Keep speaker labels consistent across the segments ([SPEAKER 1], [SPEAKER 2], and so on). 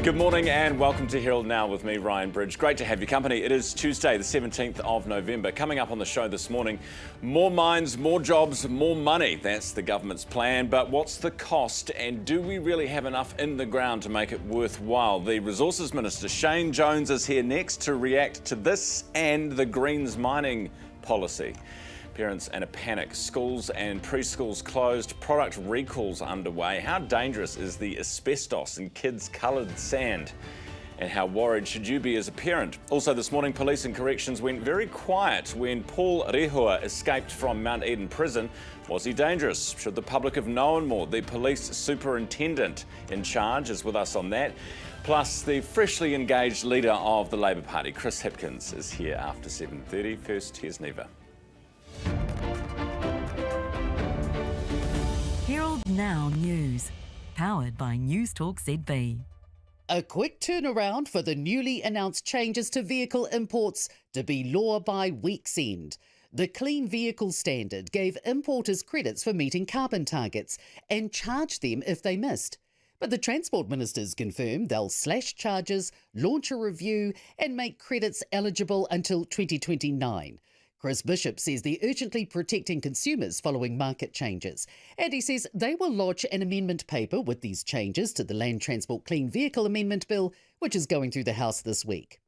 [SPEAKER 1] Good morning and welcome to Herald Now with me, Ryan Bridge. Great to have your company. It is Tuesday, the 17th of November. Coming up on the show this morning, more mines, more jobs, more money. That's the government's plan, but what's the cost and do we really have enough in the ground to make it worthwhile? The Resources Minister, Shane Jones, is here next to react to this and the Greens mining policy. Parents in a panic. Schools and preschools closed. Product recalls underway. How dangerous is the asbestos in kids' coloured sand? And how worried should you be as a parent? Also this morning, police and corrections went very quiet when Paul Rehua escaped from Mount Eden prison. Was he dangerous? Should the public have known more? The police superintendent in charge is with us on that. Plus, the freshly engaged leader of the Labour Party, Chris Hipkins, is here after 7:30. First, here's Neva.
[SPEAKER 2] Herald Now News, powered by Newstalk ZB.
[SPEAKER 3] A quick turnaround for the newly announced changes to vehicle imports to be law by week's end. The Clean Vehicle Standard gave importers credits for meeting carbon targets and charged them if they missed. But the Transport Ministers confirmed they'll slash charges, launch a review and make credits eligible until 2029. Chris Bishop says they're urgently protecting consumers following market changes. And he says they will lodge an amendment paper with these changes to the Land Transport Clean Vehicle Amendment Bill, which is going through the House this week.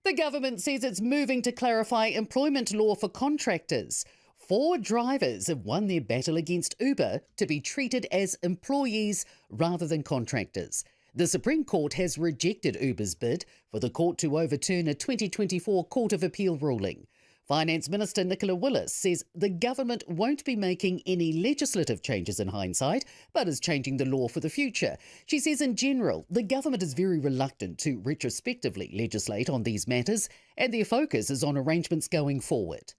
[SPEAKER 3] The government says it's moving to clarify employment law for contractors. 4 drivers have won their battle against Uber to be treated as employees rather than contractors. The Supreme Court has rejected Uber's bid for the court to overturn a 2024 Court of Appeal ruling. Finance Minister Nicola Willis says the government won't be making any legislative changes in hindsight, but is changing the law for the future. She says in general, the government is very reluctant to retrospectively legislate on these matters, and their focus is on arrangements going forward.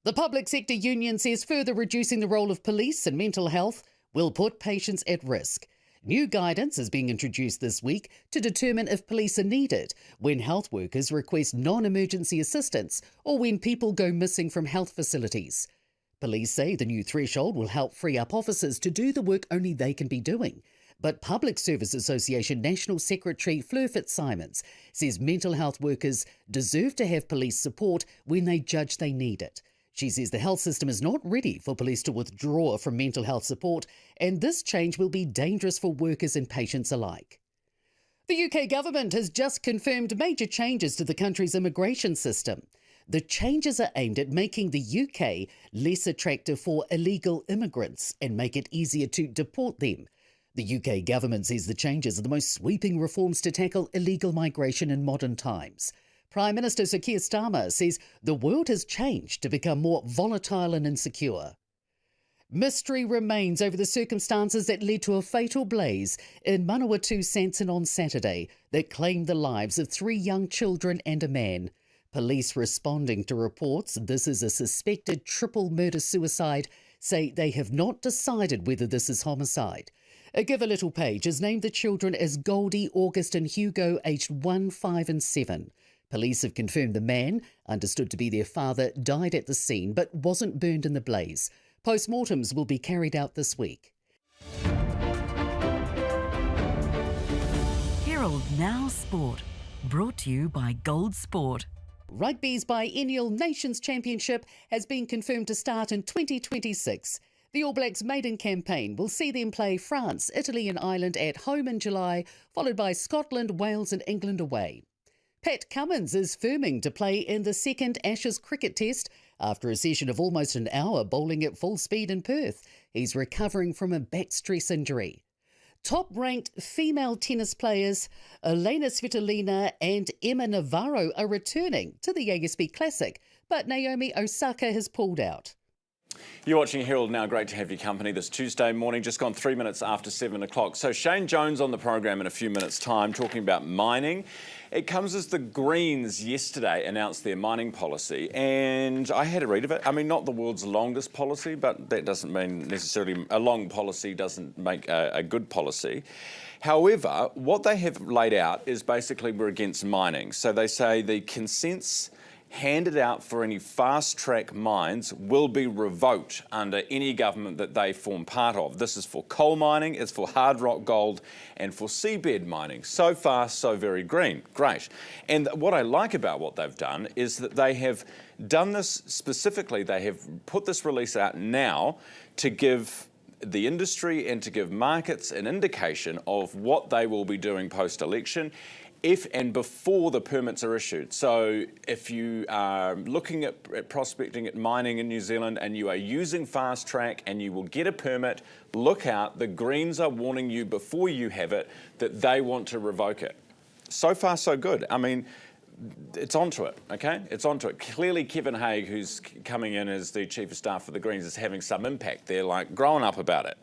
[SPEAKER 3] The public sector union says further reducing the role of police in mental health will put patients at risk. New guidance is being introduced this week to determine if police are needed when health workers request non-emergency assistance or when people go missing from health facilities. Police say the new threshold will help free up officers to do the work only they can be doing. But Public Service Association National Secretary Fleur Fitzsimons says mental health workers deserve to have police support when they judge they need it. She says the health system is not ready for police to withdraw from mental health support, and this change will be dangerous for workers and patients alike. The UK government has just confirmed major changes to the country's immigration system. The changes are aimed at making the UK less attractive for illegal immigrants and make it easier to deport them. The UK government says the changes are the most sweeping reforms to tackle illegal migration in modern times. Prime Minister Sir Keir Starmer says the world has changed to become more volatile and insecure. Mystery remains over the circumstances that led to a fatal blaze in Manawatu Sanson on Saturday that claimed the lives of 3 young children and a man. Police responding to reports this is a suspected triple murder-suicide say they have not decided whether this is homicide. A Give a Little page has named the children as Goldie, August and Hugo, aged 1, 5 and 7. Police have confirmed the man, understood to be their father, died at the scene but wasn't burned in the blaze. Postmortems will be carried out this week.
[SPEAKER 2] Herald Now Sport, brought to you by Gold Sport.
[SPEAKER 3] Rugby's biennial Nations Championship has been confirmed to start in 2026. The All Blacks' maiden campaign will see them play France, Italy and Ireland at home in July, followed by Scotland, Wales and England away. Pat Cummins is firming to play in the second Ashes cricket test after a session of almost an hour bowling at full speed in Perth. He's recovering from a back stress injury. Top-ranked female tennis players Elena Svitolina and Emma Navarro are returning to the ASB Classic, but Naomi Osaka has pulled out.
[SPEAKER 1] You're watching Herald Now. Great to have your company this Tuesday morning, just gone 3 minutes after 7 o'clock. So Shane Jones on the program in a few minutes' time talking about mining. It comes as the Greens yesterday announced their mining policy, and I had a read of it. I mean, not the world's longest policy, but that doesn't mean necessarily a long policy doesn't make a good policy. However, what they have laid out is basically we're against mining. So they say the consents handed out for any fast-track mines will be revoked under any government that they form part of. This is for coal mining, it's for hard rock gold, and for seabed mining. So far, so very green. Great. And what I like about what they've done is that they have done this specifically. They have put this release out now to give the industry and to give markets an indication of what they will be doing post-election if and before the permits are issued. So if you are looking at prospecting, at mining in New Zealand, and you are using fast track and you will get a permit, look out. The Greens are warning you before you have it that they want to revoke it. So far, so good. I mean, it's onto it, okay? It's onto it. Clearly, Kevin Haig, who's coming in as the Chief of Staff for the Greens, is having some impact. They're like growing up about it.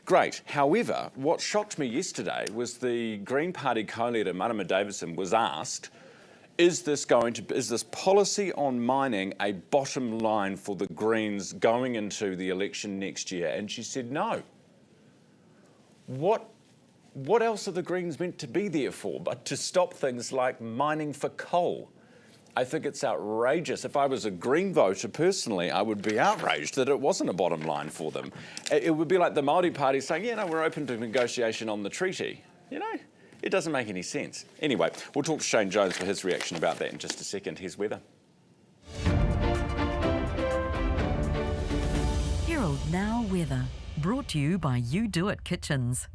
[SPEAKER 1] Great. However, what shocked me yesterday was the Green Party co-leader, Marama Davidson, was asked, is this policy on mining a bottom line for the Greens going into the election next year? And she said no. What else are the Greens meant to be there for but to stop things like mining for coal? I think it's outrageous. If I was a Green voter personally, I would be outraged that it wasn't a bottom line for them. It would be like the Māori Party saying, yeah, no, we're open to negotiation on the treaty. You know, it doesn't make any sense. Anyway, we'll talk to Shane Jones for his reaction about that in just a second. Here's weather.
[SPEAKER 2] Herald Now weather, brought to you by You Do It Kitchens.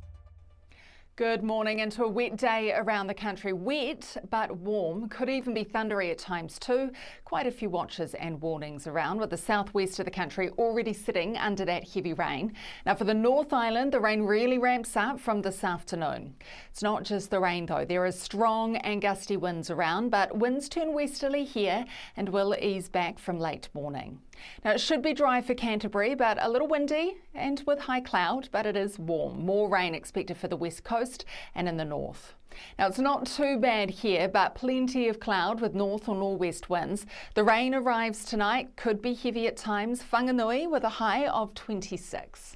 [SPEAKER 4] Good morning. Into a wet day around the country. Wet but warm. Could even be thundery at times too. Quite a few watches and warnings around, with the southwest of the country already sitting under that heavy rain. Now for the North Island, the rain really ramps up from this afternoon. It's not just the rain though. There are strong and gusty winds around, but winds turn westerly here and will ease back from late morning. Now it should be dry for Canterbury, but a little windy and with high cloud, but it is warm. More rain expected for the west coast and in the north. Now it's not too bad here, but plenty of cloud with north or northwest winds. The rain arrives tonight, could be heavy at times. Whanganui with a high of 26.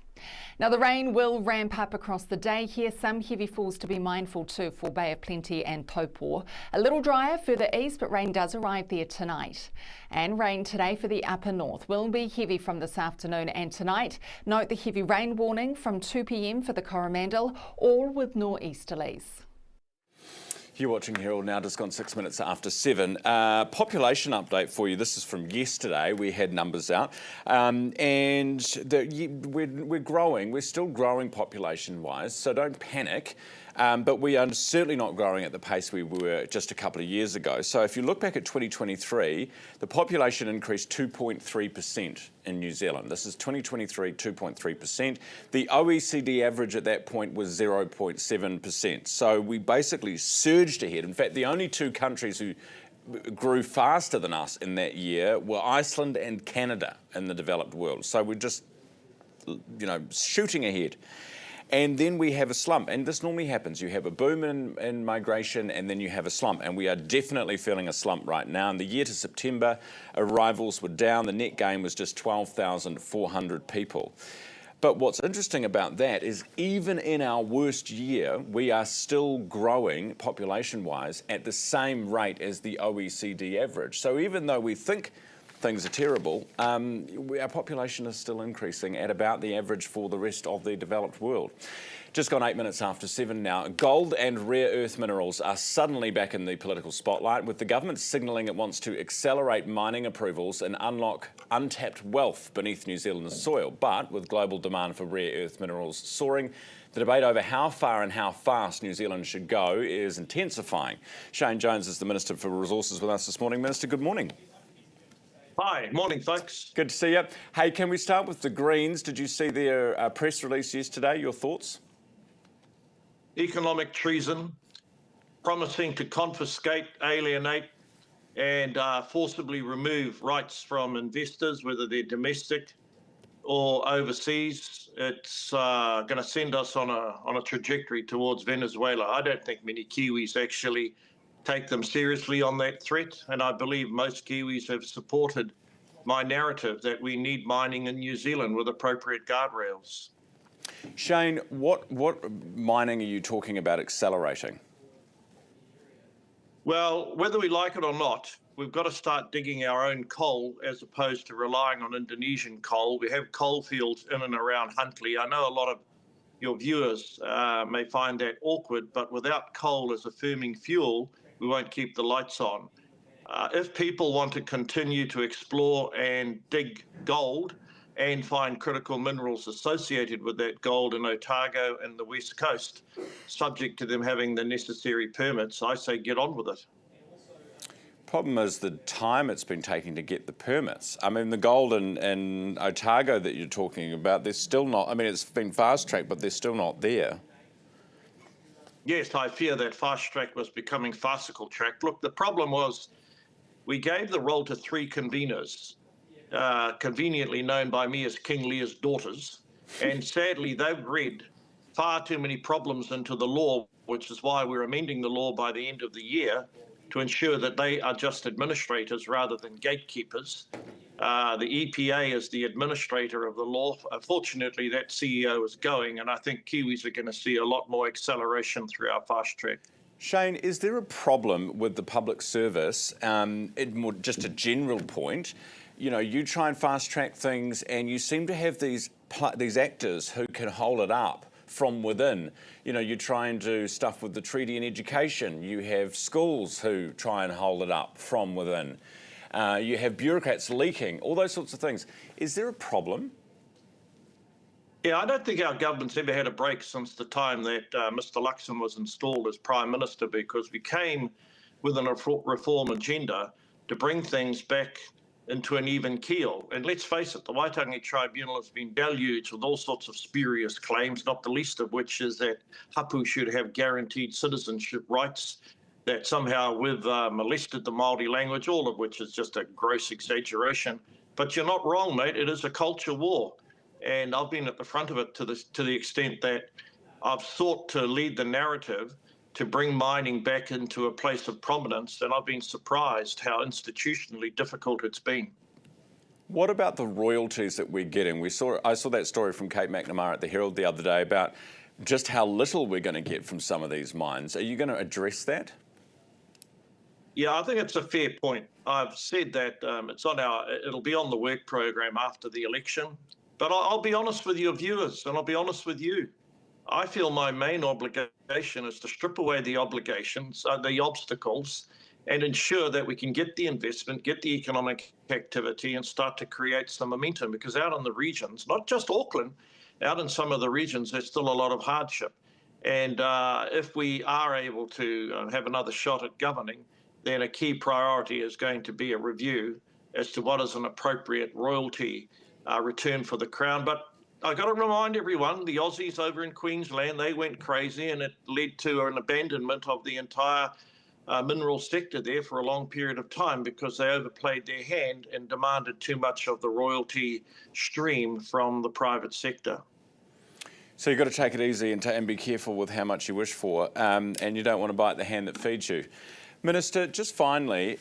[SPEAKER 4] Now the rain will ramp up across the day here. Some heavy falls to be mindful too for Bay of Plenty and Taupō. A little drier further east, but rain does arrive there tonight. And rain today for the upper north will be heavy from this afternoon and tonight. Note the heavy rain warning from 2 p.m. for the Coromandel, all with nor'easterlies.
[SPEAKER 1] You're watching Herald Now, just gone 6 minutes after 7. Population update for you. This is from yesterday. We had numbers out. We're growing. We're still growing population-wise, so don't panic. But we are certainly not growing at the pace we were just a couple of years ago. So if you look back at 2023, the population increased 2.3% in New Zealand. This is 2023, 2.3%. The OECD average at that point was 0.7%. So we basically surged ahead. In fact, the only two countries who grew faster than us in that year were Iceland and Canada in the developed world. So we're just, shooting ahead. And then we have a slump, and this normally happens. You have a boom in migration, and then you have a slump, and we are definitely feeling a slump right now. In the year to September, arrivals were down. The net gain was just 12,400 people. But what's interesting about that is even in our worst year, we are still growing population-wise at the same rate as the OECD average. So even though we think things are terrible, our population is still increasing at about the average for the rest of the developed world. Just gone 8 minutes after 7 now. Gold and rare earth minerals are suddenly back in the political spotlight, with the government signalling it wants to accelerate mining approvals and unlock untapped wealth beneath New Zealand's soil. But with global demand for rare earth minerals soaring, the debate over how far and how fast New Zealand should go is intensifying. Shane Jones is the Minister for Resources with us this morning. Minister, good morning.
[SPEAKER 5] Hi, morning folks.
[SPEAKER 1] Good to see you. Hey, can we start with the Greens? Did you see their press release yesterday? Your thoughts?
[SPEAKER 5] Economic treason, promising to confiscate, alienate and forcibly remove rights from investors, whether they're domestic or overseas. It's going to send us on a trajectory towards Venezuela. I don't think many Kiwis actually take them seriously on that threat, and I believe most Kiwis have supported my narrative that we need mining in New Zealand with appropriate guardrails.
[SPEAKER 1] Shane, what mining are you talking about accelerating?
[SPEAKER 5] Well, whether we like it or not, we've got to start digging our own coal as opposed to relying on Indonesian coal. We have coal fields in and around Huntly. I know a lot of your viewers may find that awkward, but without coal as a firming fuel, we won't keep the lights on. If people want to continue to explore and dig gold and find critical minerals associated with that gold in Otago and the West Coast, subject to them having the necessary permits, I say get on with it.
[SPEAKER 1] Problem is the time it's been taking to get the permits. I mean, the gold in Otago that you're talking about, they're still not, I mean, it's been fast-tracked, but they're still not there.
[SPEAKER 5] Yes, I fear that fast track was becoming farcical track. Look, the problem was we gave the role to three conveners, conveniently known by me as King Lear's daughters, and sadly they've read far too many problems into the law, which is why we're amending the law by the end of the year to ensure that they are just administrators rather than gatekeepers. The EPA is the administrator of the law. Fortunately, that CEO is going, and I think Kiwis are going to see a lot more acceleration through our fast track.
[SPEAKER 1] Shane, is there a problem with the public service, just a general point? You know, you try and fast track things and you seem to have these actors who can hold it up from within. You know, you try and do stuff with the treaty and education. You have schools who try and hold it up from within. You have bureaucrats leaking, all those sorts of things. Is there a problem?
[SPEAKER 5] Yeah, I don't think our government's ever had a break since the time that Mr. Luxon was installed as Prime Minister, because we came with a reform agenda to bring things back into an even keel. And let's face it, the Waitangi Tribunal has been deluged with all sorts of spurious claims, not the least of which is that hapu should have guaranteed citizenship rights, that somehow we've molested the Māori language, all of which is just a gross exaggeration. But you're not wrong, mate. It is a culture war. And I've been at the front of it to the extent that I've sought to lead the narrative to bring mining back into a place of prominence. And I've been surprised how institutionally difficult it's been.
[SPEAKER 1] What about the royalties that we're getting? I saw that story from Kate McNamara at the Herald the other day about just how little we're going to get from some of these mines. Are you going to address that?
[SPEAKER 5] Yeah, I think it's a fair point. I've said that it'll be on the work program after the election. But I'll be honest with your viewers, and I'll be honest with you. I feel my main obligation is to strip away the obstacles, and ensure that we can get the investment, get the economic activity, and start to create some momentum. Because out in the regions, not just Auckland, out in some of the regions, there's still a lot of hardship. And if we are able to have another shot at governing, then a key priority is going to be a review as to what is an appropriate royalty return for the Crown. But I've got to remind everyone, the Aussies over in Queensland, they went crazy, and it led to an abandonment of the entire mineral sector there for a long period of time because they overplayed their hand and demanded too much of the royalty stream from the private sector.
[SPEAKER 1] So you've got to take it easy and be careful with how much you wish for, and you don't want to bite the hand that feeds you. Minister, just finally,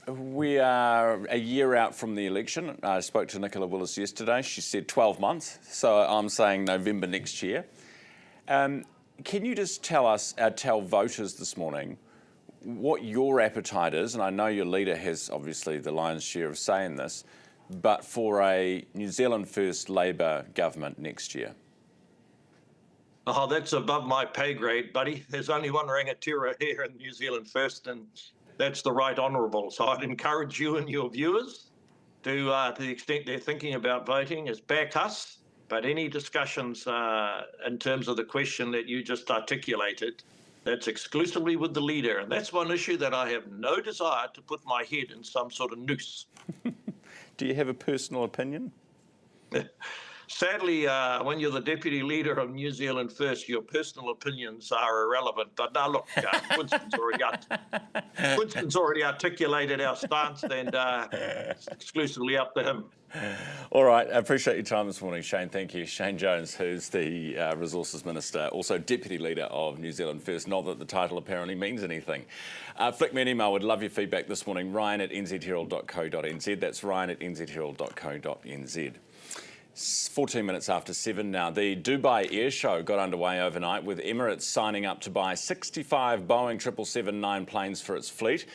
[SPEAKER 1] we are a year out from the election. I spoke to Nicola Willis yesterday. She said 12 months, so I'm saying November next year. Can you just tell voters this morning what your appetite is? And I know your leader has obviously the lion's share of say in this, but for a New Zealand First Labour government next year.
[SPEAKER 5] Oh, that's above my pay grade, buddy. There's only one rangatira here in New Zealand First, and that's the Right Honourable. So I'd encourage you and your viewers to the extent they're thinking about voting, is back us. But any discussions in terms of the question that you just articulated, that's exclusively with the leader. And that's one issue that I have no desire to put my head in some sort of noose.
[SPEAKER 1] Do you have a personal opinion?
[SPEAKER 5] Sadly, when you're the deputy leader of New Zealand First, your personal opinions are irrelevant. But now, look, Winston's already articulated our stance, and it's exclusively up to him.
[SPEAKER 1] All right, I appreciate your time this morning, Shane. Thank you. Shane Jones, who's the Resources Minister, also Deputy Leader of New Zealand First. Not that the title apparently means anything. Flick me an email. Would love your feedback this morning. Ryan@nzherald.co.nz. That's Ryan@nzherald.co.nz. 14 minutes after 7 now. The Dubai Air Show got underway overnight with Emirates signing up to buy 65 Boeing 777-9 planes for its fleet.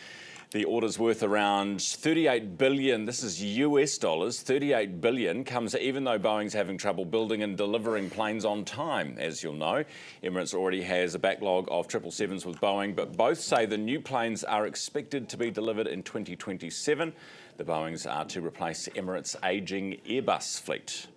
[SPEAKER 1] The order's worth around 38 billion. This is US dollars. 38 billion comes even though Boeing's having trouble building and delivering planes on time, as you'll know. Emirates already has a backlog of 777s with Boeing, but both say the new planes are expected to be delivered in 2027. The Boeings are to replace Emirates' ageing Airbus fleet.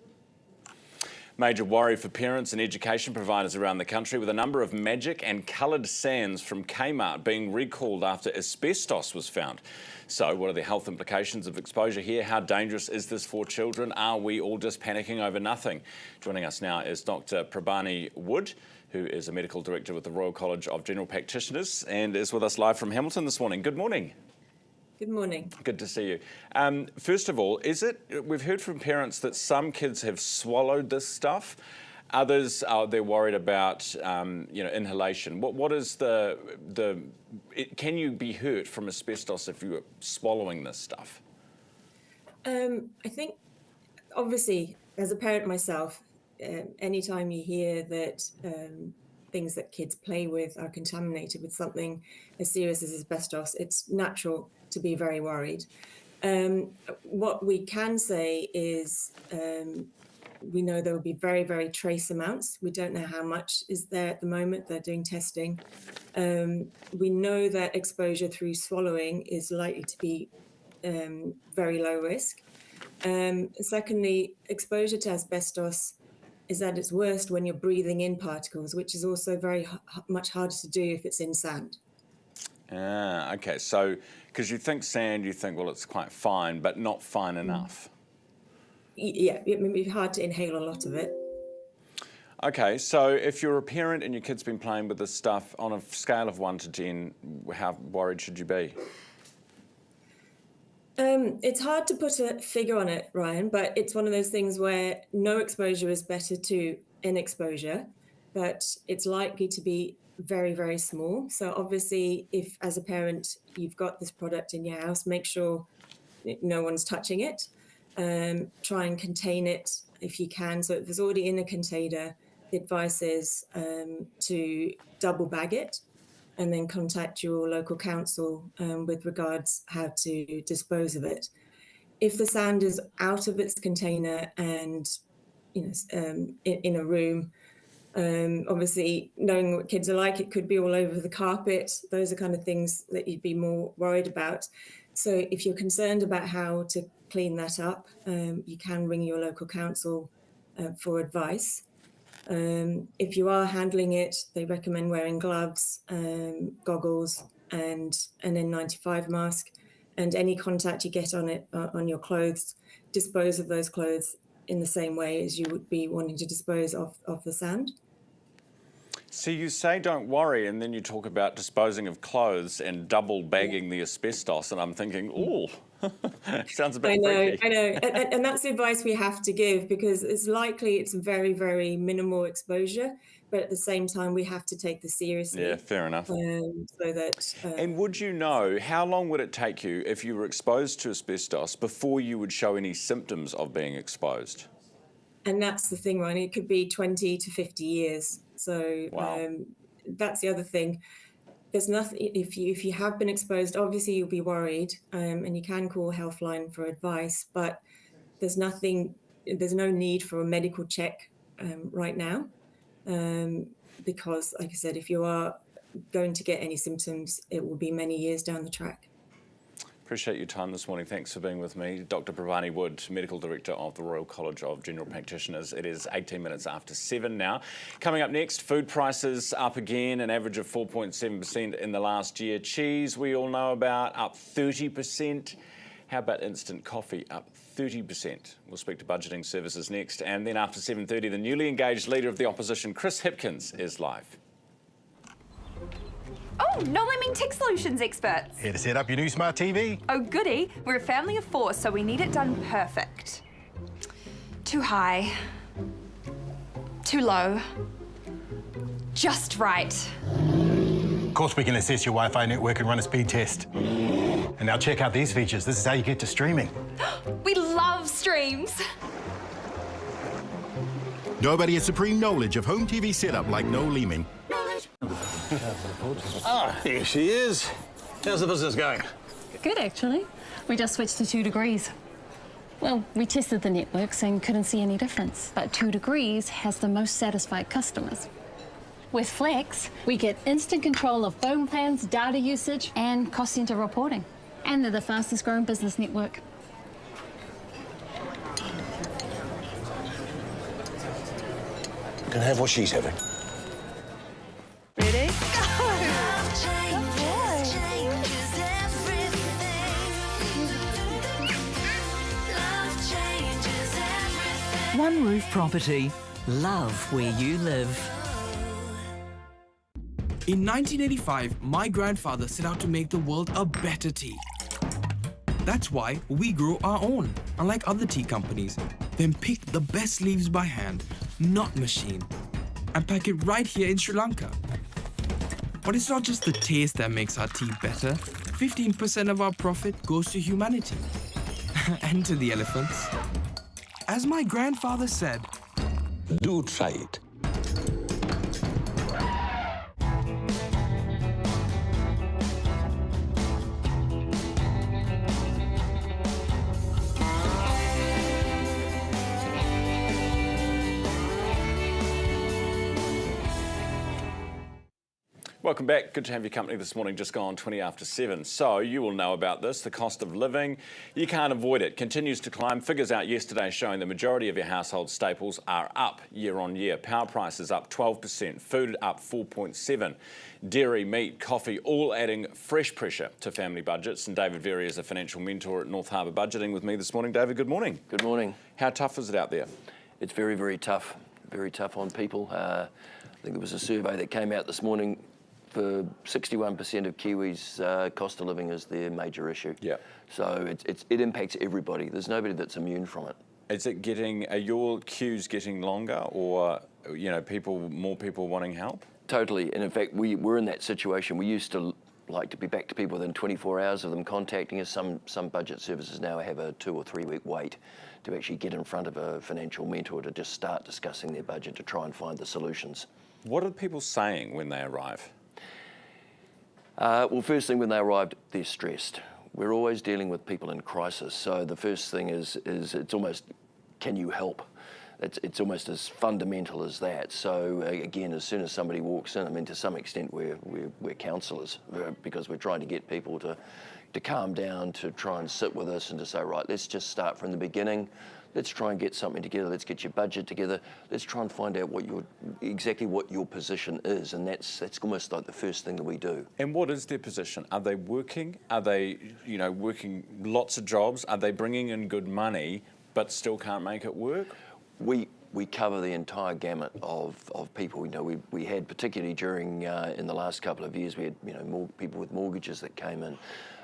[SPEAKER 1] Major worry for parents and education providers around the country, with a number of magic and coloured sands from Kmart being recalled after asbestos was found. So what are the health implications of exposure here? How dangerous is this for children? Are we all just panicking over nothing? Joining us now is Dr. Prabhani Wood, who is a medical director with the Royal College of General Practitioners and is with us live from Hamilton this morning. Good morning.
[SPEAKER 6] Good morning.
[SPEAKER 1] Good to see you. First of all, we've heard from parents that some kids have swallowed this stuff. Others, they're worried about, inhalation. What is can you be hurt from asbestos if you're swallowing this stuff?
[SPEAKER 6] I think, obviously, as a parent myself, anytime you hear that things that kids play with are contaminated with something as serious as asbestos, it's natural to be very worried. What we can say is we know there will be very, very trace amounts. We don't know how much is there at the moment. They're doing testing. We know that exposure through swallowing is likely to be very low risk. Secondly, exposure to asbestos is at its worst when you're breathing in particles, which is also very much harder to do if it's in sand.
[SPEAKER 1] Okay, so because you think sand, you think, well, it's quite fine, but not fine enough.
[SPEAKER 6] Yeah, it may be hard to inhale a lot of it.
[SPEAKER 1] Okay, so if you're a parent and your kid's been playing with this stuff, on a scale of 1 to 10, how worried should you be?
[SPEAKER 6] It's hard to put a figure on it, Ryan, but it's one of those things where no exposure is better to an exposure, but it's likely to be very, very small. So obviously, if as a parent you've got this product in your house, make sure no one's touching it. Try and contain it if you can. So if it's already in a container, the advice is to double bag it and then contact your local council with regards how to dispose of it. If the sand is out of its container and in a room, obviously knowing what kids are like, it could be all over the carpet. Those are kind of things that you'd be more worried about. So if you're concerned about how to clean that up, you can ring your local council for advice. If you are handling it, they recommend wearing gloves, goggles, and an N95 mask. And any contact you get on it on your clothes, dispose of those clothes in the same way as you would be wanting to dispose of the sand.
[SPEAKER 1] So you say don't worry, and then you talk about disposing of clothes and double bagging the asbestos, and I'm thinking, ooh, sounds a bit freaky.
[SPEAKER 6] I know, and that's the advice we have to give, because it's likely it's very, very minimal exposure, but at the same time we have to take this seriously.
[SPEAKER 1] Yeah, fair enough.
[SPEAKER 6] So that.
[SPEAKER 1] And would you know, how long would it take you if you were exposed to asbestos before you would show any symptoms of being exposed?
[SPEAKER 6] And that's the thing, Ryan. It could be 20 to 50 years. So
[SPEAKER 1] wow.
[SPEAKER 6] That's the other thing. There's nothing, if you have been exposed, obviously you'll be worried, and you can call Healthline for advice, but there's no need for a medical check right now, because, like I said, if you are going to get any symptoms, it will be many years down the track.
[SPEAKER 1] Appreciate your time this morning. Thanks for being with me. Dr. Prabhani Wood, Medical Director of the Royal College of General Practitioners. It is 18 minutes after 7 now. Coming up next, food prices up again, an average of 4.7% in the last year. Cheese, we all know about, up 30%. How about instant coffee, up 30%? We'll speak to Budgeting Services next. And then after 7:30, the newly engaged Leader of the Opposition, Chris Hipkins, is live.
[SPEAKER 7] Oh, no lemming tech solutions experts.
[SPEAKER 8] Here to set up your new smart TV.
[SPEAKER 7] Oh, goody. We're a family of 4, so we need it done perfect. Too high. Too low. Just right.
[SPEAKER 8] Of course, we can assess your Wi-Fi network and run a speed test. And now check out these features. This is how you get to streaming.
[SPEAKER 7] We love streams.
[SPEAKER 9] Nobody has supreme knowledge of home TV setup like Noel Leeming.
[SPEAKER 10] Ah, here she is. How's the business going? Good, actually. We just switched to 2 degrees. Well, we tested the networks and couldn't see any difference, but 2 degrees has the most satisfied customers. With Flex, we get instant control of phone plans, data usage, and cost centre reporting. And they're the fastest growing business network.
[SPEAKER 11] You can have what she's having.
[SPEAKER 10] Ready?
[SPEAKER 2] One Roof Property. Love where you live.
[SPEAKER 12] In 1985, my grandfather set out to make the world a better tea. That's why we grow our own, unlike other tea companies. Then pick the best leaves by hand, not machine, and pack it right here in Sri Lanka. But it's not just the taste that makes our tea better. 15% of our profit goes to humanity and to the elephants. As my grandfather said,
[SPEAKER 11] Do try it.
[SPEAKER 1] Welcome back. Good to have your company this morning, just gone 20 after 7. So you will know about this. The cost of living, you can't avoid it, continues to climb. Figures out yesterday showing the majority of your household staples are up year on year. Power prices up 12%, food up 4.7%. Dairy, meat, coffee, all adding fresh pressure to family budgets. And David Very is a financial mentor at North Harbour Budgeting with me this morning. David, good morning.
[SPEAKER 13] Good morning.
[SPEAKER 1] How tough is it out there?
[SPEAKER 13] It's very, very tough. Very tough on people. I think there was a survey that came out this morning. For 61% of Kiwis, cost of living is their major issue.
[SPEAKER 1] Yeah.
[SPEAKER 13] So it impacts everybody. There's nobody that's immune from it.
[SPEAKER 1] Is it are your queues getting longer, or more people wanting help?
[SPEAKER 13] Totally. And in fact, we're in that situation. We used to like to be back to people within 24 hours of them contacting us. Some budget services now have a 2 or 3 week wait to actually get in front of a financial mentor to just start discussing their budget to try and find the solutions.
[SPEAKER 1] What are people saying when they arrive?
[SPEAKER 13] Well, first thing, when they arrived, they're stressed. We're always dealing with people in crisis. So the first thing is it's almost, can you help? It's almost as fundamental as that. So again, as soon as somebody walks in, I mean, to some extent, we're counsellors because we're trying to get people to calm down, to try and sit with us and to say, right, let's just start from the beginning. Let's try and get something together. Let's get your budget together. Let's try and find out exactly what your position is, and that's almost like the first thing that we do.
[SPEAKER 1] And what is their position? Are they working? Are they, working lots of jobs? Are they bringing in good money but still can't make it work?
[SPEAKER 13] We cover the entire gamut of people. We had, particularly during in the last couple of years, we had more people with mortgages that came in.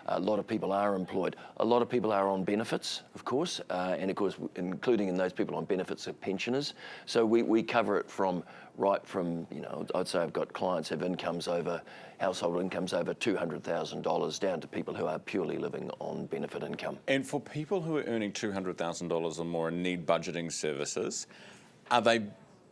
[SPEAKER 13] A lot of people are employed. A lot of people are on benefits, of course, and of course, including in those people on benefits are pensioners. So we cover it right from, I'd say I've got clients who have household incomes over $200,000 down to people who are purely living on benefit income.
[SPEAKER 1] And for people who are earning $200,000 or more and need budgeting services, are they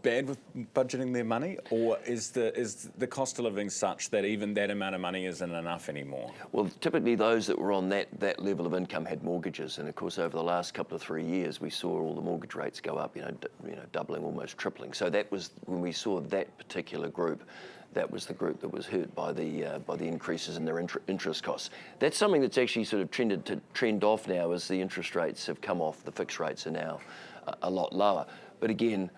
[SPEAKER 1] bad with budgeting their money, or is the cost of living such that even that amount of money isn't enough anymore?
[SPEAKER 13] Well, typically those that were on that level of income had mortgages, and of course over the last couple of 3 years we saw all the mortgage rates go up, doubling, almost tripling. So that was when we saw that particular group. That was the group that was hurt by the increases in their interest costs. That's something that's actually sort of trend off now as the interest rates have come off. The fixed rates are now a lot lower. But again,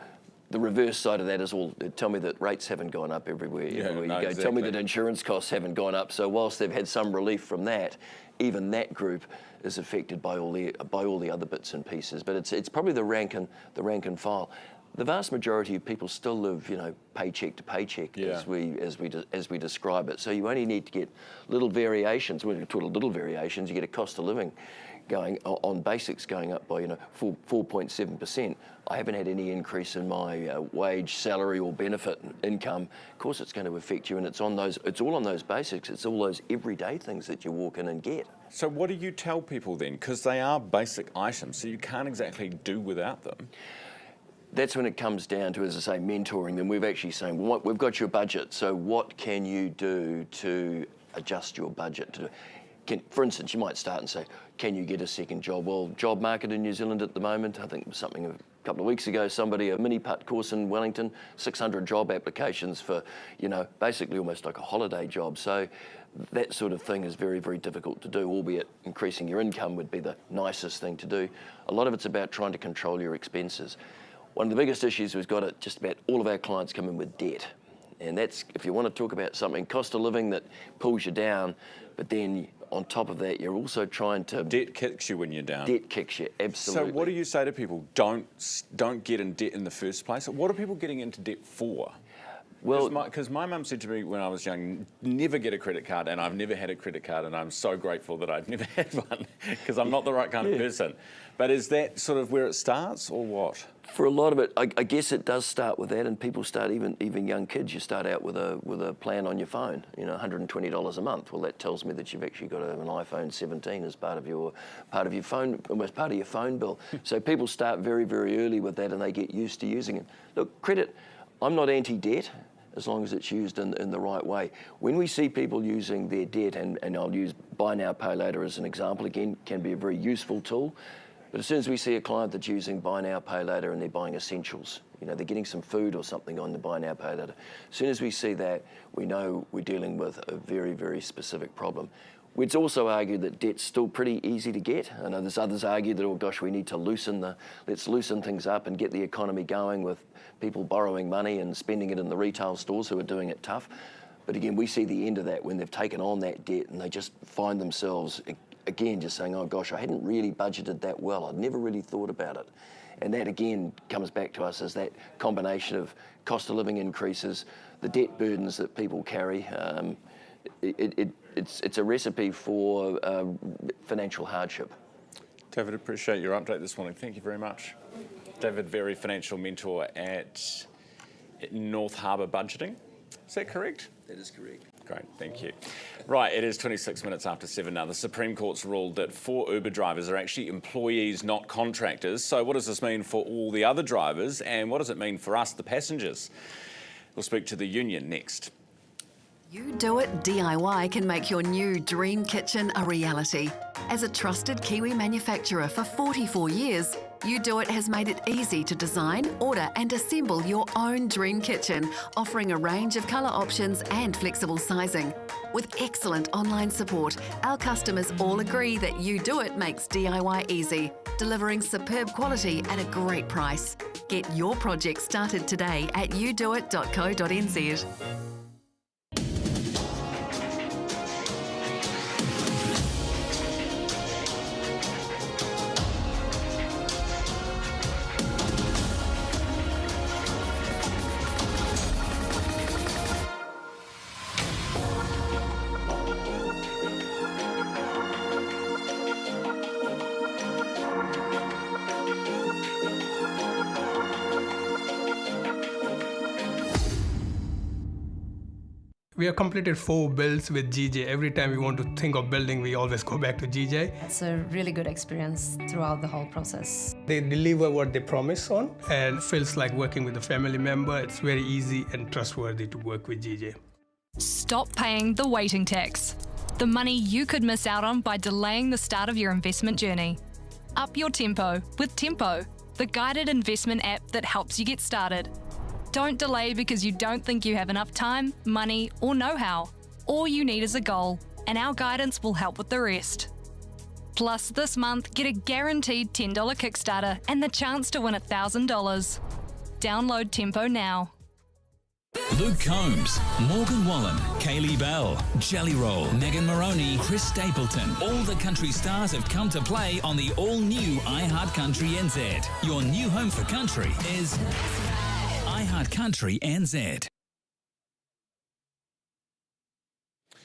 [SPEAKER 13] the reverse side of that is tell me that rates haven't gone up everywhere you go.
[SPEAKER 1] Exactly.
[SPEAKER 13] Tell me that insurance costs haven't gone up. So whilst they've had some relief from that, even that group is affected by all the other bits and pieces. But it's probably the rank and file. The vast majority of people still live, paycheck to paycheck, as we describe it. So you only need to get little variations. When you talk little variations, you get a cost of living going on basics going up by 4.7%. I haven't had any increase in my wage, salary, or benefit income. Of course, it's going to affect you, and it's all on those basics. It's all those everyday things that you walk in and get.
[SPEAKER 1] So what do you tell people then? Because they are basic items, so you can't exactly do without them.
[SPEAKER 13] That's when it comes down to, as I say, mentoring them. We've actually saying, well, we've got your budget, so what can you do to adjust your budget? for instance, you might start and say, can you get a second job? Well, job market in New Zealand at the moment, I think it was something a couple of weeks ago, a mini putt course in Wellington, 600 job applications for, basically almost like a holiday job. So that sort of thing is very, very difficult to do, albeit increasing your income would be the nicest thing to do. A lot of it's about trying to control your expenses. One of the biggest issues we've got at just about all of our clients come in with debt. And that's, if you want to talk about something, cost of living that pulls you down, but then on top of that, you're also trying to...
[SPEAKER 1] Debt kicks you when you're down.
[SPEAKER 13] Debt kicks you, absolutely.
[SPEAKER 1] So what do you say to people? Don't get in debt in the first place. What are people getting into debt for? Well, because my mum said to me when I was young, never get a credit card, and I've never had a credit card, and I'm so grateful that I've never had one, because I'm not the right kind of person. But is that sort of where it starts, or what?
[SPEAKER 13] For a lot of it, I guess it does start with that, and people start, even young kids, you start out with a plan on your phone, $120 a month. Well, that tells me that you've actually got an iPhone 17 as part of your phone, almost part of your phone bill. So people start very, very early with that, and they get used to using it. Look, credit, I'm not anti-debt, as long as it's used in the right way. When we see people using their debt, and I'll use buy now, pay later as an example, again, can be a very useful tool. But as soon as we see a client that's using buy now, pay later, and they're buying essentials, they're getting some food or something on the buy now, pay later. As soon as we see that, we know we're dealing with a very, very specific problem. We'd also argue that debt's still pretty easy to get. I know there's others argue that, oh gosh, we need to let's loosen things up and get the economy going with people borrowing money and spending it in the retail stores who are doing it tough. But again, we see the end of that when they've taken on that debt and they just find themselves, again, just saying, oh gosh, I hadn't really budgeted that well. I'd never really thought about it. And that again comes back to us as that combination of cost of living increases, the debt burdens that people carry. It's a recipe for financial hardship.
[SPEAKER 1] David, appreciate your update this morning. Thank you very much. David Berry, financial mentor at North Harbour Budgeting. Is that correct?
[SPEAKER 13] That is correct.
[SPEAKER 1] Great, thank you. Right, it is 26 minutes after 7 now. The Supreme Court's ruled that 4 Uber drivers are actually employees, not contractors. So what does this mean for all the other drivers, and what does it mean for us, the passengers? We'll speak to the union next.
[SPEAKER 2] You Do It DIY can make your new dream kitchen a reality. As a trusted Kiwi manufacturer for 44 years, You Do It has made it easy to design, order and assemble your own dream kitchen, offering a range of colour options and flexible sizing. With excellent online support, our customers all agree that You Do It makes DIY easy, delivering superb quality at a great price. Get your project started today at newsroom.co.nz.
[SPEAKER 14] We have completed 4 builds with GJ. Every time we want to think of building, we always go back to GJ.
[SPEAKER 15] It's a really good experience throughout the whole process.
[SPEAKER 14] They deliver what they promise on, and it feels like working with a family member. It's very easy and trustworthy to work with GJ.
[SPEAKER 16] Stop paying the waiting tax. The money you could miss out on by delaying the start of your investment journey. Up your tempo with Tempo, the guided investment app that helps you get started. Don't delay because you don't think you have enough time, money, or know-how. All you need is a goal, and our guidance will help with the rest. Plus, this month, get a guaranteed $10 Kickstarter and the chance to win $1,000. Download Tempo now.
[SPEAKER 17] Luke Combs, Morgan Wallen, Kaylee Bell, Jelly Roll, Megan Moroney, Chris Stapleton. All the country stars have come to play on the all-new iHeart Country NZ. Your new home for country is iHeart Country NZ.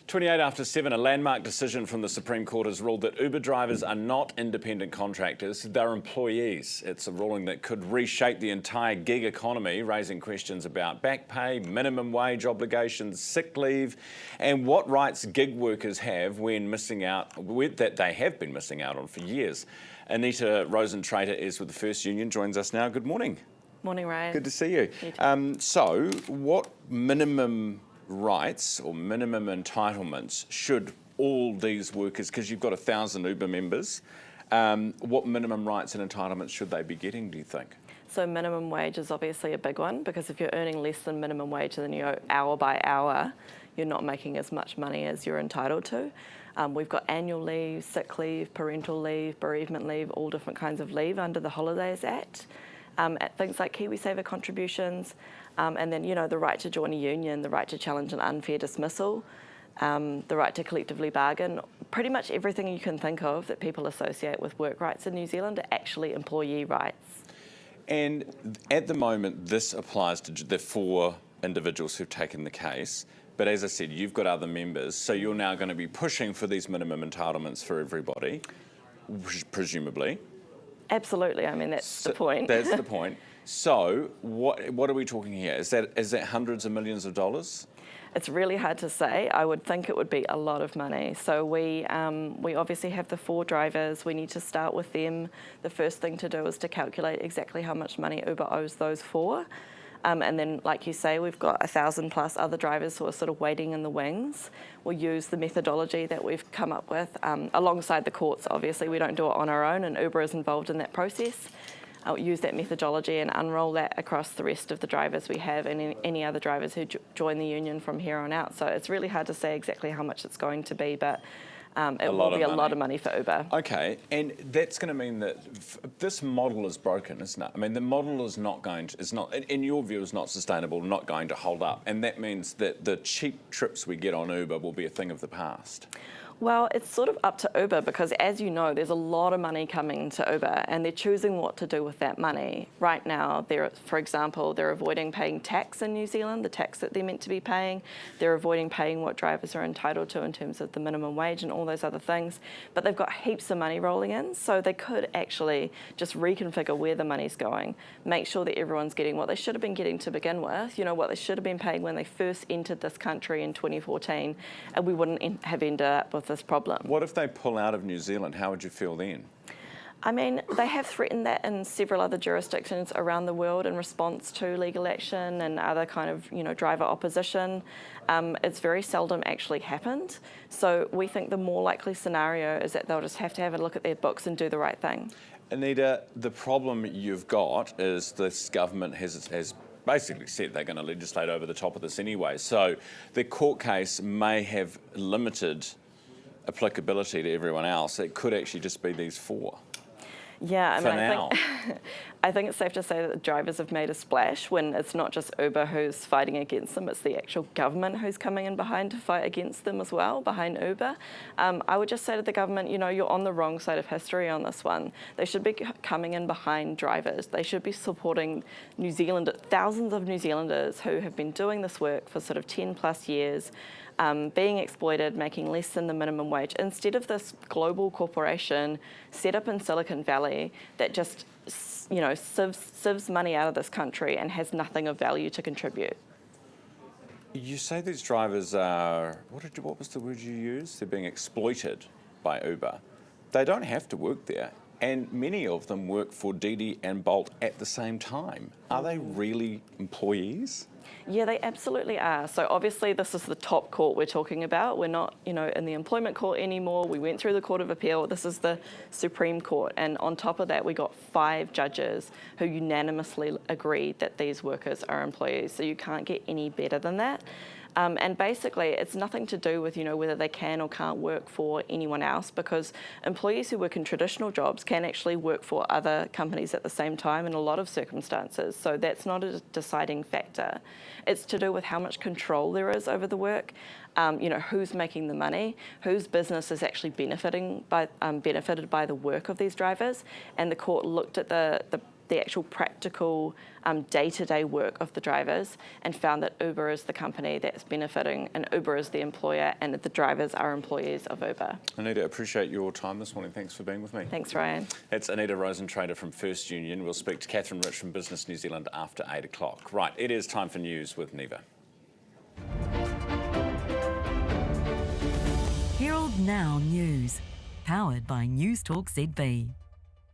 [SPEAKER 1] 28 after 7, a landmark decision from the Supreme Court has ruled that Uber drivers are not independent contractors, they're employees. It's a ruling that could reshape the entire gig economy, raising questions about back pay, minimum wage obligations, sick leave, and what rights gig workers have when missing out, that they have been missing out on for years. Anita Rosentrater is with the First Union, joins us now. Good morning.
[SPEAKER 18] Morning, Ryan.
[SPEAKER 1] Good to see you. So, what minimum rights or minimum entitlements should all these workers, because you've got 1,000 Uber members, what minimum rights and entitlements should they be getting, do you think?
[SPEAKER 18] So minimum wage is obviously a big one, because if you're earning less than minimum wage, then hour by hour, you're not making as much money as you're entitled to. We've got annual leave, sick leave, parental leave, bereavement leave, all different kinds of leave under the Holidays Act. Things like KiwiSaver contributions, and then, the right to join a union, the right to challenge an unfair dismissal, the right to collectively bargain. Pretty much everything you can think of that people associate with work rights in New Zealand are actually employee rights.
[SPEAKER 1] And at the moment, this applies to the 4 individuals who've taken the case. But as I said, you've got other members, so you're now going to be pushing for these minimum entitlements for everybody, presumably.
[SPEAKER 18] Absolutely. I mean, that's the point.
[SPEAKER 1] That's the point. So what are we talking here? Is that hundreds of millions of dollars?
[SPEAKER 18] It's really hard to say. I would think it would be a lot of money. So we obviously have the 4 drivers. We need to start with them. The first thing to do is to calculate exactly how much money Uber owes those 4. And then, like you say, we've got 1,000 plus other drivers who are sort of waiting in the wings. We'll use the methodology that we've come up with alongside the courts. Obviously, we don't do it on our own, and Uber is involved in that process. I'll use that methodology and unroll that across the rest of the drivers we have and any other drivers who join the union from here on out. So it's really hard to say exactly how much it's going to be, but it will be a lot of money for Uber.
[SPEAKER 1] Okay, and that's going to mean that this model is broken, isn't it? I mean, the model is not, in your view, is not sustainable, not going to hold up, and that means that the cheap trips we get on Uber will be a thing of the past.
[SPEAKER 18] Well, it's sort of up to Uber because, as you know, there's a lot of money coming to Uber and they're choosing what to do with that money. Right now, for example, they're avoiding paying tax in New Zealand, the tax that they're meant to be paying. They're avoiding paying what drivers are entitled to in terms of the minimum wage and all those other things. But they've got heaps of money rolling in, so they could actually just reconfigure where the money's going, make sure that everyone's getting what they should have been getting to begin with, what they should have been paying when they first entered this country in 2014, and we wouldn't have ended up with this problem.
[SPEAKER 1] What if they pull out of New Zealand? How would you feel then?
[SPEAKER 18] I mean, they have threatened that in several other jurisdictions around the world in response to legal action and other kind of, driver opposition. It's very seldom actually happened. So we think the more likely scenario is that they'll just have to have a look at their books and do the right thing.
[SPEAKER 1] Anita, the problem you've got is this government has basically said they're going to legislate over the top of this anyway. So the court case may have limited applicability to everyone else. It could actually just be these 4.
[SPEAKER 18] Yeah, I
[SPEAKER 1] mean,
[SPEAKER 18] I think it's safe to say that the drivers have made a splash when it's not just Uber who's fighting against them, it's the actual government who's coming in behind to fight against them as well, behind Uber. I would just say to the government, you're on the wrong side of history on this one. They should be coming in behind drivers. They should be supporting thousands of New Zealanders who have been doing this work for sort of 10 plus years, being exploited, making less than the minimum wage, instead of this global corporation set up in Silicon Valley that just, sieves money out of this country and has nothing of value to contribute.
[SPEAKER 1] You say these drivers are, what was the word you used? They're being exploited by Uber. They don't have to work there, and many of them work for Didi and Bolt at the same time. Are they really employees?
[SPEAKER 18] Yeah, they absolutely are. So obviously this is the top court we're talking about. We're not, in the employment court anymore. We went through the Court of Appeal. This is the Supreme Court. And on top of that, we got 5 judges who unanimously agreed that these workers are employees. So you can't get any better than that. And basically, it's nothing to do with, whether they can or can't work for anyone else, because employees who work in traditional jobs can actually work for other companies at the same time in a lot of circumstances. So that's not a deciding factor. It's to do with how much control there is over the work, who's making the money, whose business is actually benefited by the work of these drivers. And the court looked at the actual practical day-to-day work of the drivers and found that Uber is the company that's benefiting and Uber is the employer and that the drivers are employees of Uber.
[SPEAKER 1] Anita, appreciate your time this morning. Thanks for being with me.
[SPEAKER 18] Thanks, Ryan.
[SPEAKER 1] That's Anita Rosentrader from First Union. We'll speak to Catherine Rich from Business New Zealand after 8 o'clock. Right, it is time for news with Neva.
[SPEAKER 19] Herald NOW News, powered by News Talk ZB.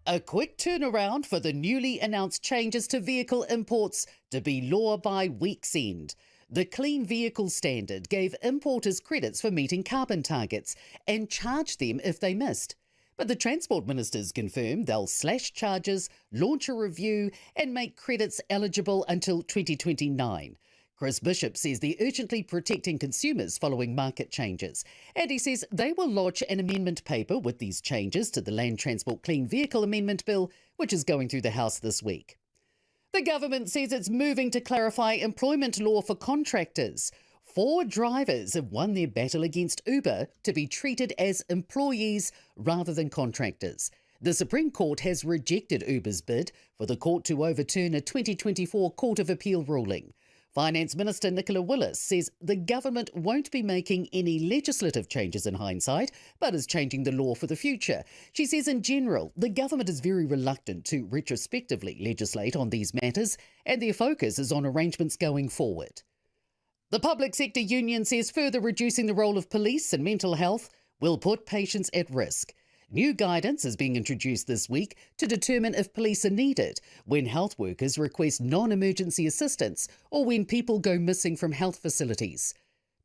[SPEAKER 3] A quick turnaround for the newly announced changes to vehicle imports to be law by week's end. The Clean Vehicle Standard gave importers credits for meeting carbon targets and charged them if they missed. But the Transport Ministers confirmed they'll slash charges, launch a review and make credits eligible until 2029. Chris Bishop says they're urgently protecting consumers following market changes. And he says they will lodge an amendment paper with these changes to the Land Transport Clean Vehicle Amendment Bill, which is going through the House this week. The government says it's moving to clarify employment law for contractors. 4 drivers have won their battle against Uber to be treated as employees rather than contractors. The Supreme Court has rejected Uber's bid for the court to overturn a 2024 Court of Appeal ruling. Finance Minister Nicola Willis says the government won't be making any legislative changes in hindsight, but is changing the law for the future. She says in general, the government is very reluctant to retrospectively legislate on these matters, and their focus is on arrangements going forward. The public sector union says further reducing the role of police in mental health will put patients at risk. New guidance is being introduced this week to determine if police are needed when health workers request non-emergency assistance or when people go missing from health facilities.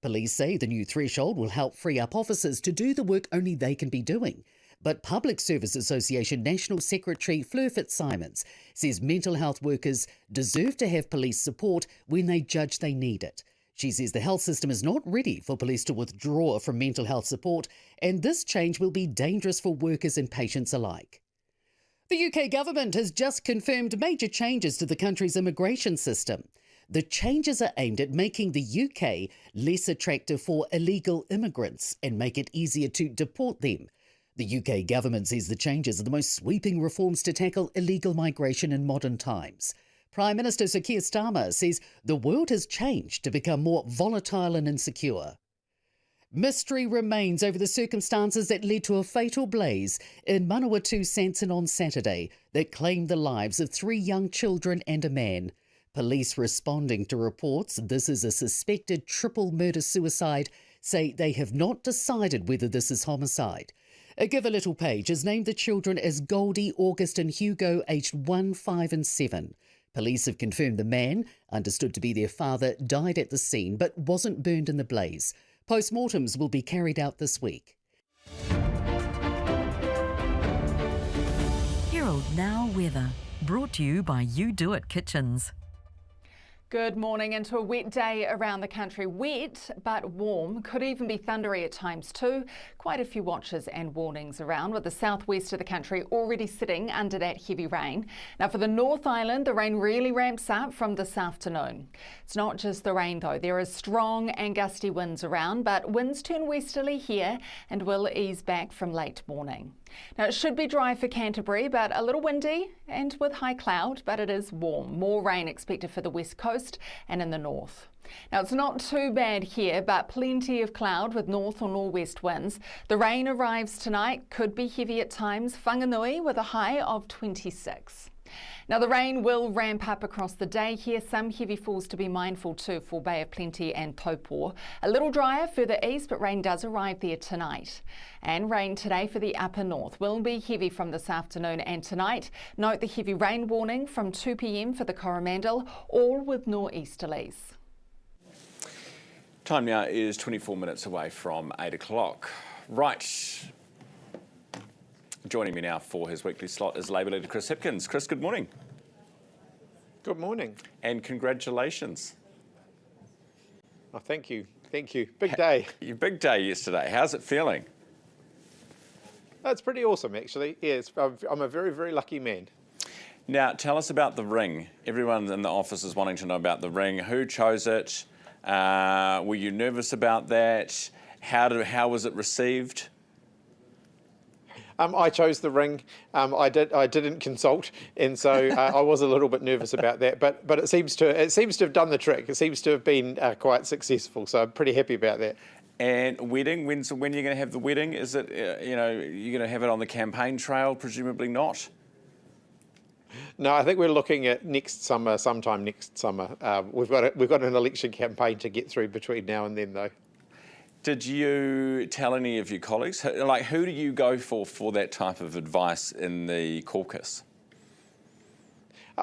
[SPEAKER 3] Police say the new threshold will help free up officers to do the work only they can be doing. But Public Service Association National Secretary Fleur Fitzsimons says mental health workers deserve to have police support when they judge they need it. She says the health system is not ready for police to withdraw from mental health support, and this change will be dangerous for workers and patients alike. The UK government has just confirmed major changes to the country's immigration system. The changes are aimed at making the UK less attractive for illegal immigrants and make it easier to deport them. The UK government says the changes are the most sweeping reforms to tackle illegal migration in modern times. Prime Minister Sir Keir Starmer says the world has changed to become more volatile and insecure. Mystery remains over the circumstances that led to a fatal blaze in Manawatu Sanson on Saturday that claimed the lives of 3 young children and a man. Police responding to reports this is a suspected triple murder-suicide say they have not decided whether this is homicide. A Give a Little page has named the children as Goldie, August and Hugo, aged 1, 5 and 7. Police have confirmed the man, understood to be their father, died at the scene but wasn't burned in the blaze. Postmortems will be carried out this week.
[SPEAKER 19] Herald Now weather, brought to you by You Do It Kitchens.
[SPEAKER 4] Good morning. Into a wet day around the country. Wet but warm. Could even be thundery at times too. Quite a few watches and warnings around, with the southwest of the country already sitting under that heavy rain. Now for the North Island, the rain really ramps up from this afternoon. It's not just the rain though. There are strong and gusty winds around, but winds turn westerly here and will ease back from late morning. Now it should be dry for Canterbury, but a little windy and with high cloud, but it is warm. More rain expected for the west coast and in the north. Now it's not too bad here, but plenty of cloud with north or northwest winds. The rain arrives tonight, could be heavy at times. Whanganui with a high of 26. Now the rain will ramp up across the day here. Some heavy falls to be mindful too for Bay of Plenty and Taupo. A little drier further east, but rain does arrive there tonight. And rain today for the upper north will be heavy from this afternoon and tonight. Note the heavy rain warning from 2 p.m. for the Coromandel, all with nor'easterlies.
[SPEAKER 1] Time now is 24 minutes away from 8 o'clock. Right. Joining me now for his weekly slot is Labour leader Chris Hipkins. Chris, good morning.
[SPEAKER 20] Good morning.
[SPEAKER 1] And congratulations.
[SPEAKER 20] Oh, thank you. Thank you. Big day.
[SPEAKER 1] Your big day yesterday. How's it feeling?
[SPEAKER 20] That's pretty awesome, actually. Yes, I'm a very, very lucky man.
[SPEAKER 1] Now, tell us about the ring. Everyone in the office is wanting to know about the ring. Who chose it? Were you nervous about that? How was it received?
[SPEAKER 20] I chose the ring. I didn't consult, and so I was a little bit nervous about that. But it seems to have done the trick. It seems to have been quite successful. So I'm pretty happy about that.
[SPEAKER 1] And wedding? When are you going to have the wedding? Is it you're going to have it on the campaign trail? Presumably not.
[SPEAKER 20] No, I think we're looking at next summer, sometime next summer. We've got an election campaign to get through between now and then, though.
[SPEAKER 1] Did you tell any of your colleagues? Who do you go for that type of advice in the caucus?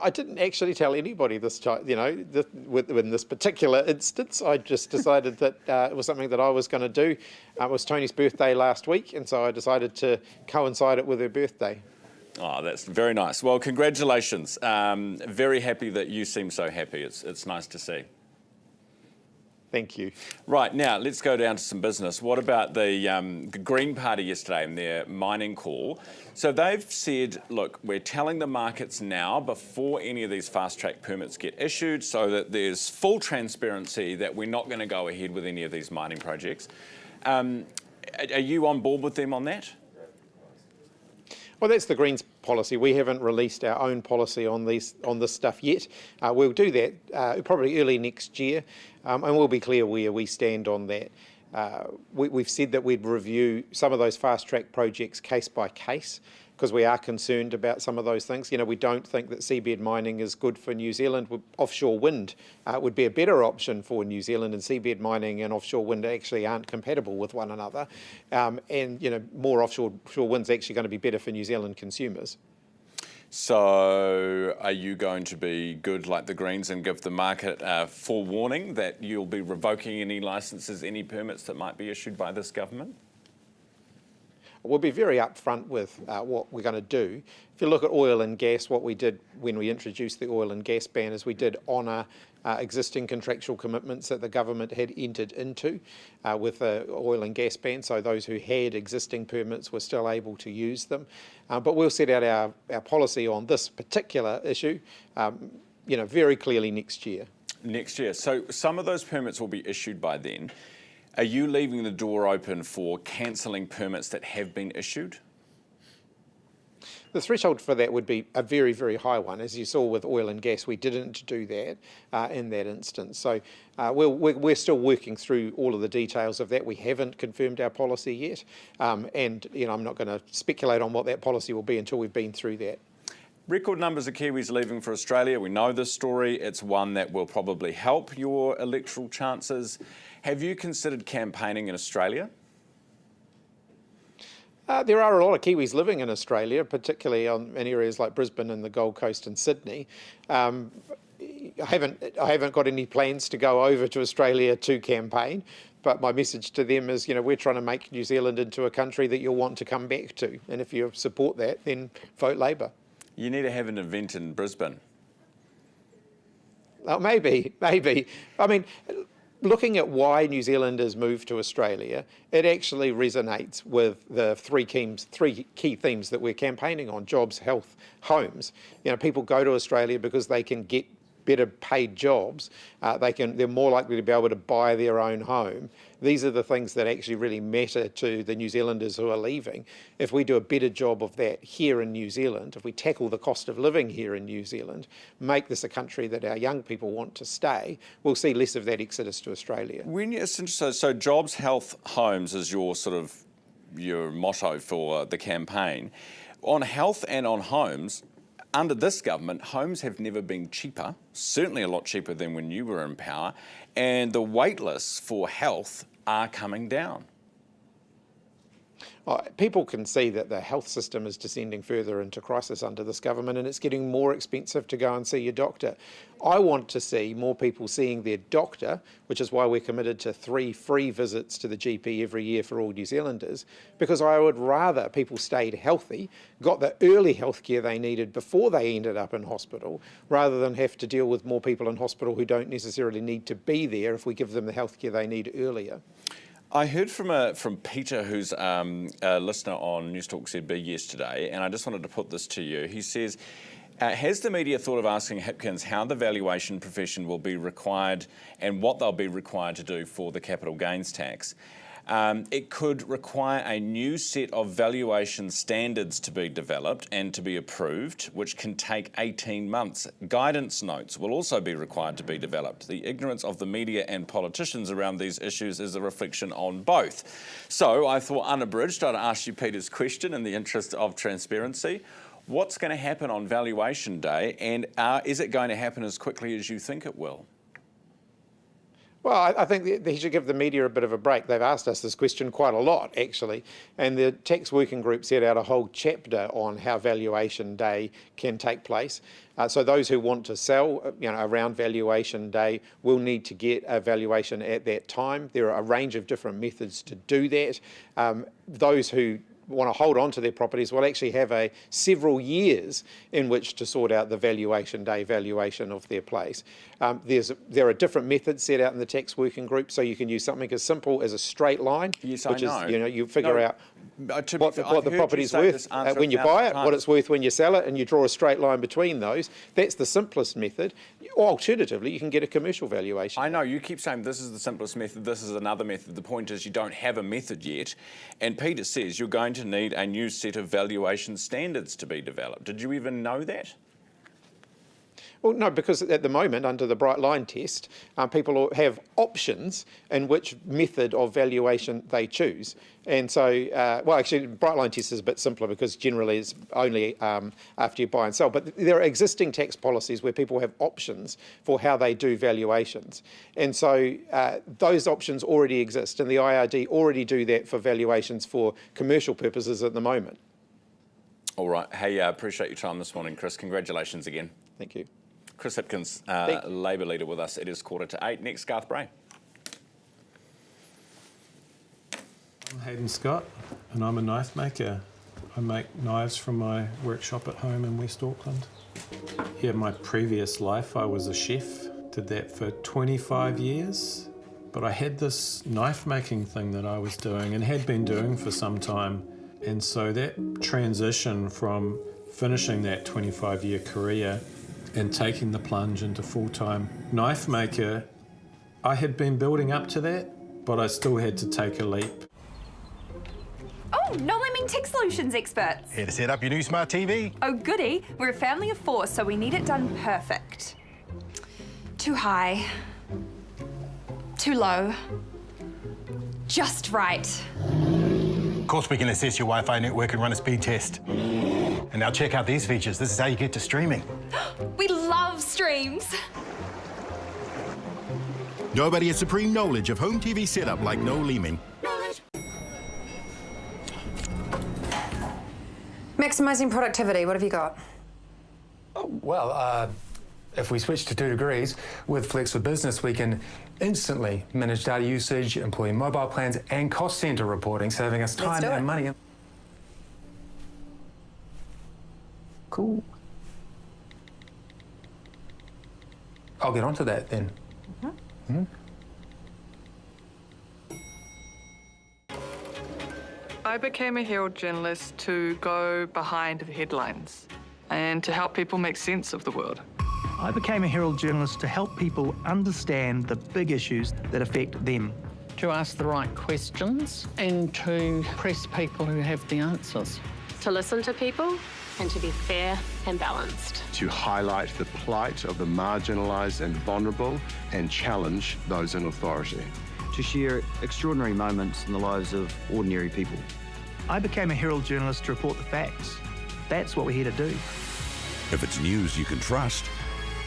[SPEAKER 20] I didn't actually tell anybody this time, in this particular instance. I just decided that it was something that I was going to do. It was Tony's birthday last week, and so I decided to coincide it with her birthday.
[SPEAKER 1] Oh, that's very nice. Well, congratulations. Very happy that you seem so happy. It's nice to see.
[SPEAKER 20] Thank you.
[SPEAKER 1] Right, now let's go down to some business. What about the Green Party yesterday and their mining call? So they've said, look, we're telling the markets now before any of these fast-track permits get issued so that there's full transparency that we're not going to go ahead with any of these mining projects. Are you on board with them on that?
[SPEAKER 20] Well, that's the Greens policy. We haven't released our own policy on this stuff yet. We'll do that probably early next year, and we'll be clear where we stand on that. We've said that we'd review some of those fast-track projects case by case, because we are concerned about some of those things. We don't think that seabed mining is good for New Zealand. Offshore wind would be a better option for New Zealand, and seabed mining and offshore wind actually aren't compatible with one another. More offshore wind's actually going to be better for New Zealand consumers.
[SPEAKER 1] So are you going to be good like the Greens and give the market forewarning that you'll be revoking any licences, any permits that might be issued by this government?
[SPEAKER 20] We'll be very upfront with what we're going to do. If you look at oil and gas, what we did when we introduced the oil and gas ban is we did honour existing contractual commitments that the government had entered into with the oil and gas ban, so those who had existing permits were still able to use them. But we'll set out our policy on this particular issue very clearly next year.
[SPEAKER 1] Next year. So some of those permits will be issued by then. Are you leaving the door open for cancelling permits that have been issued?
[SPEAKER 20] The threshold for that would be a very, very high one. As you saw with oil and gas, we didn't do that in that instance. So we're still working through all of the details of that. We haven't confirmed our policy yet. I'm not going to speculate on what that policy will be until we've been through that.
[SPEAKER 1] Record numbers of Kiwis leaving for Australia. We know this story. It's one that will probably help your electoral chances. Have you considered campaigning in Australia?
[SPEAKER 20] There are a lot of Kiwis living in Australia, particularly in areas like Brisbane and the Gold Coast and Sydney. I haven't got any plans to go over to Australia to campaign, but my message to them is, we're trying to make New Zealand into a country that you'll want to come back to. And if you support that, then vote Labour.
[SPEAKER 1] You need to have an event in Brisbane.
[SPEAKER 20] Oh, maybe. I mean, looking at why New Zealanders moved to Australia, it actually resonates with the three key themes that we're campaigning on: jobs, health, homes. People go to Australia because they can get better paid jobs. They're more likely to be able to buy their own home. These are the things that actually really matter to the New Zealanders who are leaving. If we do a better job of that here in New Zealand, if we tackle the cost of living here in New Zealand, make this a country that our young people want to stay, we'll see less of that exodus to Australia.
[SPEAKER 1] So jobs, health, homes is your motto for the campaign. On health and on homes, under this government, homes have never been cheaper, certainly a lot cheaper than when you were in power, and the wait lists for health are coming down.
[SPEAKER 20] People can see that the health system is descending further into crisis under this government, and it's getting more expensive to go and see your doctor. I want to see more people seeing their doctor, which is why we're committed to 3 free visits to the GP every year for all New Zealanders, because I would rather people stayed healthy, got the early health care they needed before they ended up in hospital, rather than have to deal with more people in hospital who don't necessarily need to be there if we give them the health care they need earlier.
[SPEAKER 1] I heard from Peter, who's a listener on News Talk ZB yesterday, and I just wanted to put this to you. He says, has the media thought of asking Hipkins how the valuation profession will be required and what they'll be required to do for the capital gains tax? It could require a new set of valuation standards to be developed and to be approved, which can take 18 months. Guidance notes will also be required to be developed. The ignorance of the media and politicians around these issues is a reflection on both. So I thought, unabridged, I'd ask you Peter's question in the interest of transparency. What's going to happen on valuation day, and is it going to happen as quickly as you think it will?
[SPEAKER 20] Well, I think he should give the media a bit of a break. They've asked us this question quite a lot, actually, and the tax working group set out a whole chapter on how valuation day can take place. So those who want to sell, around valuation day will need to get a valuation at that time. There are a range of different methods to do that. Those who want to hold on to their properties will actually have several years in which to sort out the valuation day valuation of their place. There are different methods set out in the tax working group, so you can use something as simple as a straight line, which is, you figure out what the property's worth when you buy it, what it's worth when you sell it, and you draw a straight line between those. That's the simplest method. Or alternatively, you can get a commercial valuation.
[SPEAKER 1] I know, you keep saying this is the simplest method, this is another method. The point is you don't have a method yet. And Peter says you're going to need a new set of valuation standards to be developed. Did you even know that?
[SPEAKER 20] Well, no, because at the moment, under the Bright Line test, people have options in which method of valuation they choose. And so, actually, Bright Line test is a bit simpler because generally it's only after you buy and sell. But there are existing tax policies where people have options for how they do valuations. And so those options already exist, and the IRD already do that for valuations for commercial purposes at the moment.
[SPEAKER 1] All right. Hey, appreciate your time this morning, Chris. Congratulations again.
[SPEAKER 20] Thank you.
[SPEAKER 1] Chris Hipkins, Labor leader with us. It is 7:45. Next, Garth Bray.
[SPEAKER 21] I'm Hayden Scott, and I'm a knife maker. I make knives from my workshop at home in West Auckland. Yeah, my previous life, I was a chef. Did that for 25 years. But I had this knife making thing that I was doing and had been doing for some time. And so that transition from finishing that 25-year career and taking the plunge into full-time knife maker, I had been building up to that, but I still had to take a leap.
[SPEAKER 7] Oh, No Lemming Tech Solutions experts.
[SPEAKER 8] Here to set up your new smart TV.
[SPEAKER 7] Oh, goody. We're a family of 4, so we need it done perfect. Too high. Too low. Just right.
[SPEAKER 8] Of course, we can assess your Wi-Fi network and run a speed test. And now check out these features. This is how you get to streaming.
[SPEAKER 7] We love streams.
[SPEAKER 9] Nobody has supreme knowledge of home TV setup like No Lemming.
[SPEAKER 22] Maximising productivity, what have you got?
[SPEAKER 23] Well, if we switch to 2 degrees, with Flex for Business, we can instantly manage data usage, employee mobile plans, and cost centre reporting, saving us time and money. Cool. I'll get onto that then.
[SPEAKER 24] I became a Herald journalist to go behind the headlines and to help people make sense of the world.
[SPEAKER 25] I became a Herald journalist to help people understand the big issues that affect them.
[SPEAKER 26] To ask the right questions and to press people who have the answers.
[SPEAKER 27] To listen to people and to be fair and balanced.
[SPEAKER 28] To highlight the plight of the marginalised and vulnerable and challenge those in authority.
[SPEAKER 29] To share extraordinary moments in the lives of ordinary people.
[SPEAKER 25] I became a Herald journalist to report the facts. That's what we're here to do.
[SPEAKER 30] If it's news you can trust,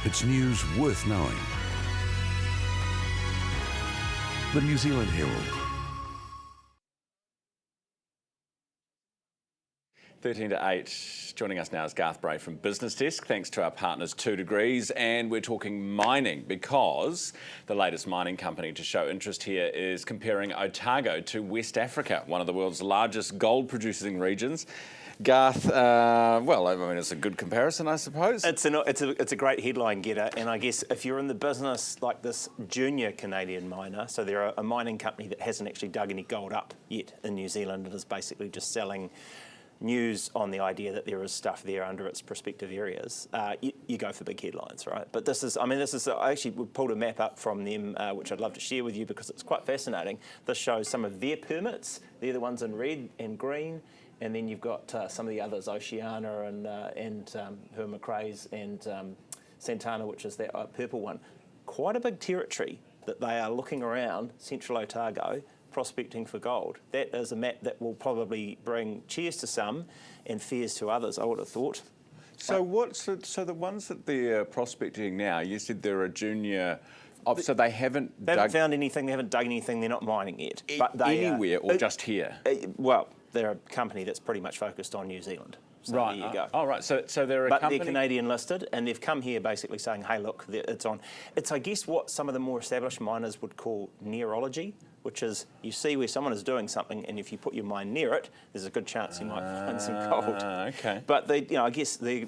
[SPEAKER 30] it's news worth knowing. The New Zealand Herald.
[SPEAKER 1] 7:50. Joining us now is Garth Bray from Business Desk. Thanks to our partners 2 Degrees, and we're talking mining because the latest mining company to show interest here is comparing Otago to West Africa, one of the world's largest gold producing regions. Garth, well, I mean, it's a good comparison, I suppose.
[SPEAKER 31] It's a great headline getter, and I guess if you're in the business like this junior Canadian miner, so they're a mining company that hasn't actually dug any gold up yet in New Zealand and is basically just selling news on the idea that there is stuff there under its prospective areas, you go for big headlines, right? But I actually pulled a map up from them, which I'd love to share with you because it's quite fascinating. This shows some of their permits. They're the ones in red and green. And then you've got some of the others, Oceania and Herma Craze and Santana, which is that purple one. Quite a big territory that they are looking around, Central Otago, prospecting for gold. That is a map that will probably bring cheers to some and fears to others, I would have thought.
[SPEAKER 1] So so the ones that they're prospecting now, you said they're a junior So they haven't
[SPEAKER 31] found anything, they haven't dug anything, they're not mining yet. But they
[SPEAKER 1] anywhere or just here?
[SPEAKER 31] Well, they're a company that's pretty much focused on New Zealand. So
[SPEAKER 1] right.
[SPEAKER 31] There you go.
[SPEAKER 1] Oh, right. So they're a
[SPEAKER 31] but
[SPEAKER 1] company...
[SPEAKER 31] they're Canadian listed, and they've come here basically saying, hey, look, it's on. It's, I guess, what some of the more established miners would call nearology, which is you see where someone is doing something, and if you put your mine near it, there's a good chance you might find some gold.
[SPEAKER 1] Okay.
[SPEAKER 31] But they, I guess they're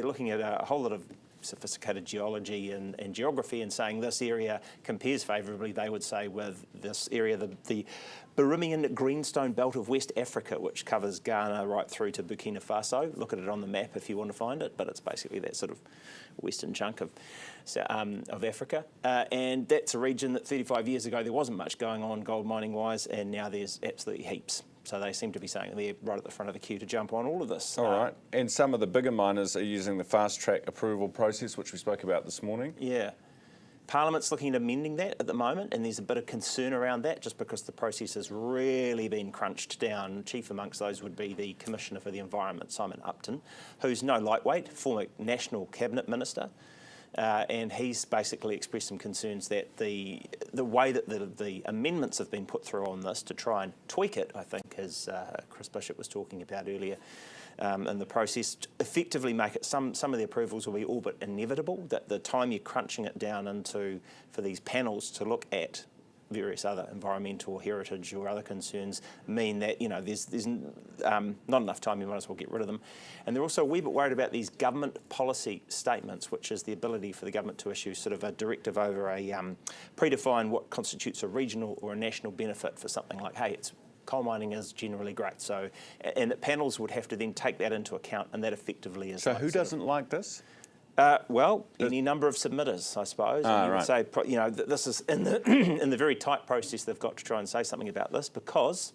[SPEAKER 31] looking at a whole lot of sophisticated geology and geography and saying this area compares favourably, they would say, with this area, the Birimian Greenstone Belt of West Africa, which covers Ghana right through to Burkina Faso. Look at it on the map if you want to find it, but it's basically that sort of western chunk of Africa. And that's a region that 35 years ago there wasn't much going on gold mining wise, and now there's absolutely heaps. So they seem to be saying they're right at the front of the queue to jump on all of this.
[SPEAKER 1] All right. And some of the bigger miners are using the fast-track approval process, which we spoke about this morning.
[SPEAKER 31] Yeah. Parliament's looking at amending that at the moment, and there's a bit of concern around that just because the process has really been crunched down. Chief amongst those would be the Commissioner for the Environment, Simon Upton, who's no lightweight, former National Cabinet Minister. And he's basically expressed some concerns that the way that the amendments have been put through on this to try and tweak it, I think, as Chris Bishop was talking about earlier, in the process, effectively make it, some of the approvals will be all but inevitable, that the time you're crunching it down into for these panels to look at various other environmental, heritage or other concerns mean that, there's not enough time, you might as well get rid of them. And they're also a wee bit worried about these government policy statements, which is the ability for the government to issue sort of a directive over a predefine what constitutes a regional or a national benefit for something like, hey, coal mining is generally great. So, and that panels would have to then take that into account, and that effectively is.
[SPEAKER 1] So who doesn't like this?
[SPEAKER 31] Well, any number of submitters, I suppose. And you would say, this is in the in the very tight process they've got to try and say something about this, because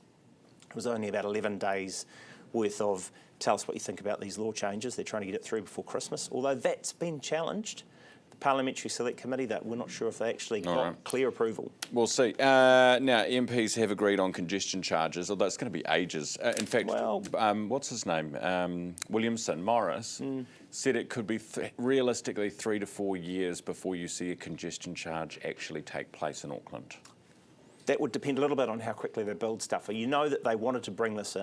[SPEAKER 31] it was only about 11 days worth of tell us what you think about these law changes. They're trying to get it through before Christmas, although that's been challenged. The Parliamentary Select Committee, that we're not sure if they actually got clear approval.
[SPEAKER 1] We'll see. Now, MPs have agreed on congestion charges, although it's going to be ages. In fact, what's his name? Williamson, Morris, said it could be realistically 3 to 4 years before you see a congestion charge actually take place in Auckland.
[SPEAKER 31] That would depend a little bit on how quickly they build stuff. You know that they wanted to bring this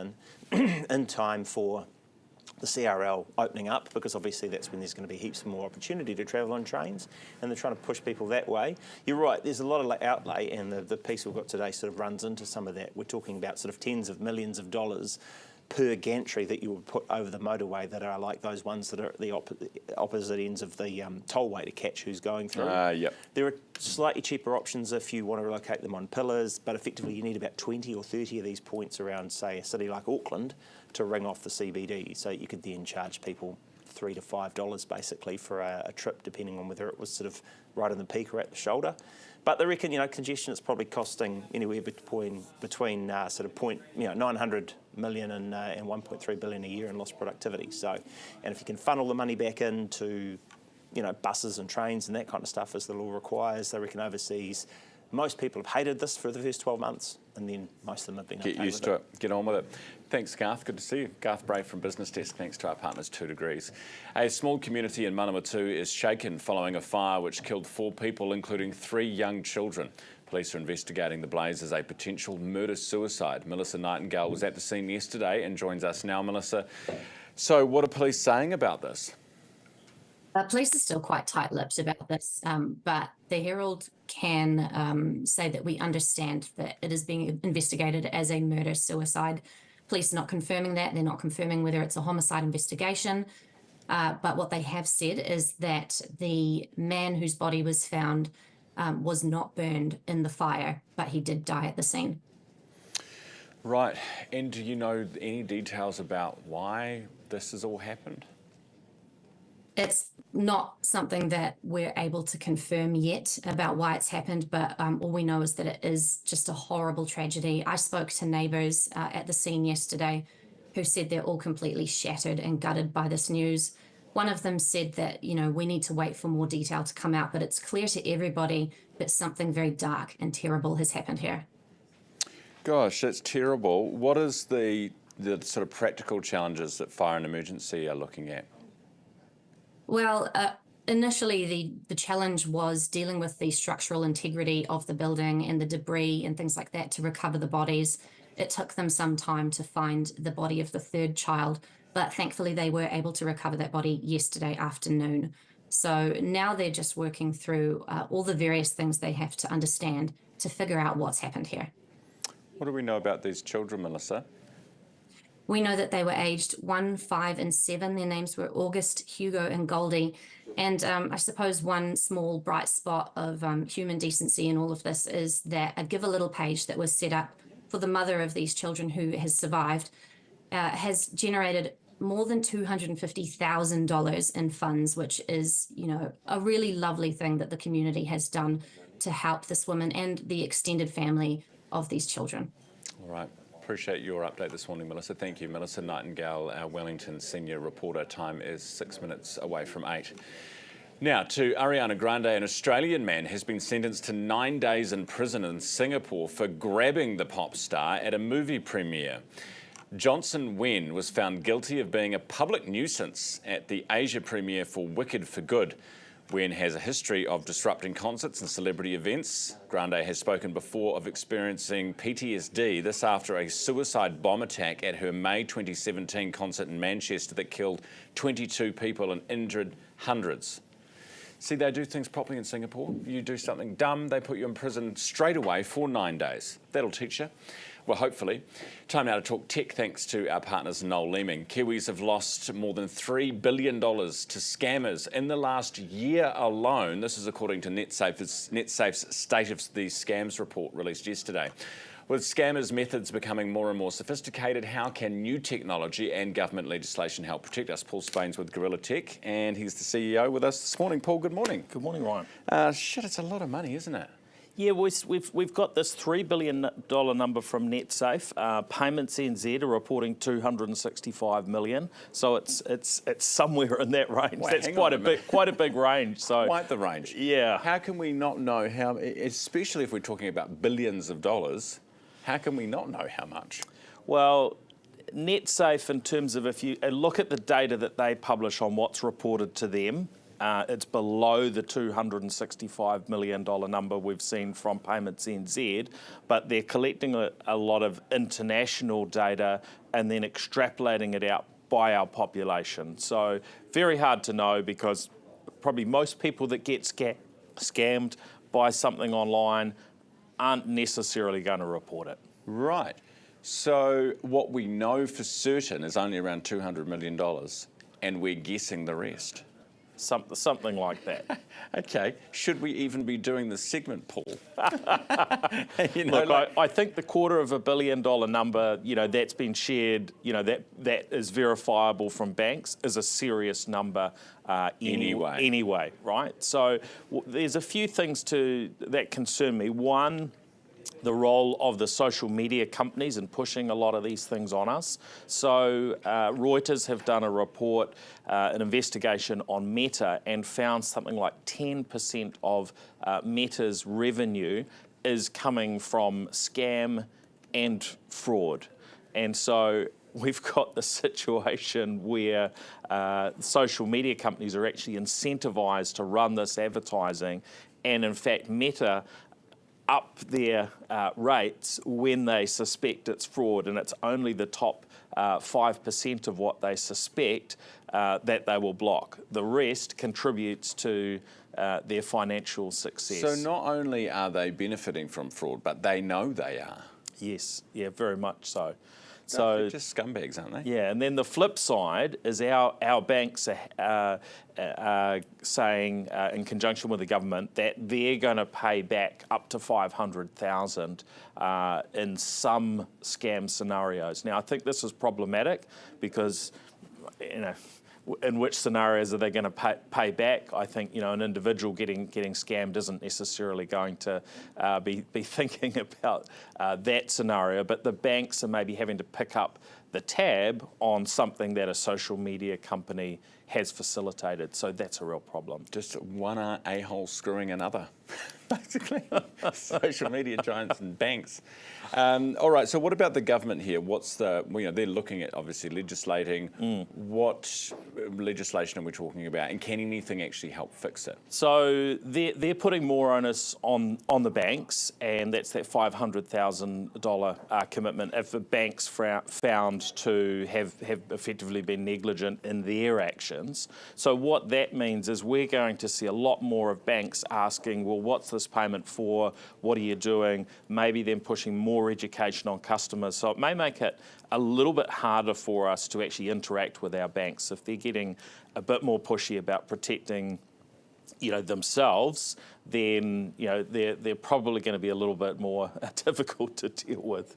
[SPEAKER 31] in time for the CRL opening up, because obviously that's when there's going to be heaps more opportunity to travel on trains, and they're trying to push people that way. You're right, there's a lot of outlay, and the piece we've got today sort of runs into some of that. We're talking about sort of tens of millions of dollars per gantry that you would put over the motorway that are like those ones that are at the opposite ends of the tollway to catch who's going through. There are slightly cheaper options if you want to relocate them on pillars, but effectively you need about 20 or 30 of these points around, say, a city like Auckland to ring off the CBD. So you could then charge people $3 to $5 basically for a trip, depending on whether it was sort of right in the peak or at the shoulder. But they reckon, congestion is probably costing anywhere between sort of 900 million and 1.3 billion a year in lost productivity. So, and if you can funnel the money back into, buses and trains and that kind of stuff, as the law requires, they reckon overseas, most people have hated this for the first 12 months, and then most of them have been okay with it.
[SPEAKER 1] Get used to it. Get on with it. Thanks, Garth. Good to see you. Garth Brave from Business Desk. Thanks to our partners, 2 Degrees. A small community in Manawatu is shaken following a fire which killed 4 people, including 3 young children. Police are investigating the blaze as a potential murder-suicide. Melissa Nightingale was at the scene yesterday and joins us now. Melissa, so what are police saying about this?
[SPEAKER 2] Police are still quite tight-lipped about this, but the Herald can say that we understand that it is being investigated as a murder-suicide. Police are not confirming that. They're not confirming whether it's a homicide investigation. But what they have said is that the man whose body was found was not burned in the fire, but he did die at the scene.
[SPEAKER 1] Right. And do you know any details about why this has all happened?
[SPEAKER 2] It's not something that we're able to confirm yet about why it's happened, but all we know is that it is just a horrible tragedy. I spoke to neighbours at the scene yesterday who said they're all completely shattered and gutted by this news. One of them said that, we need to wait for more detail to come out, but it's clear to everybody that something very dark and terrible has happened here.
[SPEAKER 1] Gosh, that's terrible. What is the sort of practical challenges that fire and emergency are looking at?
[SPEAKER 2] Well, initially, the challenge was dealing with the structural integrity of the building and the debris and things like that to recover the bodies. It took them some time to find the body of the third child, but thankfully they were able to recover that body yesterday afternoon. So now they're just working through all the various things they have to understand to figure out what's happened here.
[SPEAKER 1] What do we know about these children, Melissa?
[SPEAKER 2] We know that they were aged 1, 5, and 7. Their names were August, Hugo, and Goldie. And I suppose one small bright spot of human decency in all of this is that a Give a Little page that was set up for the mother of these children who has survived has generated more than $250,000 in funds, which is, a really lovely thing that the community has done to help this woman and the extended family of these children.
[SPEAKER 1] All right. Appreciate your update this morning, Melissa. Thank you. Melissa Nightingale, our Wellington senior reporter. Time is 6 minutes away from 8. Now to Ariana Grande. An Australian man has been sentenced to 9 days in prison in Singapore for grabbing the pop star at a movie premiere. Johnson Wen was found guilty of being a public nuisance at the Asia premiere for Wicked for Good. Wen has a history of disrupting concerts and celebrity events. Grande has spoken before of experiencing PTSD, this after a suicide bomb attack at her May 2017 concert in Manchester that killed 22 people and injured hundreds. See, they do things properly in Singapore. You do something dumb, they put you in prison straight away for 9 days. That'll teach you. Well, hopefully. Time now to talk tech thanks to our partners Noel Leeming. Kiwis have lost more than $3 billion to scammers in the last year alone. This is according to NetSafe's State of the Scams report released yesterday. With scammers' methods becoming more and more sophisticated, how can new technology and government legislation help protect us? Paul Spain's with Gorilla Tech, and he's the CEO with us this morning. Paul, good morning.
[SPEAKER 5] Good morning, Ryan.
[SPEAKER 1] It's a lot of money, isn't it?
[SPEAKER 5] Yeah, we've got this $3 billion number from NetSafe. Payments NZ are reporting $265 million, so it's somewhere in that range.
[SPEAKER 1] Wait,
[SPEAKER 5] that's quite a big range. So
[SPEAKER 1] quite the range.
[SPEAKER 5] Yeah.
[SPEAKER 1] How can we not know how? Especially if we're talking about billions of dollars, how can we not know how much?
[SPEAKER 5] Well, NetSafe, in terms of if you look at the data that they publish on what's reported to them. It's below the $265 million number we've seen from Payments NZ, but they're collecting a lot of international data and then extrapolating it out by our population. So very hard to know because probably most people that get scammed by something online aren't necessarily going to report it.
[SPEAKER 1] Right. So what we know for certain is only around $200 million, and we're guessing the rest.
[SPEAKER 5] Something like that.
[SPEAKER 1] Okay. Should we even be doing this segment, Paul?
[SPEAKER 5] Look, I think the $250 million number, that's been shared, that is verifiable from banks, is a serious number anyway, right? So there's a few things that concern me. One, the role of the social media companies in pushing a lot of these things on us. So Reuters have done a report, an investigation on Meta, and found something like 10% of Meta's revenue is coming from scam and fraud. And so we've got the situation where social media companies are actually incentivized to run this advertising, and in fact Meta up their rates when they suspect it's fraud, and it's only the top 5% of what they suspect that they will block. The rest contributes to their financial success.
[SPEAKER 1] So not only are they benefiting from fraud, but they know they are.
[SPEAKER 5] Yes, yeah, very much so.
[SPEAKER 1] So they're just scumbags, aren't they?
[SPEAKER 5] Yeah, and then the flip side is our banks are saying, in conjunction with the government, that they're going to pay back up to $500,000 in some scam scenarios. Now, I think this is problematic because, in which scenarios are they going to pay back? I think an individual getting scammed isn't necessarily going to be thinking about that scenario, but the banks are maybe having to pick up the tab on something that a social media company has facilitated. So that's a real problem.
[SPEAKER 1] Just one a-hole screwing another, basically. Social media giants and banks. All right, so what about the government here? What's the, they're looking at obviously legislating. What legislation are we talking about? And can anything actually help fix it?
[SPEAKER 5] So they're putting more onus on the banks, and that's that $500,000 commitment if the banks found to have effectively been negligent in their actions. So what that means is we're going to see a lot more of banks asking, well, what's this payment for? What are you doing? Maybe then pushing more education on customers. So it may make it a little bit harder for us to actually interact with our banks if they're getting a bit more pushy about protecting themselves, then they're probably going to be a little bit more difficult to deal with.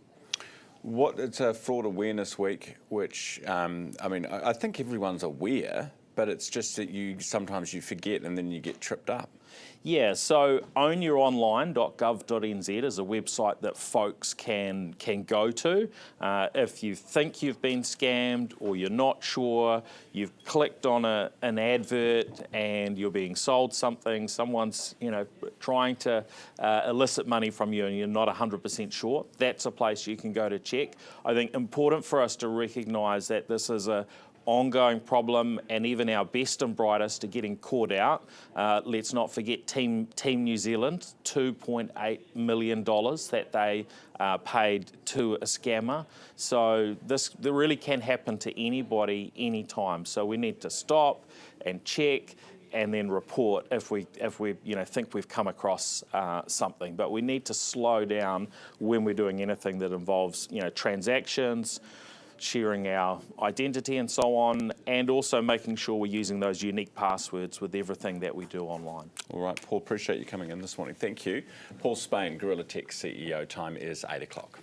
[SPEAKER 1] It's a Fraud Awareness Week, which I think everyone's aware, but it's just that sometimes you forget and then you get tripped up.
[SPEAKER 5] Yeah, so ownyouronline.gov.nz is a website that folks can go to. If you think you've been scammed or you're not sure, you've clicked on an advert and you're being sold something, someone's trying to elicit money from you and you're not 100% sure, that's a place you can go to check. I think important for us to recognise that this is a ongoing problem, and even our best and brightest are getting caught out. Let's not forget Team New Zealand, $2.8 million that they paid to a scammer. So this really can happen to anybody, anytime. So we need to stop and check and then report if we think we've come across something. But we need to slow down when we're doing anything that involves transactions, sharing our identity and so on, and also making sure we're using those unique passwords with everything that we do online.
[SPEAKER 1] All right, Paul, appreciate you coming in this morning. Thank you. Paul Spain, Gorilla Tech CEO. Time is 8 o'clock.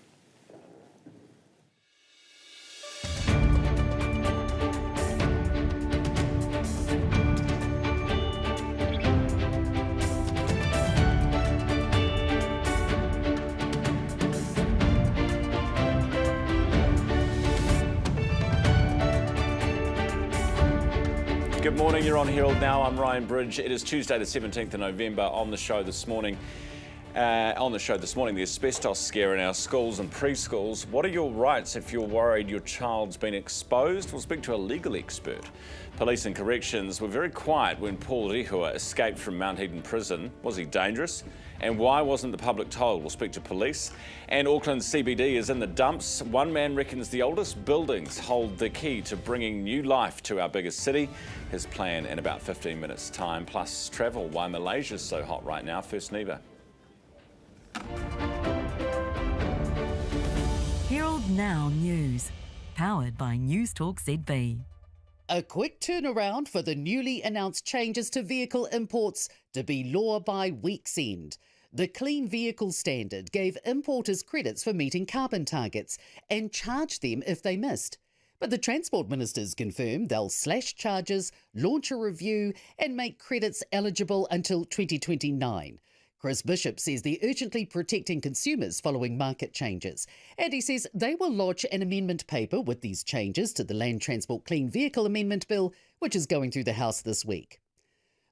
[SPEAKER 1] Good morning, you're on Herald Now. I'm Ryan Bridge. It is Tuesday the 17th of November. On the show this morning, the asbestos scare in our schools and preschools. What are your rights if you're worried your child's been exposed? We'll speak to a legal expert. Police and corrections were very quiet when Paul Rehua escaped from Mount Eden prison. Was he dangerous? And why wasn't the public told? We'll speak to police. And Auckland CBD is in the dumps. One man reckons the oldest buildings hold the key to bringing new life to our biggest city. His plan in about 15 minutes' time. Plus travel, why Malaysia's so hot right now. First, Neva.
[SPEAKER 19] Herald Now News, powered by Newstalk ZB.
[SPEAKER 3] A quick turnaround for the newly announced changes to vehicle imports to be law by week's end. The Clean Vehicle Standard gave importers credits for meeting carbon targets and charged them if they missed. But the Transport Ministers confirmed they'll slash charges, launch a review and make credits eligible until 2029. Chris Bishop says they're urgently protecting consumers following market changes. And he says they will lodge an amendment paper with these changes to the Land Transport Clean Vehicle Amendment Bill, which is going through the House this week.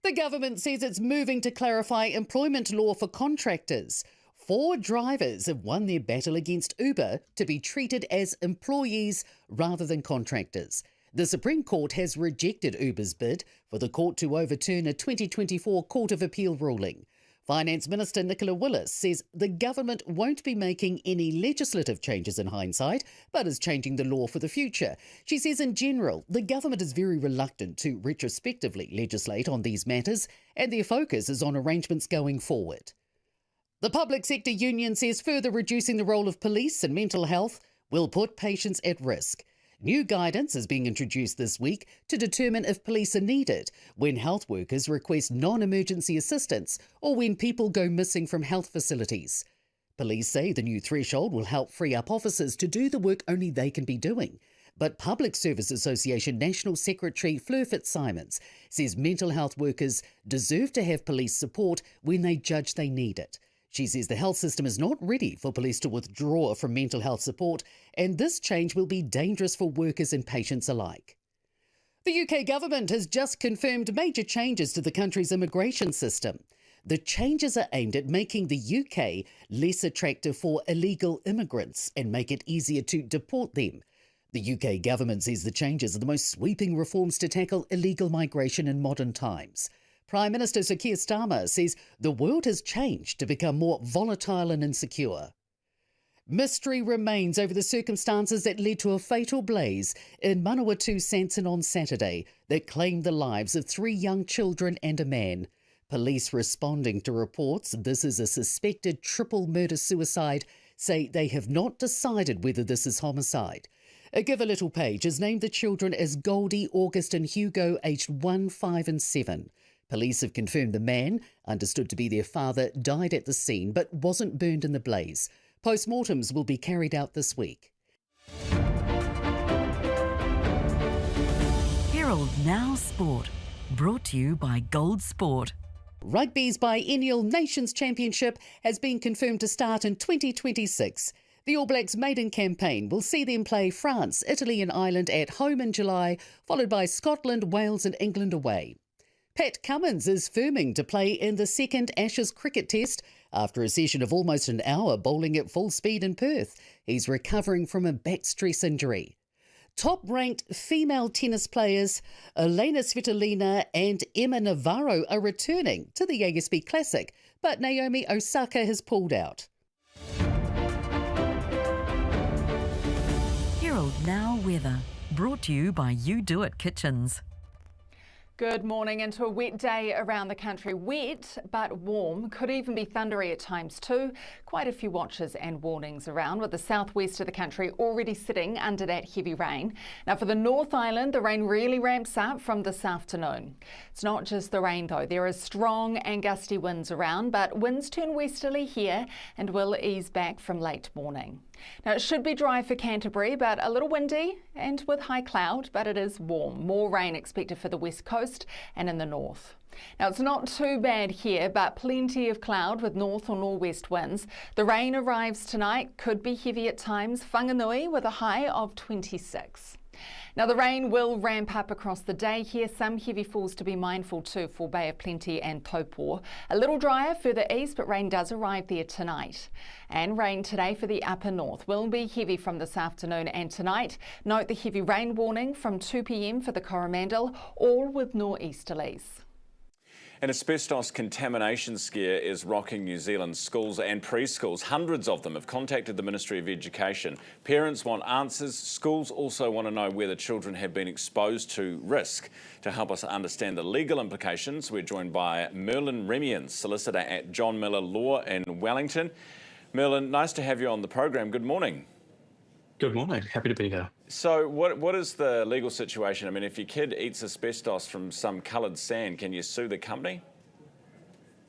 [SPEAKER 3] The government says it's moving to clarify employment law for contractors. 4 drivers have won their battle against Uber to be treated as employees rather than contractors. The Supreme Court has rejected Uber's bid for the court to overturn a 2024 Court of Appeal ruling. Finance Minister Nicola Willis says the government won't be making any legislative changes in hindsight, but is changing the law for the future. She says in general, the government is very reluctant to retrospectively legislate on these matters, and their focus is on arrangements going forward. The public sector union says further reducing the role of police in mental health will put patients at risk. New guidance is being introduced this week to determine if police are needed when health workers request non-emergency assistance or when people go missing from health facilities. Police say the new threshold will help free up officers to do the work only they can be doing. But Public Service Association National Secretary Fleur Fitzsimons says mental health workers deserve to have police support when they judge they need it. She says the health system is not ready for police to withdraw from mental health support, and this change will be dangerous for workers and patients alike. The UK government has just confirmed major changes to the country's immigration system. The changes are aimed at making the UK less attractive for illegal immigrants and make it easier to deport them. The UK government says the changes are the most sweeping reforms to tackle illegal migration in modern times. Prime Minister Sir Keir Starmer says the world has changed to become more volatile and insecure. Mystery remains over the circumstances that led to a fatal blaze in Manawatu, Sanson on Saturday that claimed the lives of 3 young children and a man. Police responding to reports this is a suspected triple murder-suicide say they have not decided whether this is homicide. A Give a Little page has named the children as Goldie, August and Hugo, aged 1, 5 and 7. Police have confirmed the man, understood to be their father, died at the scene but wasn't burned in the blaze. Postmortems will be carried out this week.
[SPEAKER 19] Herald Now Sport, brought to you by Gold Sport.
[SPEAKER 3] Rugby's biennial Nations Championship has been confirmed to start in 2026. The All Blacks' maiden campaign will see them play France, Italy and Ireland at home in July, followed by Scotland, Wales and England away. Pat Cummins is firming to play in the second Ashes cricket test after a session of almost an hour bowling at full speed in Perth. He's recovering from a back stress injury. Top-ranked female tennis players Elena Svitolina and Emma Navarro are returning to the ASB Classic, but Naomi Osaka has pulled out.
[SPEAKER 19] Herald Now Weather, brought to you by You Do It Kitchens.
[SPEAKER 4] Good morning. Into a wet day around the country. Wet but warm. Could even be thundery at times too. Quite a few watches and warnings around, with the southwest of the country already sitting under that heavy rain. Now for the North Island, the rain really ramps up from this afternoon. It's not just the rain though. There are strong and gusty winds around, but winds turn westerly here and will ease back from late morning. Now it should be dry for Canterbury, but a little windy and with high cloud, but it is warm. More rain expected for the west coast and in the north. Now it's not too bad here, but plenty of cloud with north or northwest winds. The rain arrives tonight, could be heavy at times. Whanganui with a high of 26. Now the rain will ramp up across the day here. Some heavy falls to be mindful too for Bay of Plenty and Taupo. A little drier further east, but rain does arrive there tonight. And rain today for the upper north will be heavy from this afternoon and tonight. Note the heavy rain warning from 2 p.m. for the Coromandel, all with nor'easterlies.
[SPEAKER 1] An asbestos contamination scare is rocking New Zealand's schools and preschools. Hundreds of them have contacted the Ministry of Education. Parents want answers. Schools also want to know whether children have been exposed to risk. To help us understand the legal implications, we're joined by Merlin Remian, solicitor at John Miller Law in Wellington. Merlin, nice to have you on the program. Good morning.
[SPEAKER 6] Good morning. Happy to be here.
[SPEAKER 1] So what is the legal situation? I mean, if your kid eats asbestos from some coloured sand, can you sue the company?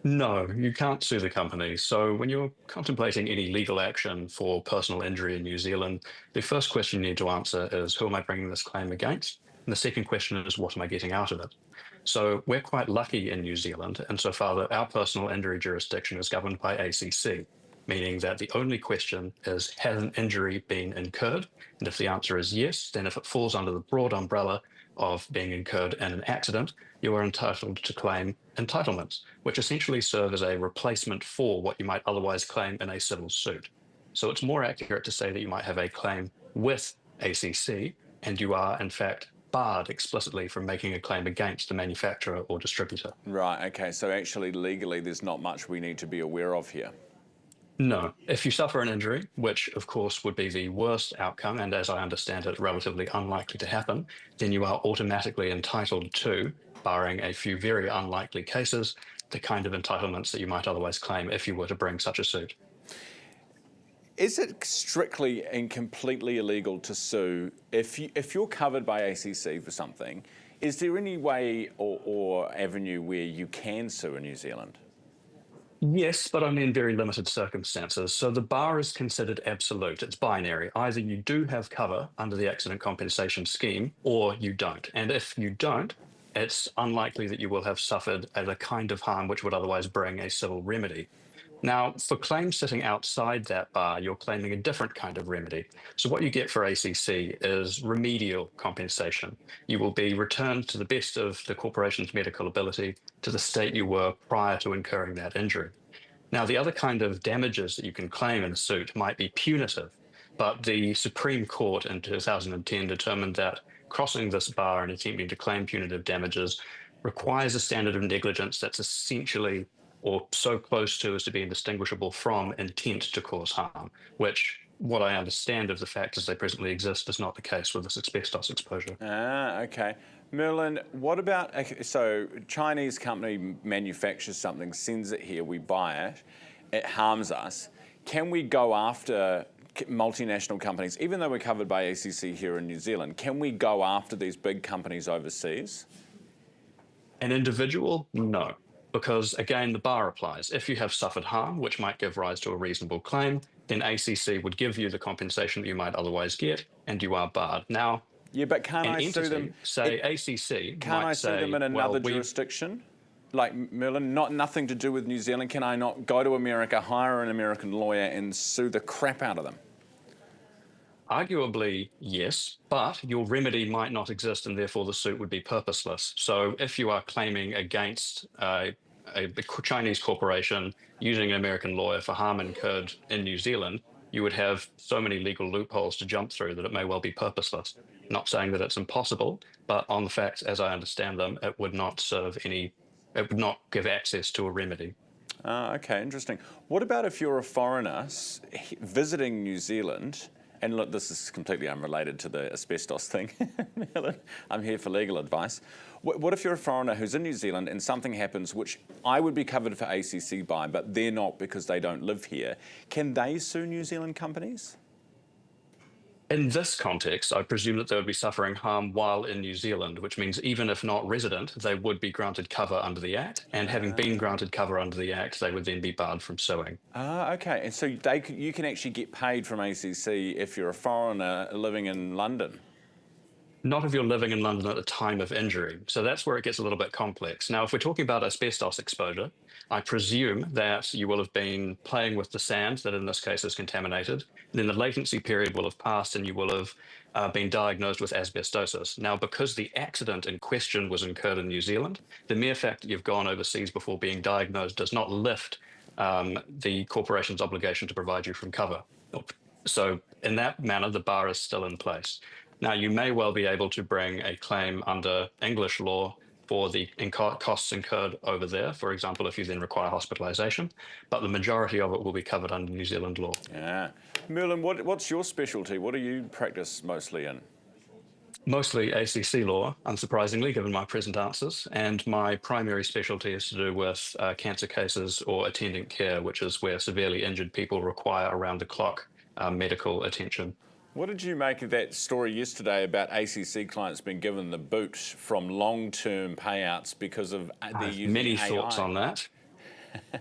[SPEAKER 6] No, you can't sue the company. So when you're contemplating any legal action for personal injury in New Zealand, the first question you need to answer is, who am I bringing this claim against? And the second question is, what am I getting out of it? So we're quite lucky in New Zealand insofar that our personal injury jurisdiction is governed by ACC. Meaning that the only question is, has an injury been incurred? And if the answer is yes, then if it falls under the broad umbrella of being incurred in an accident, you are entitled to claim entitlements, which essentially serve as a replacement for what you might otherwise claim in a civil suit. So it's more accurate to say that you might have a claim with ACC, and you are, in fact, barred explicitly from making a claim against the manufacturer or distributor.
[SPEAKER 1] Right, okay, so actually legally there's not much we need to be aware of here.
[SPEAKER 6] No. If you suffer an injury, which of course would be the worst outcome, and as I understand it, relatively unlikely to happen, then you are automatically entitled to, barring a few very unlikely cases, the kind of entitlements that you might otherwise claim if you were to bring such a suit.
[SPEAKER 1] Is it strictly and completely illegal to sue if you're covered by ACC for something? Is there any way or avenue where you can sue in New Zealand?
[SPEAKER 6] Yes, but only in very limited circumstances. So the bar is considered absolute. It's binary. Either you do have cover under the accident compensation scheme or you don't. And if you don't, it's unlikely that you will have suffered the kind of harm which would otherwise bring a civil remedy. Now, for claims sitting outside that bar, you're claiming a different kind of remedy. So what you get for ACC is remedial compensation. You will be returned to the best of the corporation's medical ability to the state you were prior to incurring that injury. Now, the other kind of damages that you can claim in a suit might be punitive, but the Supreme Court in 2010 determined that crossing this bar and attempting to claim punitive damages requires a standard of negligence that's essentially or so close to as to be indistinguishable from intent to cause harm, which what I understand of the facts as they presently exist is not the case with this asbestos exposure.
[SPEAKER 1] Ah, okay. Merlin, what about, so Chinese company manufactures something, sends it here, we buy it, it harms us. Can we go after multinational companies, even though we're covered by ACC here in New Zealand, can we go after these big companies overseas?
[SPEAKER 6] An individual? No. Because again, the bar applies. If you have suffered harm, which might give rise to a reasonable claim, then ACC would give you the compensation that you might otherwise get, and you are barred. Now,
[SPEAKER 1] yeah, but can't I sue them?
[SPEAKER 6] Say ACC.
[SPEAKER 1] Can't I sue them in another jurisdiction? Like Merlin, nothing to do with New Zealand. Can I not go to America, hire an American lawyer, and sue the crap out of them?
[SPEAKER 6] Arguably, yes, but your remedy might not exist and therefore the suit would be purposeless. So if you are claiming against a Chinese corporation using an American lawyer for harm incurred in New Zealand, you would have so many legal loopholes to jump through that it may well be purposeless. Not saying that it's impossible, but on the facts, as I understand them, it would not give access to a remedy.
[SPEAKER 1] Okay, interesting. What about if you're a foreigner visiting New Zealand? And look, this is completely unrelated to the asbestos thing. I'm here for legal advice. What if you're a foreigner who's in New Zealand and something happens which I would be covered for ACC by, but they're not because they don't live here? Can they sue New Zealand companies?
[SPEAKER 6] In this context, I presume that they would be suffering harm while in New Zealand, which means even if not resident, they would be granted cover under the Act. And having been granted cover under the Act, they would then be barred from suing.
[SPEAKER 1] Okay. And so you can actually get paid from ACC if you're a foreigner living in London?
[SPEAKER 6] Not if you're living in London at the time of injury. So that's where it gets a little bit complex. Now, if we're talking about asbestos exposure, I presume that you will have been playing with the sand that in this case is contaminated. And then the latency period will have passed and you will have been diagnosed with asbestosis. Now, because the accident in question was incurred in New Zealand, the mere fact that you've gone overseas before being diagnosed does not lift the corporation's obligation to provide you from cover. So in that manner, the bar is still in place. Now, you may well be able to bring a claim under English law for the costs incurred over there, for example, if you then require hospitalisation, but the majority of it will be covered under New Zealand law.
[SPEAKER 1] Yeah. Merlin, what's your specialty? What do you practice mostly in?
[SPEAKER 6] Mostly ACC law, unsurprisingly, given my present answers, and my primary specialty is to do with cancer cases or attendant care, which is where severely injured people require around-the-clock medical attention.
[SPEAKER 1] What did you make of that story yesterday about ACC clients being given the boot from long-term payouts because of the use of
[SPEAKER 6] many
[SPEAKER 1] AI?
[SPEAKER 6] Thoughts on that.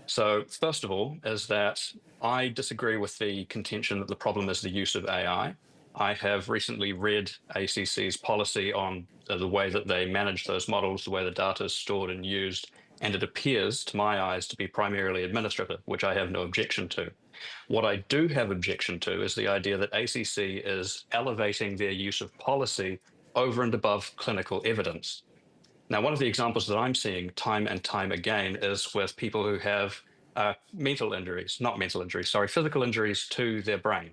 [SPEAKER 6] So first of all is that I disagree with the contention that the problem is the use of AI. I have recently read ACC's policy on the way that they manage those models, the way the data is stored and used, and it appears, to my eyes, to be primarily administrative, which I have no objection to. What I do have objection to is the idea that ACC is elevating their use of policy over and above clinical evidence. Now, one of the examples that I'm seeing time and time again is with people who have physical injuries to their brain,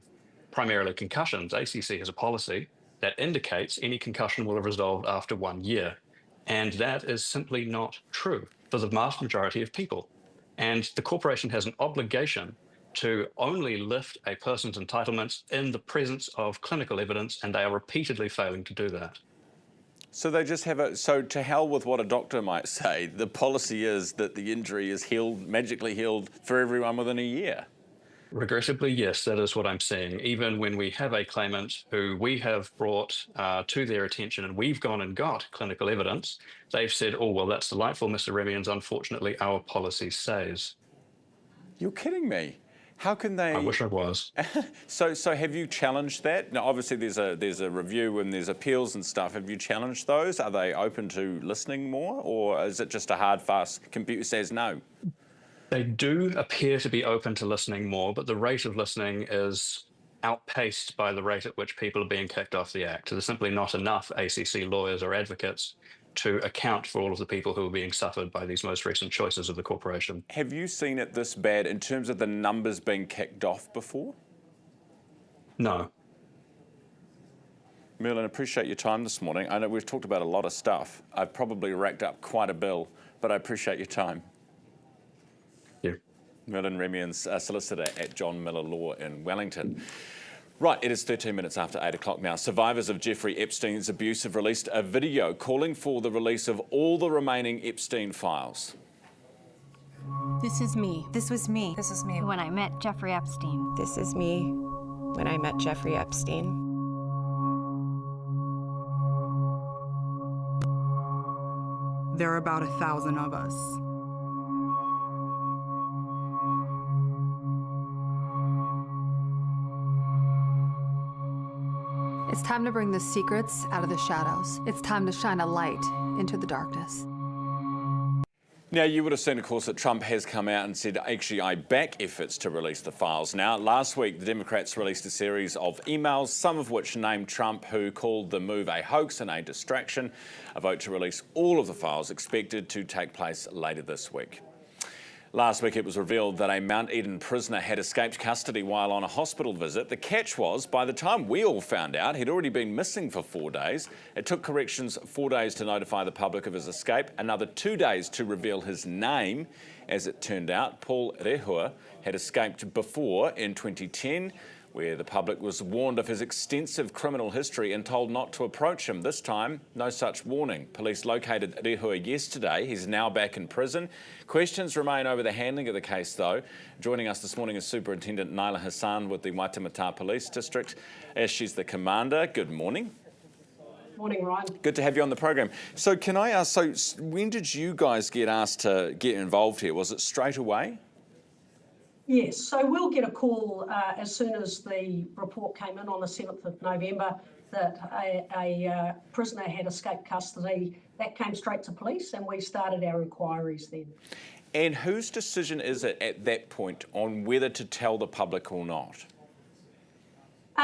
[SPEAKER 6] primarily concussions. ACC has a policy that indicates any concussion will have resolved after 1 year. And that is simply not true for the vast majority of people. And the corporation has an obligation to only lift a person's entitlements in the presence of clinical evidence, and they are repeatedly failing to do that.
[SPEAKER 1] So they just have so to hell with what a doctor might say, the policy is that the injury is healed, magically healed for everyone within a year.
[SPEAKER 6] Regrettably, yes, that is what I'm seeing. Even when we have a claimant who we have brought to their attention and we've gone and got clinical evidence, they've said, oh, well, that's delightful, Mr. Remians. Unfortunately, our policy says.
[SPEAKER 1] You're kidding me. How can they?
[SPEAKER 6] I wish I was.
[SPEAKER 1] So have you challenged that? Now, obviously, there's a review and there's appeals and stuff. Have you challenged those? Are they open to listening more, or is it just a hard, fast computer says no?
[SPEAKER 6] They do appear to be open to listening more, but the rate of listening is outpaced by the rate at which people are being kicked off the Act. There's simply not enough ACC lawyers or advocates to account for all of the people who are being suffered by these most recent choices of the corporation.
[SPEAKER 1] Have you seen it this bad in terms of the numbers being kicked off before?
[SPEAKER 6] No.
[SPEAKER 1] Merlin, appreciate your time this morning. I know we've talked about a lot of stuff. I've probably racked up quite a bill, but I appreciate your time.
[SPEAKER 6] Yeah.
[SPEAKER 1] Merlin Remian's a solicitor at John Miller Law in Wellington. Right, it is 13 minutes after 8 o'clock now. Survivors of Jeffrey Epstein's abuse have released a video calling for the release of all the remaining Epstein files.
[SPEAKER 10] This is me.
[SPEAKER 11] This was me.
[SPEAKER 10] This is me.
[SPEAKER 11] When I met Jeffrey Epstein.
[SPEAKER 10] This is me when I met Jeffrey Epstein.
[SPEAKER 12] There are about 1,000 of us.
[SPEAKER 10] It's time to bring the secrets out of the shadows. It's time to shine a light into the darkness.
[SPEAKER 1] Now, you would have seen, of course, that Trump has come out and said, actually, I back efforts to release the files. Now, last week, the Democrats released a series of emails, some of which named Trump, who called the move a hoax and a distraction. A vote to release all of the files expected to take place later this week. Last week, it was revealed that a Mount Eden prisoner had escaped custody while on a hospital visit. The catch was, by the time we all found out, he'd already been missing for 4 days. It took corrections 4 days to notify the public of his escape, another 2 days to reveal his name. As it turned out, Paul Rehua had escaped before in 2010, where the public was warned of his extensive criminal history and told not to approach him. This time, no such warning. Police located Rehua yesterday. He's now back in prison. Questions remain over the handling of the case, though. Joining us this morning is Superintendent Naila Hassan with the Waitemata Police District, as she's the commander. Good morning.
[SPEAKER 13] Morning, Ryan.
[SPEAKER 1] Good to have you on the program. So can I ask, when did you guys get asked to get involved here? Was it straight away?
[SPEAKER 13] Yes, so we'll get a call as soon as the report came in on the 7th of November that a prisoner had escaped custody. That came straight to police and we started our inquiries then.
[SPEAKER 1] And whose decision is it at that point on whether to tell the public or not?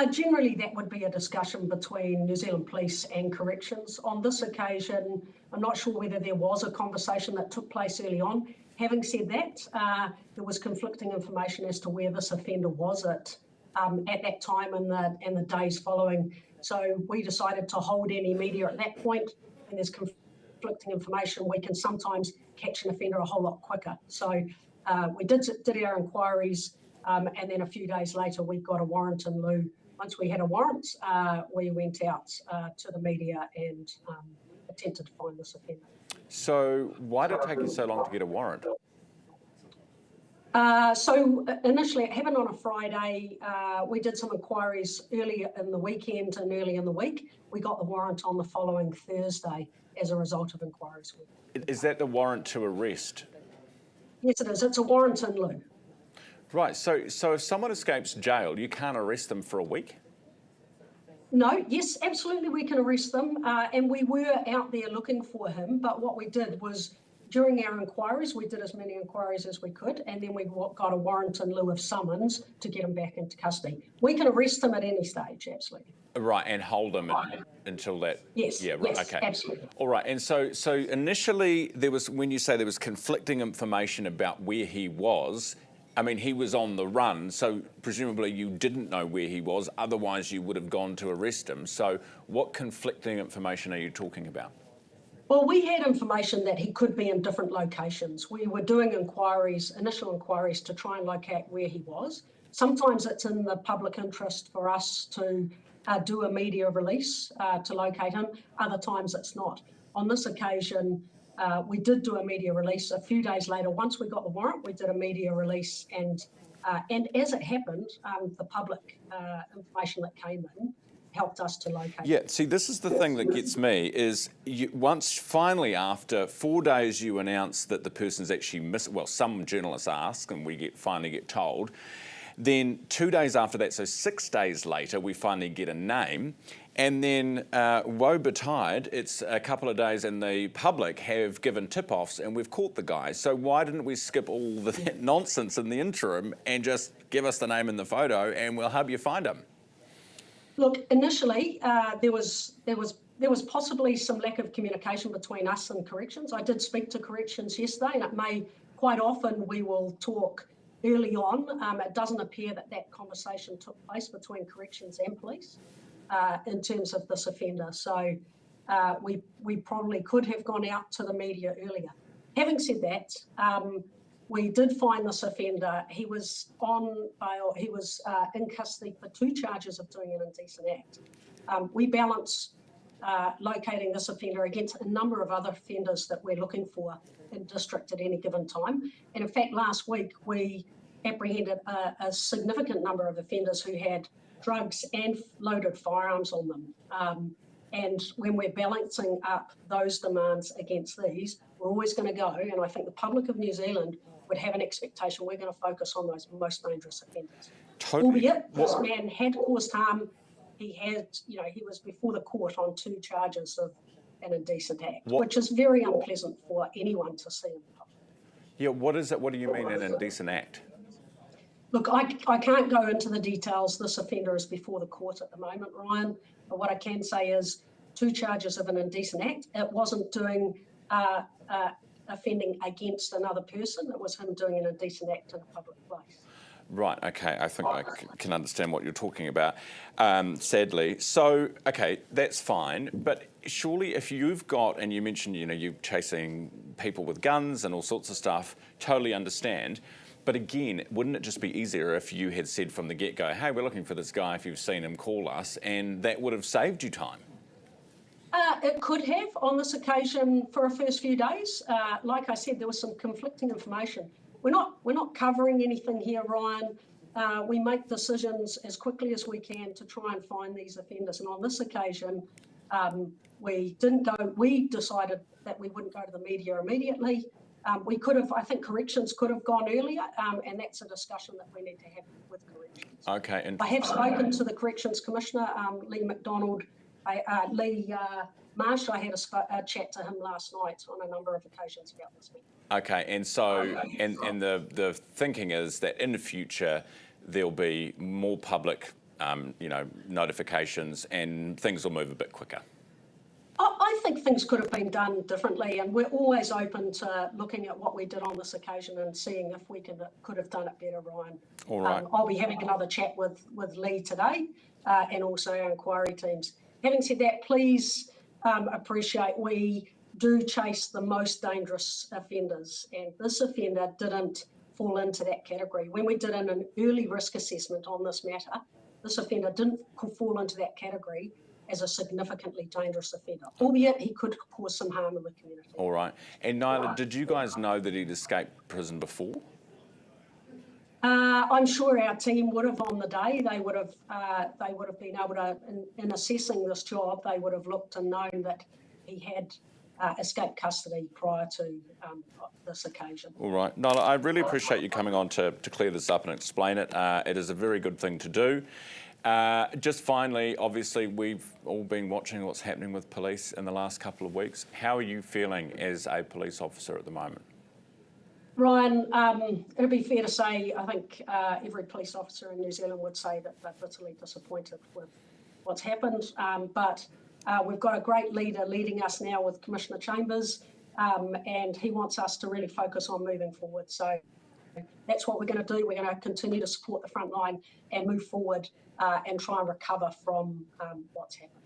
[SPEAKER 13] Generally, that would be a discussion between New Zealand Police and Corrections. On this occasion, I'm not sure whether there was a conversation that took place early on. Having said that, there was conflicting information as to where this offender was at that time and the days following. So we decided to hold any media at that point. When there's conflicting information, we can sometimes catch an offender a whole lot quicker. So we did our inquiries, and then a few days later, we got a warrant in lieu. Once we had a warrant, we went out to the media and attempted to find this offender.
[SPEAKER 1] So why did it take you so long to get a warrant?
[SPEAKER 13] So initially it happened on a Friday. We did some inquiries early in the weekend and early in the week. We got the warrant on the following Thursday as a result of inquiries.
[SPEAKER 1] Is that the warrant to arrest?
[SPEAKER 13] Yes, it is. It's a warrant in lieu.
[SPEAKER 1] Right. So if someone escapes jail, you can't arrest them for a week?
[SPEAKER 13] No, yes, absolutely we can arrest them. And we were out there looking for him. But what we did was during our inquiries, we did as many inquiries as we could. And then we got a warrant in lieu of summons to get him back into custody. We can arrest him at any stage, absolutely.
[SPEAKER 1] Right, and hold him until that.
[SPEAKER 13] Yes.
[SPEAKER 1] Yeah. Right.
[SPEAKER 13] Yes,
[SPEAKER 1] okay.
[SPEAKER 13] Absolutely.
[SPEAKER 1] All right. And so initially there was, when you say there was conflicting information about where he was, I mean, he was on the run, so presumably you didn't know where he was, otherwise you would have gone to arrest him. So what conflicting information are you talking about?
[SPEAKER 13] Well, we had information that he could be in different locations. We were doing inquiries, initial inquiries, to try and locate where he was. Sometimes it's in the public interest for us to do a media release to locate him. Other times it's not. On this occasion, we did do a media release a few days later. Once we got the warrant, we did a media release, and as it happened, the public information that came in helped us to locate.
[SPEAKER 1] Yeah, see, this is the thing that gets me, is once finally after 4 days you announce that the person's actually missing, well, some journalists ask and we finally get told, Then 2 days after that, so 6 days later, we finally get a name. And then, woe betide, it's a couple of days and the public have given tip-offs and we've caught the guy. So why didn't we skip all the nonsense in the interim and just give us the name and the photo and we'll help you find him?
[SPEAKER 13] Look, initially, there was possibly some lack of communication between us and corrections. I did speak to corrections yesterday, and it may quite often we will talk early on. It doesn't appear that conversation took place between corrections and police in terms of this offender. So we probably could have gone out to the media earlier. Having said that, we did find this offender. He was on bail. He was in custody for 2 charges of doing an indecent act. We balance locating this offender against a number of other offenders that we're looking for in district at any given time. And in fact, last week we apprehended a significant number of offenders who had drugs and loaded firearms on them. And when we're balancing up those demands against these, we're always going to go, and I think the public of New Zealand would have an expectation we're going to focus on those most dangerous offenders.
[SPEAKER 1] Totally.
[SPEAKER 13] Albeit this man had caused harm. He was before the court on 2 charges of an indecent act, which is very unpleasant for anyone to see in the public.
[SPEAKER 1] Yeah, what is it? What do you mean an indecent act?
[SPEAKER 13] Look, I can't go into the details. This offender is before the court at the moment, Ryan. But what I can say is 2 charges of an indecent act. It wasn't doing offending against another person. It was him doing an indecent act in a public place.
[SPEAKER 1] Right, okay, I think I can understand what you're talking about, sadly. So, okay, that's fine, but surely if you've got, and you mentioned, you're chasing people with guns and all sorts of stuff, totally understand. But again, wouldn't it just be easier if you had said from the get-go, hey, we're looking for this guy, if you've seen him, call us, and that would have saved you time?
[SPEAKER 13] It could have on this occasion for a first few days. Like I said, there was some conflicting information. We're not covering anything here, Ryan. We make decisions as quickly as we can to try and find these offenders. And on this occasion, we didn't go. We decided that we wouldn't go to the media immediately. We could have. I think corrections could have gone earlier, and that's a discussion that we need to have with corrections.
[SPEAKER 1] Okay. And
[SPEAKER 13] I have spoken to the Corrections Commissioner, Lee Marsh. I had a chat to him last night on a number of occasions about this.
[SPEAKER 1] Okay, and so, and the thinking is that in the future there'll be more public, notifications, and things will move a bit quicker.
[SPEAKER 13] I think things could have been done differently, and we're always open to looking at what we did on this occasion and seeing if we could have done it better, Ryan.
[SPEAKER 1] All right.
[SPEAKER 13] I'll be having another chat with Lee today, and also our inquiry teams. Having said that, please appreciate we do chase the most dangerous offenders, and this offender didn't fall into that category. When we did an early risk assessment on this matter, this offender didn't fall into that category as a significantly dangerous offender, albeit he could cause some harm in the community.
[SPEAKER 1] All right. And Nyla, did you guys know that he'd escaped prison before?
[SPEAKER 13] I'm sure our team would have on the day. They would have been able to, in assessing this job, they would have looked and known that he had escaped custody prior to this occasion.
[SPEAKER 1] All right. Nyla, I really appreciate you coming on to clear this up and explain it. It is a very good thing to do. Just finally, obviously, we've all been watching what's happening with police in the last couple of weeks. How are you feeling as a police officer at the moment?
[SPEAKER 13] Ryan, it'd be fair to say, I think every police officer in New Zealand would say that they're bitterly disappointed with what's happened. But we've got a great leader leading us now with Commissioner Chambers, and he wants us to really focus on moving forward. So that's what we're going to do. We're going to continue to support the front line and move forward and try and recover from what's happened.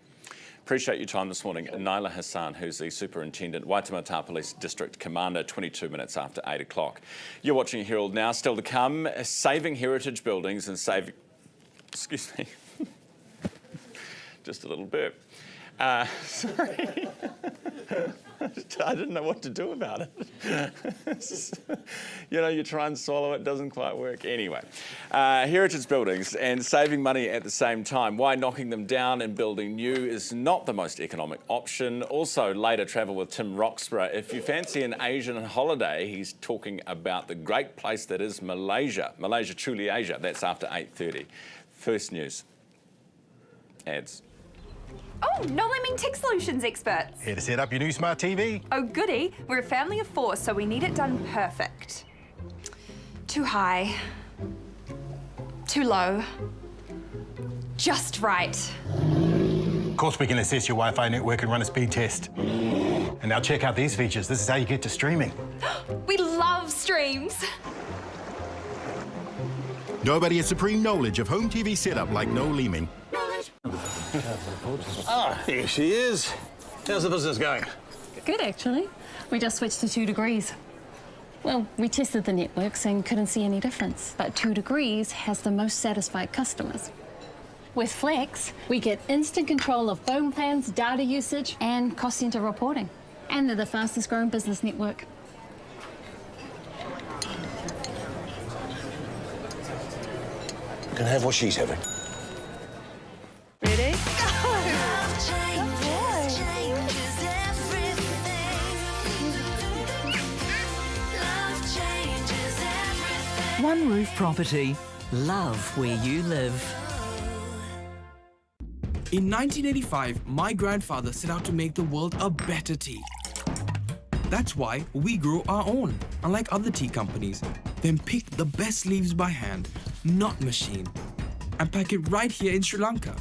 [SPEAKER 1] Appreciate your time this morning. Nyla Hassan, who's the Superintendent, Waitemata Police District Commander, 22 minutes after 8 o'clock. You're watching Herald Now. Still to come, saving heritage buildings and saving... Excuse me. Just a little burp. Sorry. I didn't know what to do about it. You know, you try and swallow it, doesn't quite work. Anyway, heritage buildings and saving money at the same time. Why knocking them down and building new is not the most economic option. Also, later travel with Tim Roxburgh. If you fancy an Asian holiday, he's talking about the great place that is Malaysia. Malaysia, truly Asia. That's after 8:30. First news. Ads.
[SPEAKER 7] Oh, no lemming tech solutions experts.
[SPEAKER 8] Here to set up your new smart TV.
[SPEAKER 7] Oh, goody. We're a family of 4, so we need it done perfect. Too high. Too low. Just right.
[SPEAKER 8] Of course, we can assess your Wi-Fi network and run a speed test. And now check out these features. This is how you get to streaming.
[SPEAKER 7] We love streams.
[SPEAKER 8] Nobody has supreme knowledge of home TV setup like Noel Leeming. Here she is. How's the business going?
[SPEAKER 9] Good, actually. We just switched to 2 degrees. Well, we tested the networks and couldn't see any difference, but 2 degrees has the most satisfied customers. With Flex, we get instant control of phone plans, data usage, and cost center reporting. And they're the fastest growing business network.
[SPEAKER 8] Can I have what she's having?
[SPEAKER 7] Ready?
[SPEAKER 19] One Roof Property. Love where you live.
[SPEAKER 11] In 1985, my grandfather set out to make the world a better tea. That's why we grow our own, unlike other tea companies. Then pick the best leaves by hand, not machine, and pack it right here in Sri Lanka.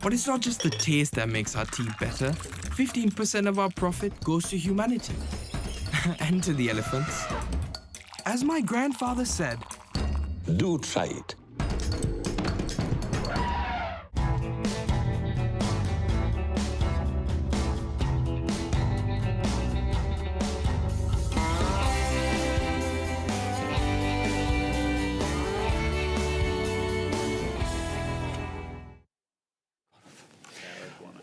[SPEAKER 11] But it's not just the taste that makes our tea better. 15% of our profit goes to humanity and to the elephants. As my grandfather said,
[SPEAKER 8] Do try it.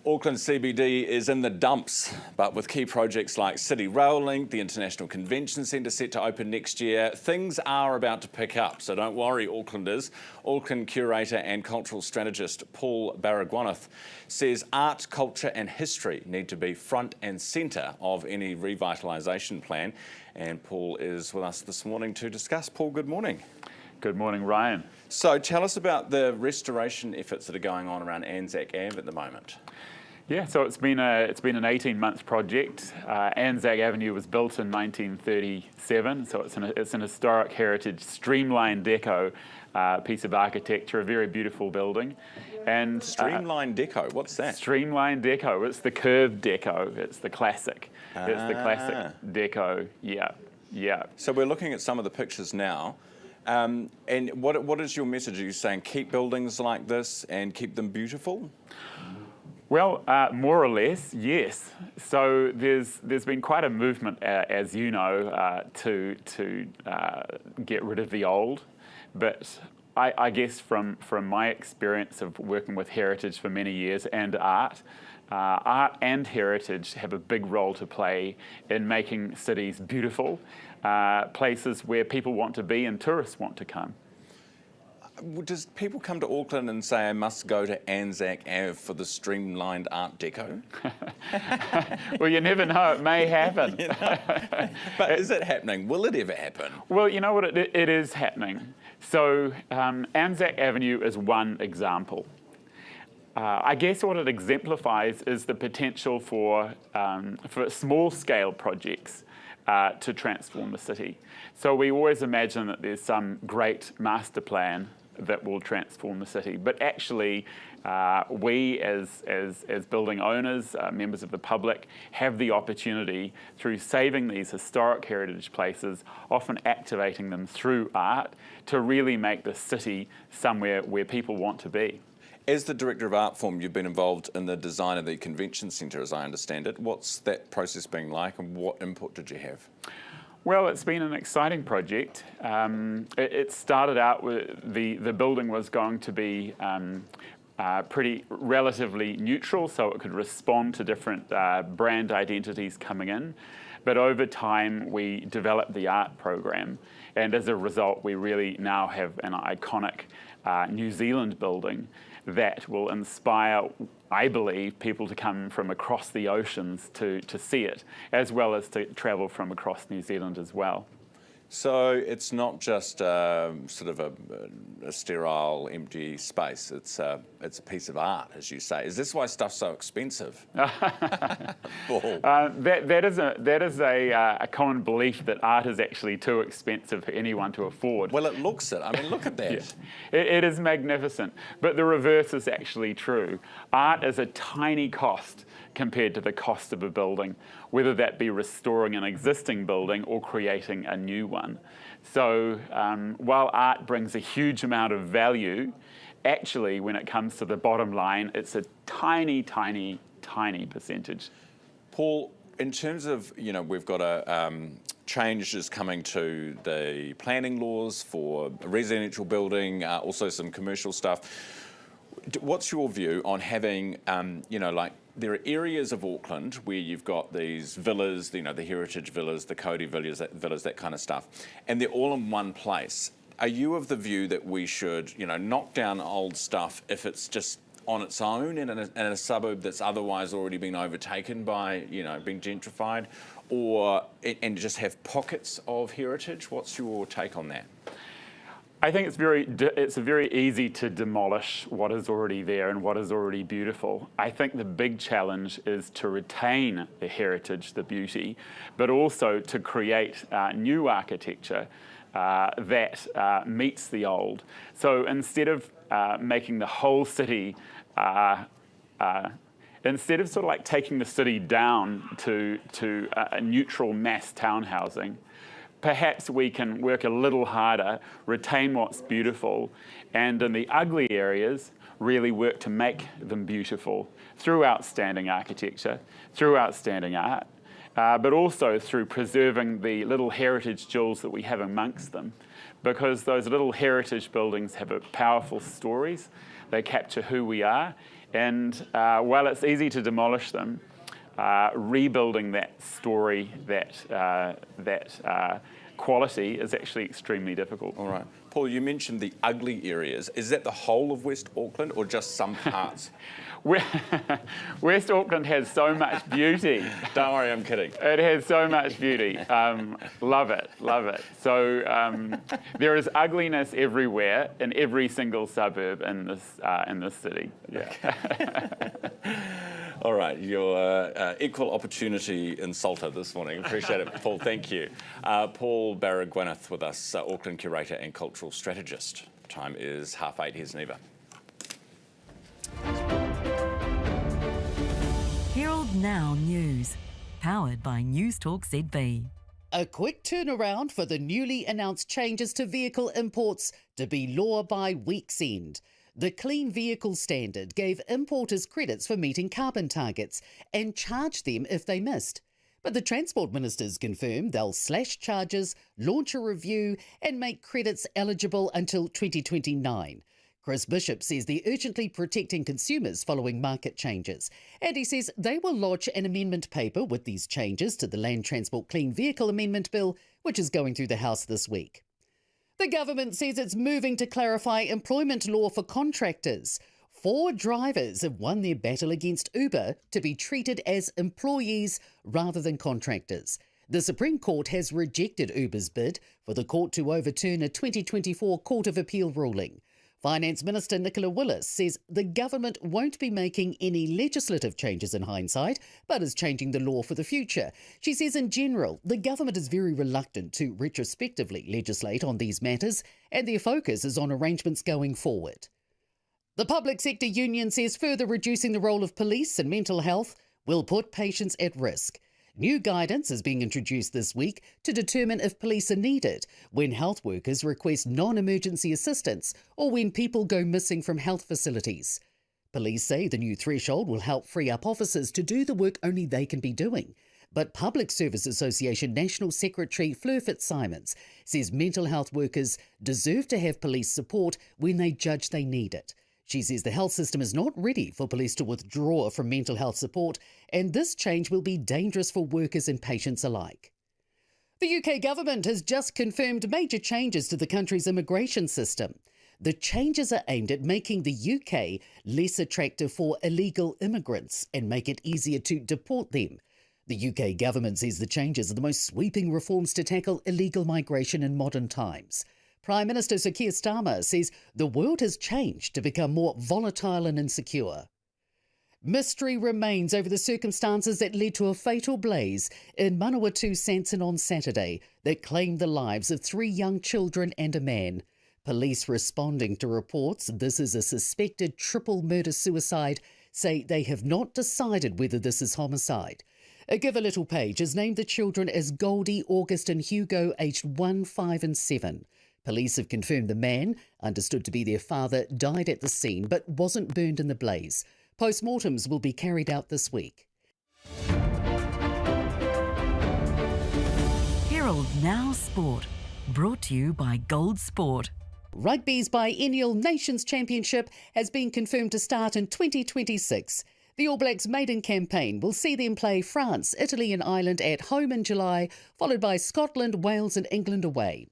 [SPEAKER 1] Auckland CBD is in the dumps, but with key projects like City Rail Link, the International Convention Centre set to open next year, things are about to pick up. So don't worry, Aucklanders. Auckland curator and cultural strategist Paul Baragwanath says art, culture and history need to be front and centre of any revitalisation plan. And Paul is with us this morning to discuss. Paul, good morning.
[SPEAKER 14] Good morning, Ryan.
[SPEAKER 1] So tell us about the restoration efforts that are going on around Anzac Ave at the moment.
[SPEAKER 14] Yeah, so it's been an 18-month project. Anzac Avenue was built in 1937, so it's an historic heritage streamlined deco piece of architecture, a very beautiful building. And
[SPEAKER 1] streamlined deco, what's that?
[SPEAKER 14] Streamlined deco. It's the curved deco. It's the classic. It's the classic deco. Yeah.
[SPEAKER 1] So we're looking at some of the pictures now. And what is your message? Are you saying keep buildings like this and keep them beautiful?
[SPEAKER 14] Well, more or less, yes. So there's been quite a movement, as you know, to get rid of the old. But I guess from my experience of working with heritage for many years and art and heritage have a big role to play in making cities beautiful, places where people want to be and tourists want to come.
[SPEAKER 1] Does people come to Auckland and say, I must go to Anzac Ave for the streamlined art deco?
[SPEAKER 14] Well, you never know, it may happen.
[SPEAKER 1] But is it happening? Will it ever happen?
[SPEAKER 14] Well, you know what, it is happening. So Anzac Avenue is one example. I guess what it exemplifies is the potential for small-scale projects to transform the city. So we always imagine that there's some great master plan that will transform the city. But actually, we as building owners, members of the public, have the opportunity through saving these historic heritage places, often activating them through art, to really make the city somewhere where people want to be.
[SPEAKER 1] As the Director of Art Form, you've been involved in the design of the Convention Centre, as I understand it. What's that process been like and what input did you have?
[SPEAKER 14] Well, it's been an exciting project. It started out with the building was going to be pretty relatively neutral, so it could respond to different brand identities coming in. But over time, we developed the art program, and as a result, we really now have an iconic New Zealand building that will inspire, I believe, people to come from across the oceans to see it, as well as to travel from across New Zealand as well.
[SPEAKER 1] So it's not just sort of a sterile, empty space. It's a piece of art, as you say. Is this why stuff's so expensive?
[SPEAKER 14] That is a common belief that art is actually too expensive for anyone to afford.
[SPEAKER 1] Well, it looks it. I mean, look at that.
[SPEAKER 14] Yeah. It is magnificent, but the reverse is actually true. Art is a tiny cost compared to the cost of a building, whether that be restoring an existing building or creating a new one. So while art brings a huge amount of value, actually when it comes to the bottom line, it's a tiny, tiny, tiny percentage.
[SPEAKER 1] Paul, in terms of, we've got changes coming to the planning laws for residential building, also some commercial stuff. What's your view on having, there are areas of Auckland where you've got these villas, the heritage villas, the Cody villas, that kind of stuff, and they're all in one place. Are you of the view that we should, knock down old stuff if it's just on its own in a suburb that's otherwise already been overtaken by, being gentrified, and just have pockets of heritage? What's your take on that?
[SPEAKER 14] I think it's very easy to demolish what is already there and what is already beautiful. I think the big challenge is to retain the heritage, the beauty, but also to create new architecture that meets the old. So instead of making the whole city, instead of sort of like taking the city down to a neutral mass townhousing, perhaps we can work a little harder, retain what's beautiful, and in the ugly areas, really work to make them beautiful through outstanding architecture, through outstanding art, but also through preserving the little heritage jewels that we have amongst them. Because those little heritage buildings have powerful stories, they capture who we are, and while it's easy to demolish them, rebuilding that story, that quality is actually extremely difficult.
[SPEAKER 1] All right. Paul, you mentioned the ugly areas. Is that the whole of West Auckland or just some parts?
[SPEAKER 14] West Auckland has so much beauty.
[SPEAKER 1] Don't worry, I'm kidding.
[SPEAKER 14] It has so much beauty. Love it, love it. So there is ugliness everywhere in every single suburb in this city. Yeah.
[SPEAKER 1] All right, your equal opportunity insulter this morning. Appreciate it, Paul. Thank you. Paul Barragwanath with us, Auckland curator and cultural strategist. Time is 8:30. Here's Neva.
[SPEAKER 19] Herald NOW News, powered by Newstalk ZB.
[SPEAKER 3] A quick turnaround for the newly announced changes to vehicle imports to be law by week's end. The Clean Vehicle Standard gave importers credits for meeting carbon targets and charged them if they missed. But the Transport Ministers confirmed they'll slash charges, launch a review and make credits eligible until 2029. Chris Bishop says they're urgently protecting consumers following market changes. And he says they will lodge an amendment paper with these changes to the Land Transport Clean Vehicle Amendment Bill, which is going through the House this week. The government says it's moving to clarify employment law for contractors. 4 drivers have won their battle against Uber to be treated as employees rather than contractors. The Supreme Court has rejected Uber's bid for the court to overturn a 2024 Court of Appeal ruling. Finance Minister Nicola Willis says the government won't be making any legislative changes in hindsight, but is changing the law for the future. She says in general, the government is very reluctant to retrospectively legislate on these matters, and their focus is on arrangements going forward. The Public Sector Union says further reducing the role of police in mental health will put patients at risk. New guidance is being introduced this week to determine if police are needed when health workers request non-emergency assistance or when people go missing from health facilities. Police say the new threshold will help free up officers to do the work only they can be doing. But Public Service Association National Secretary Fleur Fitzsimons says mental health workers deserve to have police support when they judge they need it. She says the health system is not ready for police to withdraw from mental health support, and this change will be dangerous for workers and patients alike. The UK government has just confirmed major changes to the country's immigration system. The changes are aimed at making the UK less attractive for illegal immigrants and make it easier to deport them. The UK government says the changes are the most sweeping reforms to tackle illegal migration in modern times. Prime Minister Sir Keir Starmer says the world has changed to become more volatile and insecure. Mystery remains over the circumstances that led to a fatal blaze in Manawatu Sanson on Saturday that claimed the lives of 3 young children and a man. Police responding to reports this is a suspected triple murder-suicide say they have not decided whether this is homicide. A Give a Little page has named the children as Goldie, August and Hugo, aged 1, 5 and 7. Police have confirmed the man, understood to be their father, died at the scene but wasn't burned in the blaze. Postmortems will be carried out this week.
[SPEAKER 19] Herald NOW Sport, brought to you by Gold Sport.
[SPEAKER 3] Rugby's biennial Nations Championship has been confirmed to start in 2026. The All Blacks' maiden campaign will see them play France, Italy and Ireland at home in July, followed by Scotland, Wales and England away.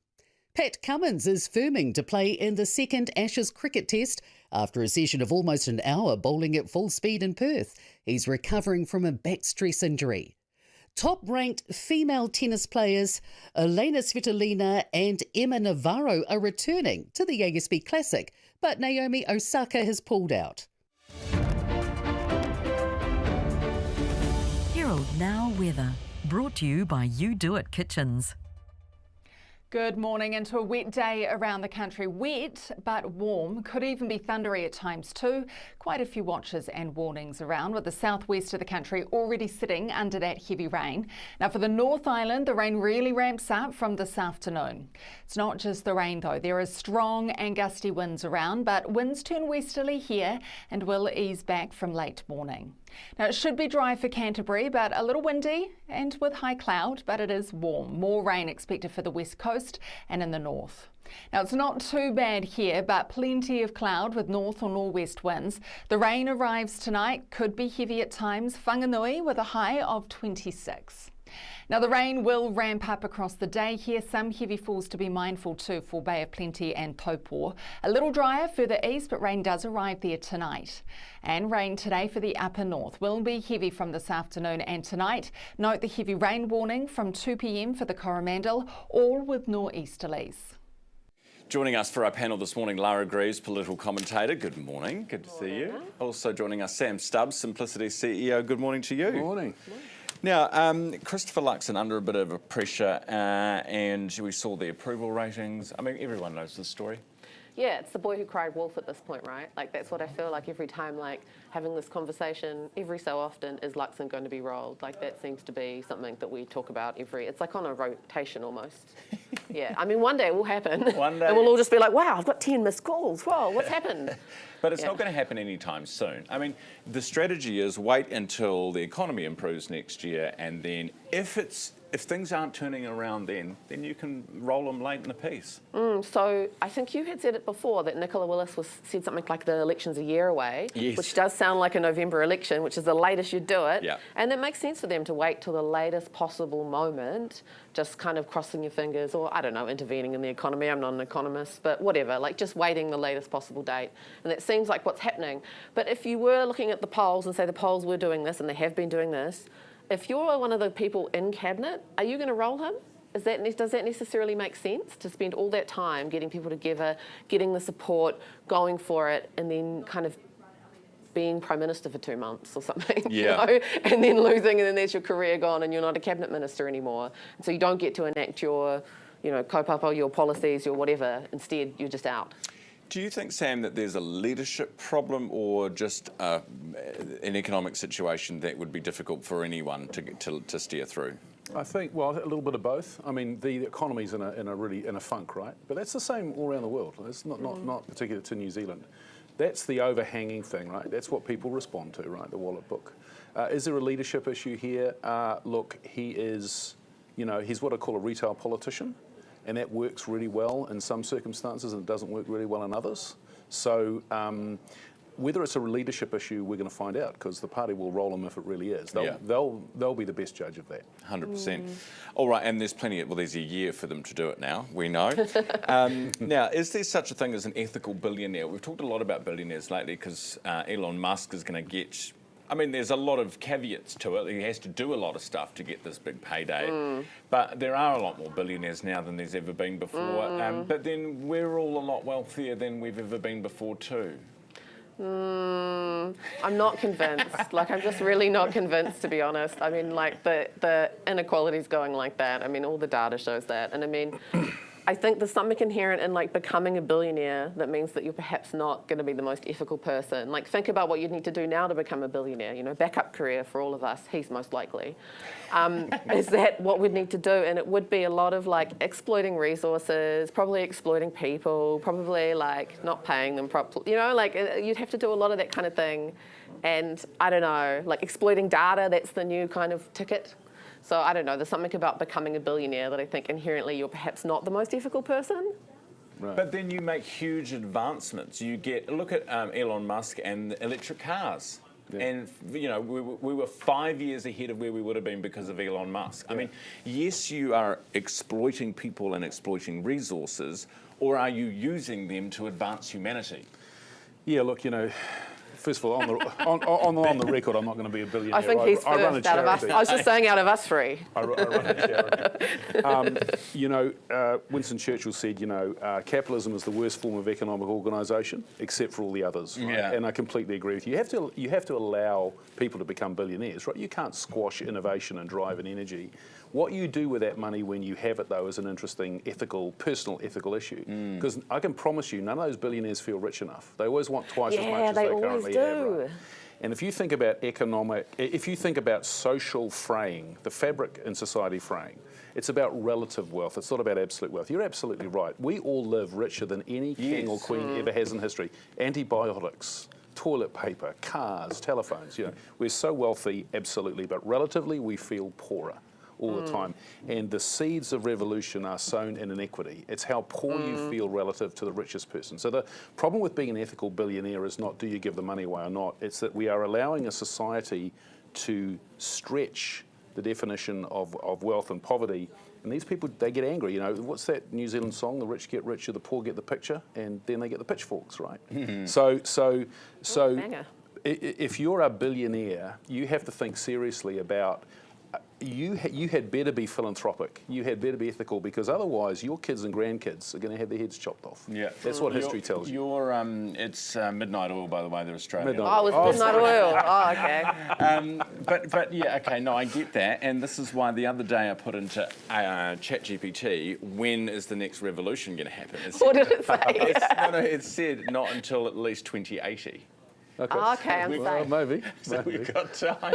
[SPEAKER 3] Pat Cummins is firming to play in the second Ashes cricket test after a session of almost an hour bowling at full speed in Perth. He's recovering from a back stress injury. Top-ranked female tennis players Elena Svitolina and Emma Navarro are returning to the ASB Classic, but Naomi Osaka has pulled out.
[SPEAKER 19] Herald NOW Weather, brought to you by You Do It Kitchens.
[SPEAKER 4] Good morning. Into a wet day around the country. Wet but warm, could even be thundery at times too. Quite a few watches and warnings around, with the southwest of the country already sitting under that heavy rain. Now for the North Island, the rain really ramps up from this afternoon. It's not just the rain though. There are strong and gusty winds around, but winds turn westerly here and will ease back from late morning. Now it should be dry for Canterbury, but a little windy and with high cloud, but it is warm. More rain expected for the west coast and in the north. Now it's not too bad here, but plenty of cloud with north or northwest winds. The rain arrives tonight, could be heavy at times. Whanganui with a high of 26. Now the rain will ramp up across the day here. Some heavy falls to be mindful too for Bay of Plenty and Taupo. A little drier further east, but rain does arrive there tonight. And rain today for the upper north will be heavy from this afternoon and tonight. Note the heavy rain warning from 2 p.m. for the Coromandel, all with nor'easterlies.
[SPEAKER 1] Joining us for our panel this morning, Lara Greaves, political commentator. Good morning. Good to see you. Also joining us, Sam Stubbs, Simplicity CEO. Good morning to you.
[SPEAKER 15] Good morning.
[SPEAKER 1] Now, Christopher Luxon under a bit of pressure, and we saw the approval ratings. I mean, everyone knows this story.
[SPEAKER 16] Yeah, it's the boy who cried wolf at this point, right? Like, that's what I feel like every time, like, having this conversation, every so often, is Luxon going to be rolled? Like, that seems to be something that we talk about it's like on a rotation almost. Yeah, I mean, one day it will happen. One day. And we'll all just be like, wow, I've got 10 missed calls. Whoa, what's happened?
[SPEAKER 1] But it's not going to happen anytime soon. I mean, the strategy is wait until the economy improves next year, and then if things aren't turning around then you can roll them late in the piece.
[SPEAKER 16] So I think you had said it before that Nicola Willis said something like the election's a year away, which does sound like a November election, which is the latest you'd do it.
[SPEAKER 1] Yeah.
[SPEAKER 16] And it makes sense for them to wait till the latest possible moment, just kind of crossing your fingers or, I don't know, intervening in the economy. I'm not an economist, but whatever, like just waiting the latest possible date. And that seems like what's happening. But if you were looking at the polls and say the polls were doing this and they have been doing this, if you're one of the people in cabinet, are you going to roll him? Does that necessarily make sense to spend all that time getting people together, getting the support, going for it, and then kind of being Prime Minister for 2 months or something,
[SPEAKER 1] yeah.
[SPEAKER 16] You know? And then losing, and then there's your career gone and you're not a cabinet minister anymore. And so you don't get to enact your, kaupapa, your policies, your whatever. Instead, you're just out.
[SPEAKER 1] Do you think, Sam, that there's a leadership problem or just an economic situation that would be difficult for anyone to steer through?
[SPEAKER 15] I think, well, a little bit of both. I mean, the economy's in a funk, right? But that's the same all around the world. It's not particular to New Zealand. That's the overhanging thing, right? That's what people respond to, right? The wallet book. Is there a leadership issue here? Look, he is, he's what I call a retail politician. And that works really well in some circumstances and it doesn't work really well in others. So whether it's a leadership issue, we're going to find out, because the party will roll them if it really is. They'll be the best judge of that.
[SPEAKER 1] 100%. All right, and there's plenty of, well, there's a year for them to do it now, we know. Now, is there such a thing as an ethical billionaire? We've talked a lot about billionaires lately because Elon Musk is going to get, I mean, there's a lot of caveats to it. He has to do a lot of stuff to get this big payday. But there are a lot more billionaires now than there's ever been before. But then we're all a lot wealthier than we've ever been before too.
[SPEAKER 16] I'm not convinced. Like, I'm just really not convinced, to be honest. I mean, like, the inequality's going like that. I mean, all the data shows that. And I mean, I think there's something inherent in, like, becoming a billionaire that means that you're perhaps not going to be the most ethical person. Like, think about what you'd need to do now to become a billionaire. You know, backup career for all of us. He's most likely. Is that what we'd need to do? And it would be a lot of, like, exploiting resources, probably exploiting people, probably, like, not paying them properly. You know, like, you'd have to do a lot of that kind of thing. And I don't know, like, exploiting data, that's the new kind of ticket. So I don't know, there's something about becoming a billionaire that I think inherently you're perhaps not the most ethical person.
[SPEAKER 15] Right.
[SPEAKER 1] But then you make huge advancements. You get, look at Elon Musk and electric cars. Yeah. And, you know, we were 5 years ahead of where we would have been because of Elon Musk. I mean, yes, you are exploiting people and exploiting resources, or are you using them to advance humanity?
[SPEAKER 15] Yeah, look, you know, first of all, on the record, I'm not going to be a billionaire.
[SPEAKER 16] I think he's first out of us. I was just saying out of us three.
[SPEAKER 15] I run a charity. You know, Winston Churchill said, you know, capitalism is the worst form of economic organisation, except for all the others. Right?
[SPEAKER 1] Yeah.
[SPEAKER 15] And I completely agree with you. You have to allow people to become billionaires, right? You can't squash innovation and drive and energy. What you do with that money when you have it, though, is an interesting personal ethical issue. Because I can promise you, none of those billionaires feel rich enough. They always want twice as much as they currently have. Right? And if you think about if you think about social fraying, the fabric in society fraying, it's about relative wealth. It's not about absolute wealth. You're absolutely right. We all live richer than any king or queen ever has in history. Antibiotics, toilet paper, cars, telephones. You know, we're so wealthy, absolutely, but relatively we feel poorer all the time. And the seeds of revolution are sown in inequity. It's how poor you feel relative to the richest person. So the problem with being an ethical billionaire is not do you give the money away or not. It's that we are allowing a society to stretch the definition of wealth and poverty. And these people, they get angry. You know, what's that New Zealand song? The rich get richer, the poor get the picture, and then they get the pitchforks, right? So if you're a billionaire, you have to think seriously about you had better be philanthropic. You had better be ethical, because otherwise your kids and grandkids are going to have their heads chopped off.
[SPEAKER 1] Yeah,
[SPEAKER 15] that's what history tells you.
[SPEAKER 1] It's Midnight Oil, by the way. They're Australian.
[SPEAKER 16] Oh, it was Midnight Oil. Oh, okay.
[SPEAKER 1] But yeah, okay. No, I get that, and this is why the other day I put into ChatGPT, when is the next revolution going to happen?
[SPEAKER 16] What did it say?
[SPEAKER 1] It said not until at least 2080.
[SPEAKER 15] Okay,
[SPEAKER 16] I'm safe.
[SPEAKER 15] Maybe.
[SPEAKER 1] So we've got time.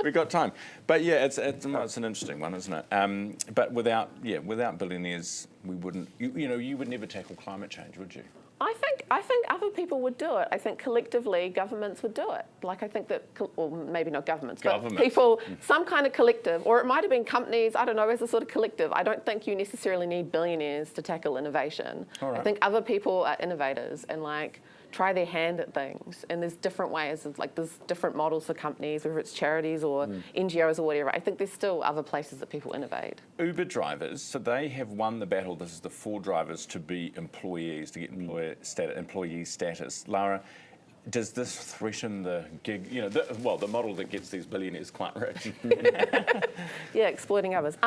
[SPEAKER 1] We've got time. But yeah, it's an interesting one, isn't it? But without billionaires, we wouldn't. You would never tackle climate change, would you?
[SPEAKER 16] I think other people would do it. I think collectively governments would do it. Like, I think that, or maybe not governments, but people, some kind of collective, or it might have been companies, I don't know, as a sort of collective. I don't think you necessarily need billionaires to tackle innovation. I think other people are innovators and, like, try their hand at things, and there's different ways, like there's different models for companies, whether it's charities or NGOs or whatever. I think there's still other places that people innovate.
[SPEAKER 1] Uber drivers, so they have won the battle. This is the for drivers to be employees, to get employee status. Lara, does this threaten the gig, the model that gets these billionaires quite rich?
[SPEAKER 16] Yeah, exploiting others.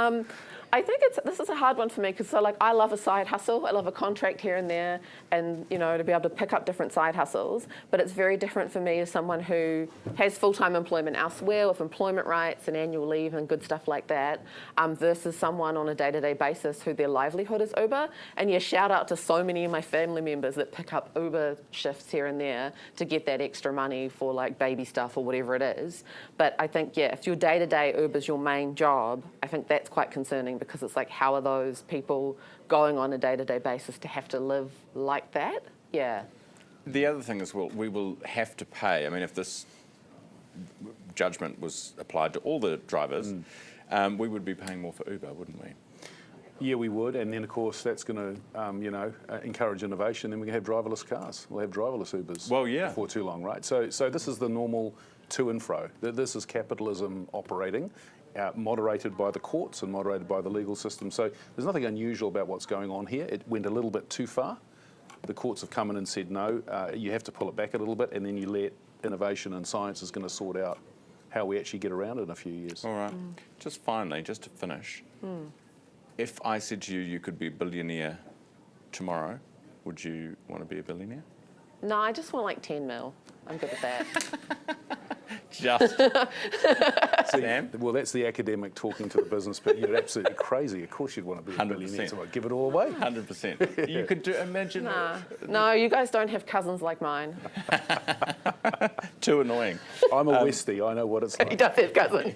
[SPEAKER 16] I think this is a hard one for me, because I love a side hustle. I love a contract here and there, and to be able to pick up different side hustles. But it's very different for me as someone who has full-time employment elsewhere with employment rights and annual leave and good stuff like that, versus someone on a day-to-day basis who their livelihood is Uber. And yeah, shout out to so many of my family members that pick up Uber shifts here and there to get that extra money for like baby stuff or whatever it is. But I think, yeah, if your day-to-day Uber's your main job, I think that's quite concerning, because it's like, how are those people going on a day-to-day basis to have to live like that? Yeah.
[SPEAKER 1] The other thing is, we will have to pay. I mean, if this judgment was applied to all the drivers, we would be paying more for Uber, wouldn't we?
[SPEAKER 15] Yeah, we would, and then of course that's going to, encourage innovation. Then we can have driverless cars. We'll have driverless Ubers.
[SPEAKER 1] Well, yeah.
[SPEAKER 15] Before too long, right? So this is the normal to and fro. This is capitalism operating, moderated by the courts and moderated by the legal system. So there's nothing unusual about what's going on here. It went a little bit too far. The courts have come in and said no. You have to pull it back a little bit, and then you let innovation and science is going to sort out how we actually get around it in a few years.
[SPEAKER 1] All right. Just finally, just to finish, if I said to you you could be a billionaire tomorrow, would you want to be a billionaire?
[SPEAKER 16] No, I just want like 10 mil. I'm good with that.
[SPEAKER 1] Just. Sam?
[SPEAKER 15] Well, that's the academic talking to the business, but you're absolutely crazy. Of course you'd want to be a billionaire. So give it all away.
[SPEAKER 1] 100%. You could imagine.
[SPEAKER 16] Nah. No, you guys don't have cousins like mine.
[SPEAKER 1] Too annoying.
[SPEAKER 15] I'm a Westie. I know what it's like.
[SPEAKER 16] He does have cousins.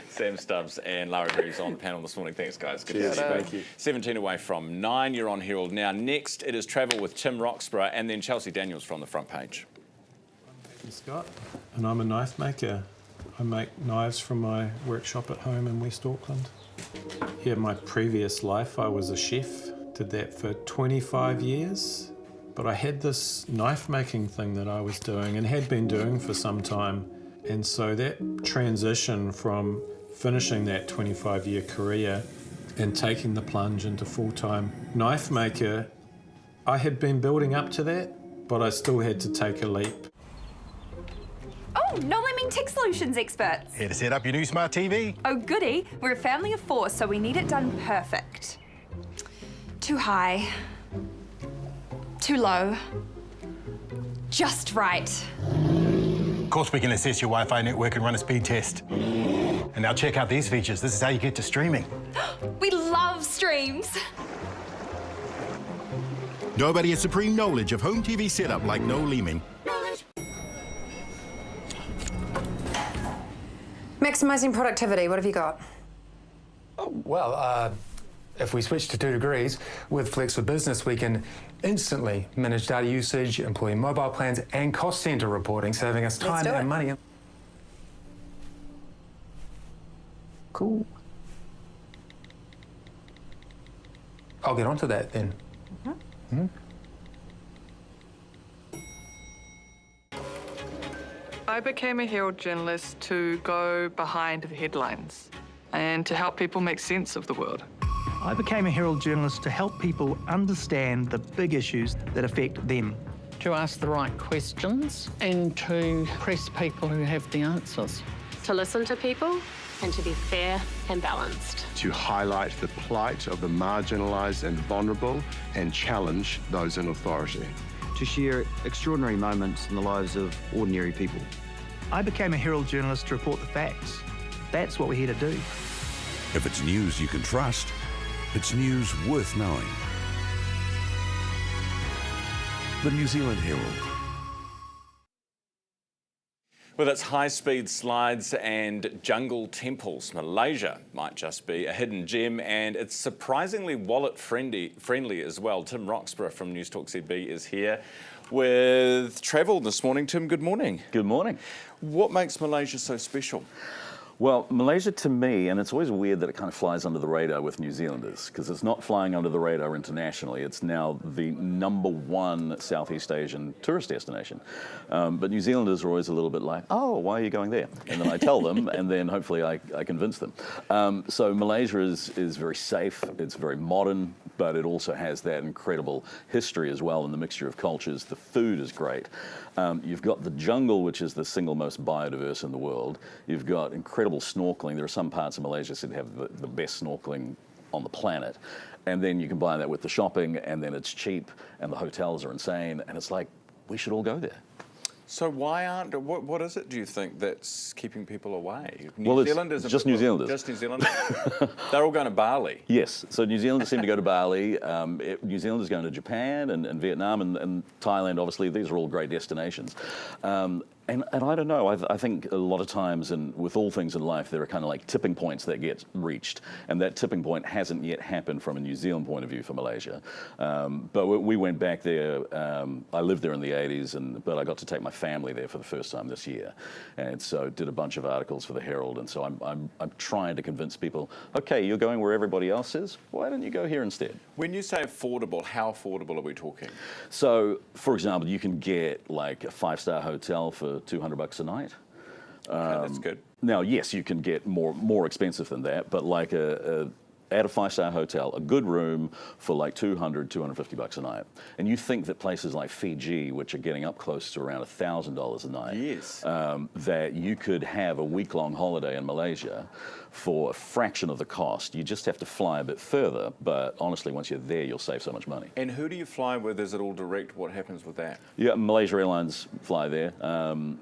[SPEAKER 1] Sam Stubbs and Lara Greaves on the panel this morning. Thanks, guys. Good
[SPEAKER 15] Cheers.
[SPEAKER 1] to see you.
[SPEAKER 15] Thank you.
[SPEAKER 1] 17 away from 9. You're on Herald Now. Next, it is travel with Tim Roxburgh and then Chelsea Daniels from the front page.
[SPEAKER 17] I'm Scott, and I'm a knife maker. I make knives from my workshop at home in West Auckland. Yeah, my previous life, I was a chef. Did that for 25 years. But I had this knife making thing that I was doing and had been doing for some time. And so that transition from finishing that 25-year career and taking the plunge into full-time knife maker, I had been building up to that, but I still had to take a leap.
[SPEAKER 7] Oh, No Lemming Tech Solutions experts.
[SPEAKER 8] Here to set up your new smart TV.
[SPEAKER 7] Oh goody, we're a family of 4, so we need it done perfect. Too high. Too low. Just right.
[SPEAKER 8] Of course, we can assess your Wi-Fi network and run a speed test. And now check out these features. This is how you get to streaming.
[SPEAKER 7] We love streams.
[SPEAKER 18] Nobody has supreme knowledge of home TV setup like No Lemming.
[SPEAKER 20] Maximising productivity, what have you got?
[SPEAKER 21] Well, if we switch to 2 degrees, with Flex for Business, we can instantly manage data usage, employee mobile plans, and cost centre reporting, saving us time and money. Cool. I'll get onto that then.
[SPEAKER 22] I became a Herald journalist to go behind the headlines and to help people make sense of the world.
[SPEAKER 25] I became a Herald journalist to help people understand the big issues that affect them.
[SPEAKER 23] To ask the right questions and to press people who have the answers.
[SPEAKER 24] To listen to people and to be fair and balanced.
[SPEAKER 26] To highlight the plight of the marginalised and vulnerable and challenge those in authority.
[SPEAKER 27] To share extraordinary moments in the lives of ordinary people.
[SPEAKER 25] I became a Herald journalist to report the facts. That's what we're here to do.
[SPEAKER 30] If it's news you can trust, it's news worth knowing. The New Zealand Herald.
[SPEAKER 1] With its high-speed slides and jungle temples, Malaysia might just be a hidden gem, and it's surprisingly wallet-friendly as well. Tim Roxburgh from News Talk ZB is here with travel this morning. Tim, good morning.
[SPEAKER 28] Good morning.
[SPEAKER 1] What makes Malaysia so special?
[SPEAKER 28] Well, Malaysia to me, and it's always weird that it kind of flies under the radar with New Zealanders, because it's not flying under the radar internationally. It's now the #1 Southeast Asian tourist destination. But New Zealanders are always a little bit like, oh, why are you going there? And then I tell them, and then hopefully I convince them. So Malaysia is very safe, it's very modern, but it also has that incredible history as well, and the mixture of cultures. The food is great. You've got the jungle, which is the single most biodiverse in the world. You've got incredible snorkeling. There are some parts of Malaysia that have the best snorkeling on the planet. And then you combine that with the shopping, and then it's cheap, and the hotels are insane, and it's like, we should all go there.
[SPEAKER 1] So why aren't, what is it, do you think, that's keeping people away?
[SPEAKER 28] Well, it's just New Zealanders.
[SPEAKER 1] Just New Zealanders? They're all going to Bali.
[SPEAKER 28] Yes, so New Zealanders seem to go to Bali. New Zealanders going to Japan and Vietnam and Thailand, obviously. These are all great destinations. And I don't know, I think a lot of times, and with all things in life, there are kind of like tipping points that get reached, and that tipping point hasn't yet happened from a New Zealand point of view for Malaysia. But we went back there, I lived there in the 80s, but I got to take my family there for the first time this year. And so did a bunch of articles for the Herald, and so I'm trying to convince people, okay, you're going where everybody else is, why don't you go here instead?
[SPEAKER 1] When you say affordable, how affordable are we talking?
[SPEAKER 28] So, for example, you can get like a 5-star hotel for $200 a night.
[SPEAKER 1] Okay, that's good.
[SPEAKER 28] Now, yes, you can get more expensive than that, but like at a 5-star hotel, a good room for like $250 a night. And you think that places like Fiji, which are getting up close to around $1,000 a night,
[SPEAKER 1] yes,
[SPEAKER 28] that you could have a week-long holiday in Malaysia for a fraction of the cost. You just have to fly a bit further, but honestly, once you're there, you'll save so much money.
[SPEAKER 1] And who do you fly with? Is it all direct? What happens with that?
[SPEAKER 28] Yeah, Malaysia Airlines fly there,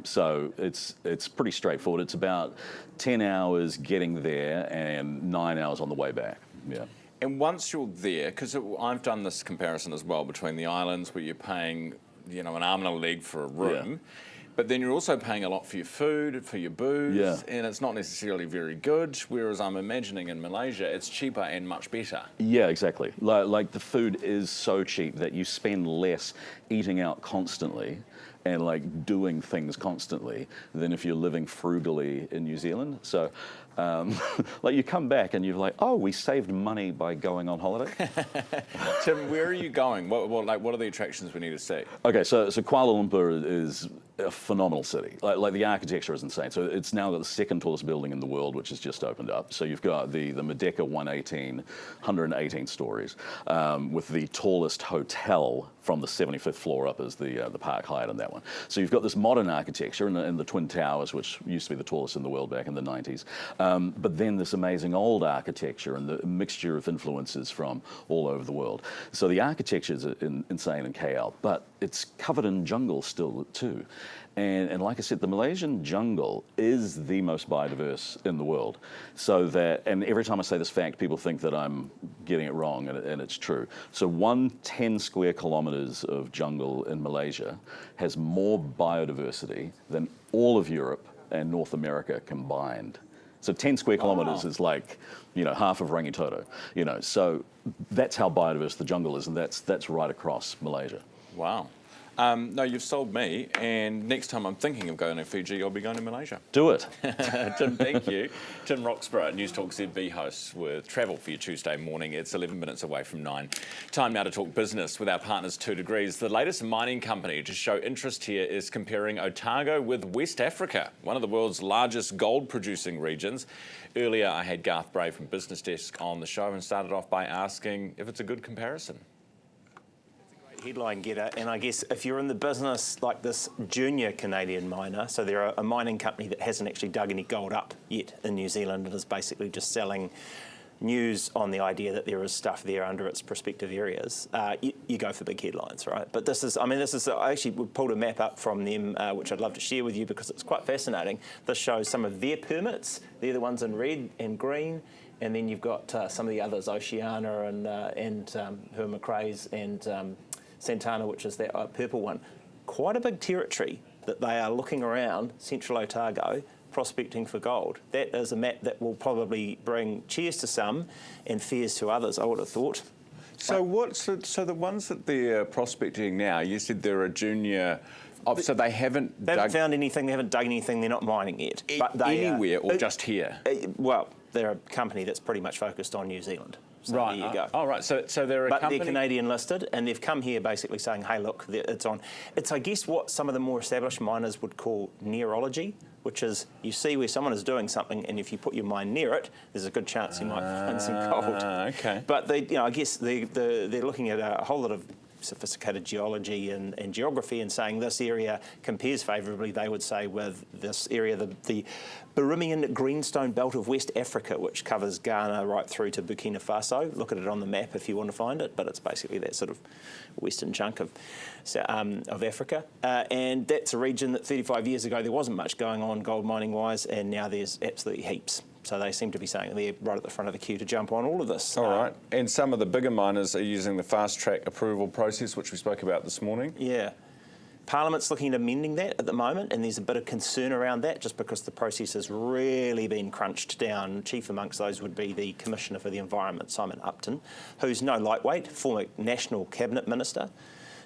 [SPEAKER 28] so it's pretty straightforward. It's about 10 hours getting there and 9 hours on the way back. Yeah.
[SPEAKER 1] And once you're there, because I've done this comparison as well between the islands where you're paying, you know, an arm and a leg for a room. Yeah. But then you're also paying a lot for your food, for your booze, and it's not necessarily very good, whereas I'm imagining in Malaysia it's cheaper and much better.
[SPEAKER 28] Yeah, exactly. Like the food is so cheap that you spend less eating out constantly and like doing things constantly than if you're living frugally in New Zealand. So like you come back and you're like, oh, we saved money by going on holiday.
[SPEAKER 1] Tim, where are you going? What are the attractions we need to see?
[SPEAKER 28] Okay, so Kuala Lumpur is a phenomenal city. Like the architecture is insane. So it's now got the second tallest building in the world, which has just opened up. So you've got the Merdeka 118 stories, with the tallest hotel from the 75th floor up as the Park Hyatt in that one. So you've got this modern architecture in the Twin Towers, which used to be the tallest in the world back in the 90s. But then this amazing old architecture and the mixture of influences from all over the world. So the architecture is insane in KL, but it's covered in jungle still too. And like I said, the Malaysian jungle is the most biodiverse in the world. So that, and every time I say this fact, people think that I'm getting it wrong, and it's true. So 110 square kilometres of jungle in Malaysia has more biodiversity than all of Europe and North America combined. So 10 square kilometres is like, you know, half of Rangitoto, you know. So that's how biodiverse the jungle is, and that's right across Malaysia.
[SPEAKER 1] Wow. No, you've sold me, and next time I'm thinking of going to Fiji, I'll be going to Malaysia.
[SPEAKER 28] Do it.
[SPEAKER 1] Tim, thank you. Tim Roxburgh, News Talk ZB host with travel for your Tuesday morning. It's 11 minutes away from 9. Time now to talk business with our partners 2 Degrees. The latest mining company to show interest here is comparing Otago with West Africa, one of the world's largest gold-producing regions. Earlier, I had Garth Bray from Business Desk on the show and started off by asking if it's a good comparison.
[SPEAKER 2] Headline getter, and I guess if you're in the business like this junior Canadian miner, so they're a mining company that hasn't actually dug any gold up yet in New Zealand and is basically just selling news on the idea that there is stuff there under its prospective areas, you go for big headlines, right? But this is, I actually pulled a map up from them, which I'd love to share with you because it's quite fascinating. This shows some of their permits. They're the ones in red and green. And then you've got some of the others, Oceana and Herman Macrae's and Santana, which is that purple one. Quite a big territory that they are looking around, Central Otago, prospecting for gold. That is a map that will probably bring cheers to some and fears to others, I would have thought.
[SPEAKER 1] So so the ones that they're prospecting now, you said they're a junior. So they haven't
[SPEAKER 2] found anything, they haven't dug anything, they're not mining yet. But they
[SPEAKER 1] anywhere or just here?
[SPEAKER 2] Well, they're a company that's pretty much focused on New Zealand. So
[SPEAKER 1] right.
[SPEAKER 2] There you go.
[SPEAKER 1] Oh, right. So they're a company.
[SPEAKER 2] But they're Canadian listed, and they've come here basically saying, hey, look, it's on. It's, I guess, what some of the more established miners would call nearology, which is you see where someone is doing something, and if you put your mine near it, there's a good chance you might find some gold.
[SPEAKER 1] Okay.
[SPEAKER 2] But I guess they're looking at a whole lot of sophisticated geology and geography and saying this area compares favourably, they would say, with this area, the Birimian Greenstone Belt of West Africa, which covers Ghana right through to Burkina Faso. Look at it on the map if you want to find it, but it's basically that sort of western chunk of Africa. And that's a region that 35 years ago there wasn't much going on gold mining wise, and now there's absolutely heaps. So they seem to be saying they're right at the front of the queue to jump on all of this.
[SPEAKER 1] All right. And some of the bigger miners are using the fast track approval process, which we spoke about this morning.
[SPEAKER 2] Yeah. Parliament's looking at amending that at the moment, and there's a bit of concern around that just because the process has really been crunched down. Chief amongst those would be the Commissioner for the Environment, Simon Upton, who's no lightweight, former National Cabinet Minister.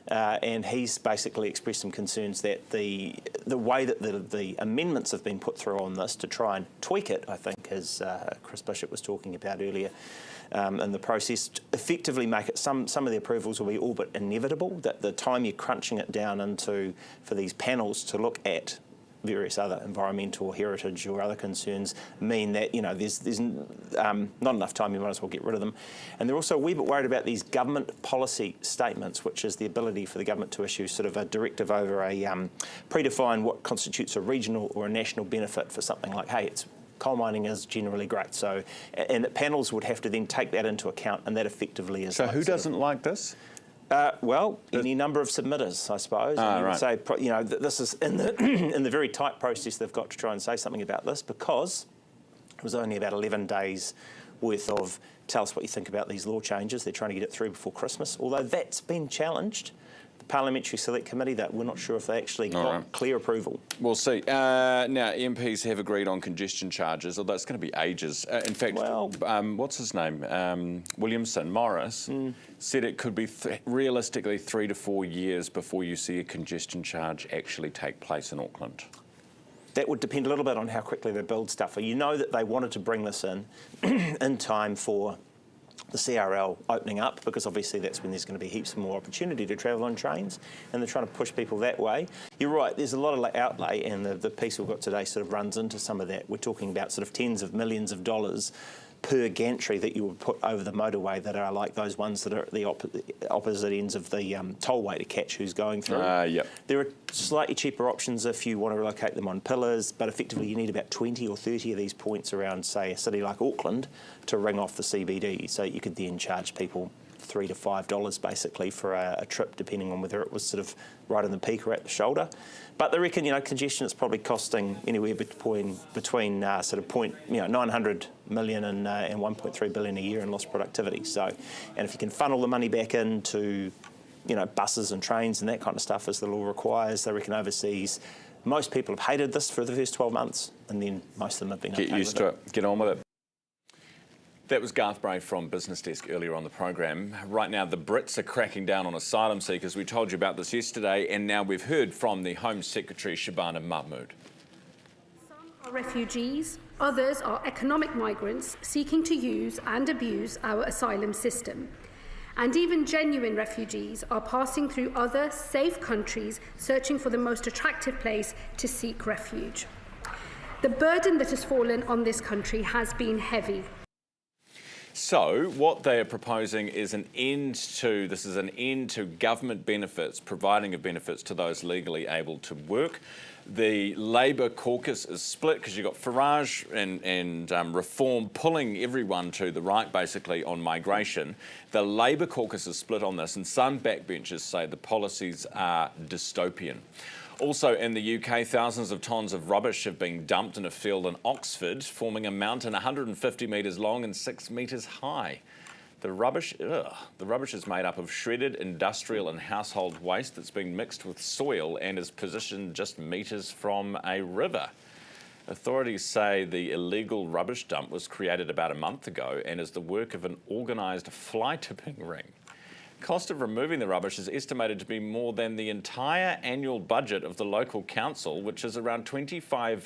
[SPEAKER 2] And he's basically expressed some concerns that the way that the amendments have been put through on this to try and tweak it, I think, as Chris Bishop was talking about earlier, in the process, effectively make it, some of the approvals will be all but inevitable, that the time you're crunching it down into for these panels to look at various other environmental, heritage or other concerns mean that, you know, there's not enough time, you might as well get rid of them. And they're also a wee bit worried about these government policy statements, which is the ability for the government to issue sort of a directive over a predefine what constitutes a regional or a national benefit for something like, hey, it's coal mining is generally great. So, and the panels would have to then take that into account, and that effectively is.
[SPEAKER 1] So like who doesn't like this?
[SPEAKER 2] Well, any number of submitters, I suppose.
[SPEAKER 1] Ah, right.
[SPEAKER 2] Say, you know, this is in the in the very tight process they've got to try and say something about this, because it was only about 11 days worth of tell us what you think about these law changes. They're trying to get it through before Christmas, although that's been challenged. The Parliamentary Select Committee, that we're not sure if they actually got clear approval.
[SPEAKER 1] We'll see. Now, MPs have agreed on congestion charges, although it's going to be ages. In fact, what's his name? Williamson, Morris, said it could be realistically 3 to 4 years before you see a congestion charge actually take place in Auckland.
[SPEAKER 2] That would depend a little bit on how quickly they build stuff. You know that they wanted to bring this in time for the CRL opening up, because obviously that's when there's going to be heaps more opportunity to travel on trains, and they're trying to push people that way. You're right, there's a lot of outlay, and the piece we've got today sort of runs into some of that. We're talking about sort of tens of millions of dollars per gantry that you would put over the motorway that are like those ones that are at the opposite ends of the tollway to catch who's going through.
[SPEAKER 1] Yep.
[SPEAKER 2] There are slightly cheaper options if you want to relocate them on pillars, but effectively you need about 20 or 30 of these points around, say, a city like Auckland to ring off the CBD. So you could then charge people $3 to $5 basically for a trip, depending on whether it was sort of right in the peak or at the shoulder. But they reckon, you know, congestion is probably costing anywhere between sort of 900 million and 1.3 billion a year in lost productivity. So, and if you can funnel the money back into, you know, buses and trains and that kind of stuff as the law requires, they reckon overseas, most people have hated this for the first 12 months, and then most of them have been okay with it.
[SPEAKER 1] Get used to it. Get on with it. That was Garth Bray from Business Desk earlier on the program. Right now, the Brits are cracking down on asylum seekers. We told you about this yesterday, and now we've heard from the Home Secretary, Shabana Mahmood.
[SPEAKER 3] Some are refugees, others are economic migrants seeking to use and abuse our asylum system. And even genuine refugees are passing through other safe countries, searching for the most attractive place to seek refuge. The burden that has fallen on this country has been heavy.
[SPEAKER 1] So what they are proposing is an end to government benefits, providing of benefits to those legally able to work. The Labour caucus is split because you've got Farage and Reform pulling everyone to the right, basically, on migration. The Labour caucus is split on this, and some backbenchers say the policies are dystopian. Also in the UK, thousands of tonnes of rubbish have been dumped in a field in Oxford, forming a mountain 150 metres long and 6 metres high. The rubbish is made up of shredded industrial and household waste that's been mixed with soil and is positioned just metres from a river. Authorities say the illegal rubbish dump was created about a month ago and is the work of an organised fly tipping ring. Cost of removing the rubbish is estimated to be more than the entire annual budget of the local council, which is around £25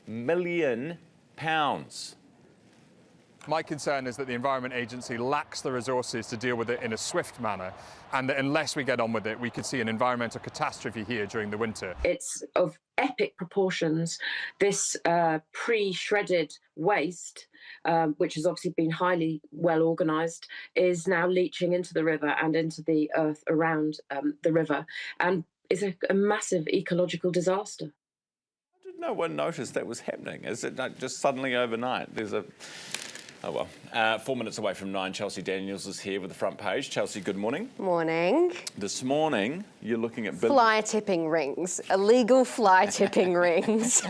[SPEAKER 1] million.
[SPEAKER 5] My concern is that the Environment Agency lacks the resources to deal with it in a swift manner, and that unless we get on with it, we could see an environmental catastrophe here during the winter.
[SPEAKER 6] It's of epic proportions. This pre-shredded waste, which has obviously been highly well organised, is now leaching into the river and into the earth around the river, and is a massive ecological disaster.
[SPEAKER 1] How did no one notice that was happening? Is it just suddenly overnight? There's a Oh well. 4 minutes away from 9, Chelsea Daniels is here with the front page. Chelsea, good morning.
[SPEAKER 4] Morning.
[SPEAKER 1] This morning, you're looking at...
[SPEAKER 4] Fly tipping rings. Illegal fly tipping rings.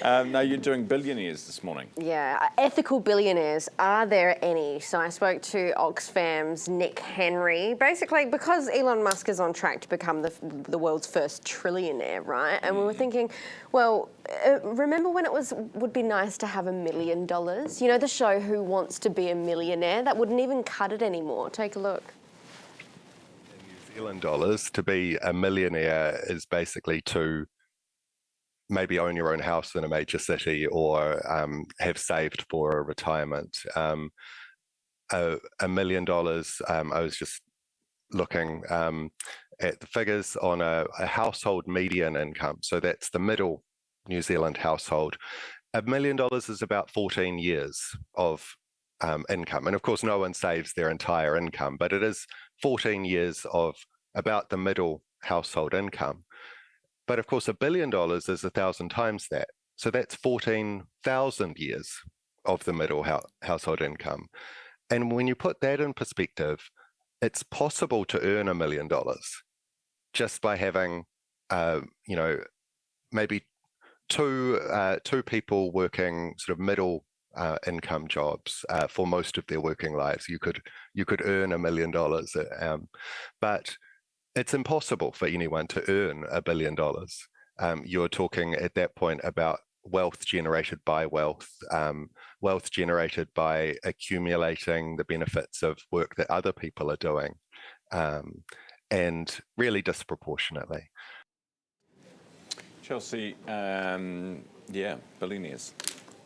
[SPEAKER 1] No, you're doing billionaires this morning.
[SPEAKER 4] Yeah. Ethical billionaires. Are there any? So I spoke to Oxfam's Nick Henry. Basically, because Elon Musk is on track to become the world's first trillionaire, right? And we were thinking, well, remember when it would be nice to have $1 million? You know, the show Who Wants to Be a Millionaire? That wouldn't even cut it anymore. Take a look.
[SPEAKER 26] New Zealand dollars, to be a millionaire is basically to maybe own your own house in a major city or have saved for a retirement. $1 million, I was just looking at the figures on a household median income. So that's the middle New Zealand household. $1 million is about 14 years of income. And of course, no one saves their entire income, but it is 14 years of about the middle household income. But of course, $1 billion is 1,000 times that. So that's 14,000 years of the middle household income. And when you put that in perspective, it's possible to earn $1 million just by having, maybe two people working sort of middle income jobs for most of their working lives. You could earn $1 million, but it's impossible for anyone to earn $1 billion. You're talking at that point about wealth generated by wealth generated by accumulating the benefits of work that other people are doing, and really disproportionately.
[SPEAKER 1] Chelsea, billionaires.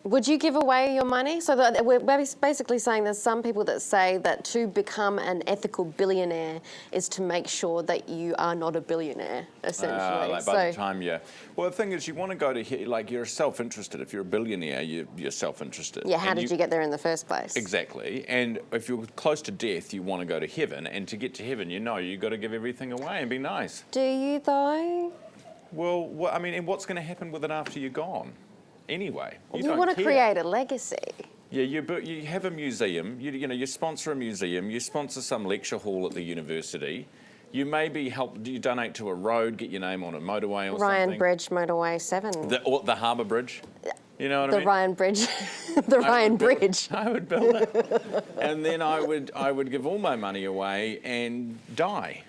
[SPEAKER 4] Would you give away your money? So that we're basically saying there's some people that say that to become an ethical billionaire is to make sure that you are not a billionaire, essentially.
[SPEAKER 1] By the time, yeah. Well, the thing is, you want to go to here, like you're self-interested. If you're a billionaire, you're self-interested.
[SPEAKER 4] Yeah, how did you get there in the first place?
[SPEAKER 1] Exactly. And if you're close to death, you want to go to heaven. And to get to heaven, you've got to give everything away and be nice.
[SPEAKER 4] Do you, though?
[SPEAKER 1] Well, and what's going to happen with it after you're gone? Anyway,
[SPEAKER 4] you want to create a legacy.
[SPEAKER 1] Yeah, you have a museum. You sponsor a museum. You sponsor some lecture hall at the university. You maybe you donate to a road, get your name on a motorway or something.
[SPEAKER 4] Ryan Bridge, Motorway 7.
[SPEAKER 1] The Harbour Bridge. You know what I mean?
[SPEAKER 4] The Ryan Bridge. Ryan Bridge.
[SPEAKER 1] I would build it, and then I would give all my money away and die.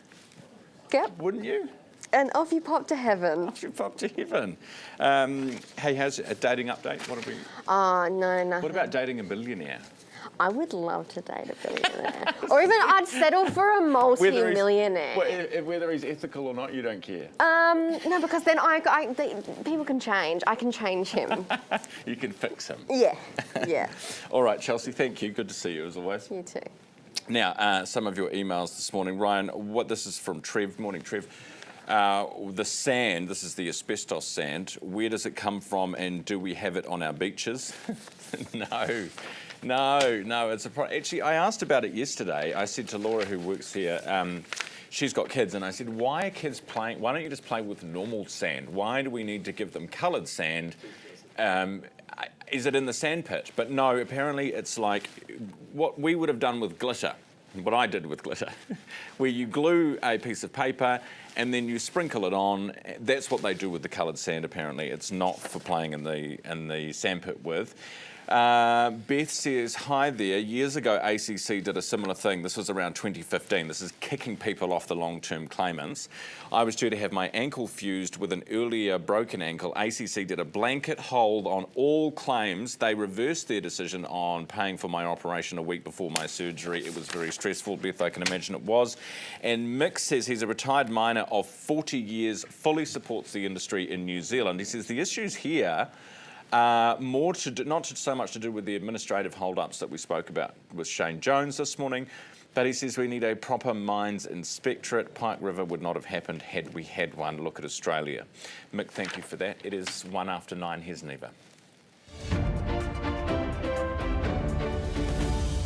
[SPEAKER 4] Yep.
[SPEAKER 1] Wouldn't you?
[SPEAKER 4] And off you pop to heaven.
[SPEAKER 1] Off you pop to heaven. Hey, how's a dating update? What have we...
[SPEAKER 4] Oh, no, nothing.
[SPEAKER 1] What about dating a billionaire?
[SPEAKER 4] I would love to date a billionaire. Or even I'd settle for a multi-millionaire.
[SPEAKER 1] Whether he's ethical or not, you don't care?
[SPEAKER 4] No, because then people can change. I can change him.
[SPEAKER 1] You can fix him.
[SPEAKER 4] Yeah, yeah.
[SPEAKER 1] All right, Chelsea, thank you. Good to see you as always.
[SPEAKER 4] You too.
[SPEAKER 1] Now, some of your emails this morning. Ryan, this is from Trev. Morning, Trev. The sand, this is the asbestos sand. Where does it come from, and do we have it on our beaches? No, it's a problem. Actually, I asked about it yesterday. I said to Laura, who works here, she's got kids, and I said, why are kids playing? Why don't you just play with normal sand? Why do we need to give them coloured sand? Is it in the sand pit? But no, apparently it's like what we would have done with glitter. What I did with glitter, where you glue a piece of paper and then you sprinkle it on. That's what they do with the coloured sand, apparently. It's not for playing in the sandpit with. Beth says, hi there. Years ago, ACC did a similar thing. This was around 2015. This is kicking people off the long-term claimants. I was due to have my ankle fused with an earlier broken ankle. ACC did a blanket hold on all claims. They reversed their decision on paying for my operation a week before my surgery. It was very stressful, Beth, I can imagine it was. And Mick says he's a retired miner of 40 years, fully supports the industry in New Zealand. He says the issues here not so much to do with the administrative hold-ups that we spoke about with Shane Jones this morning, but he says we need a proper mines inspectorate. Pike River would not have happened had we had one. Look at Australia. Mick, thank you for that. It is 9:01. Here's Neva.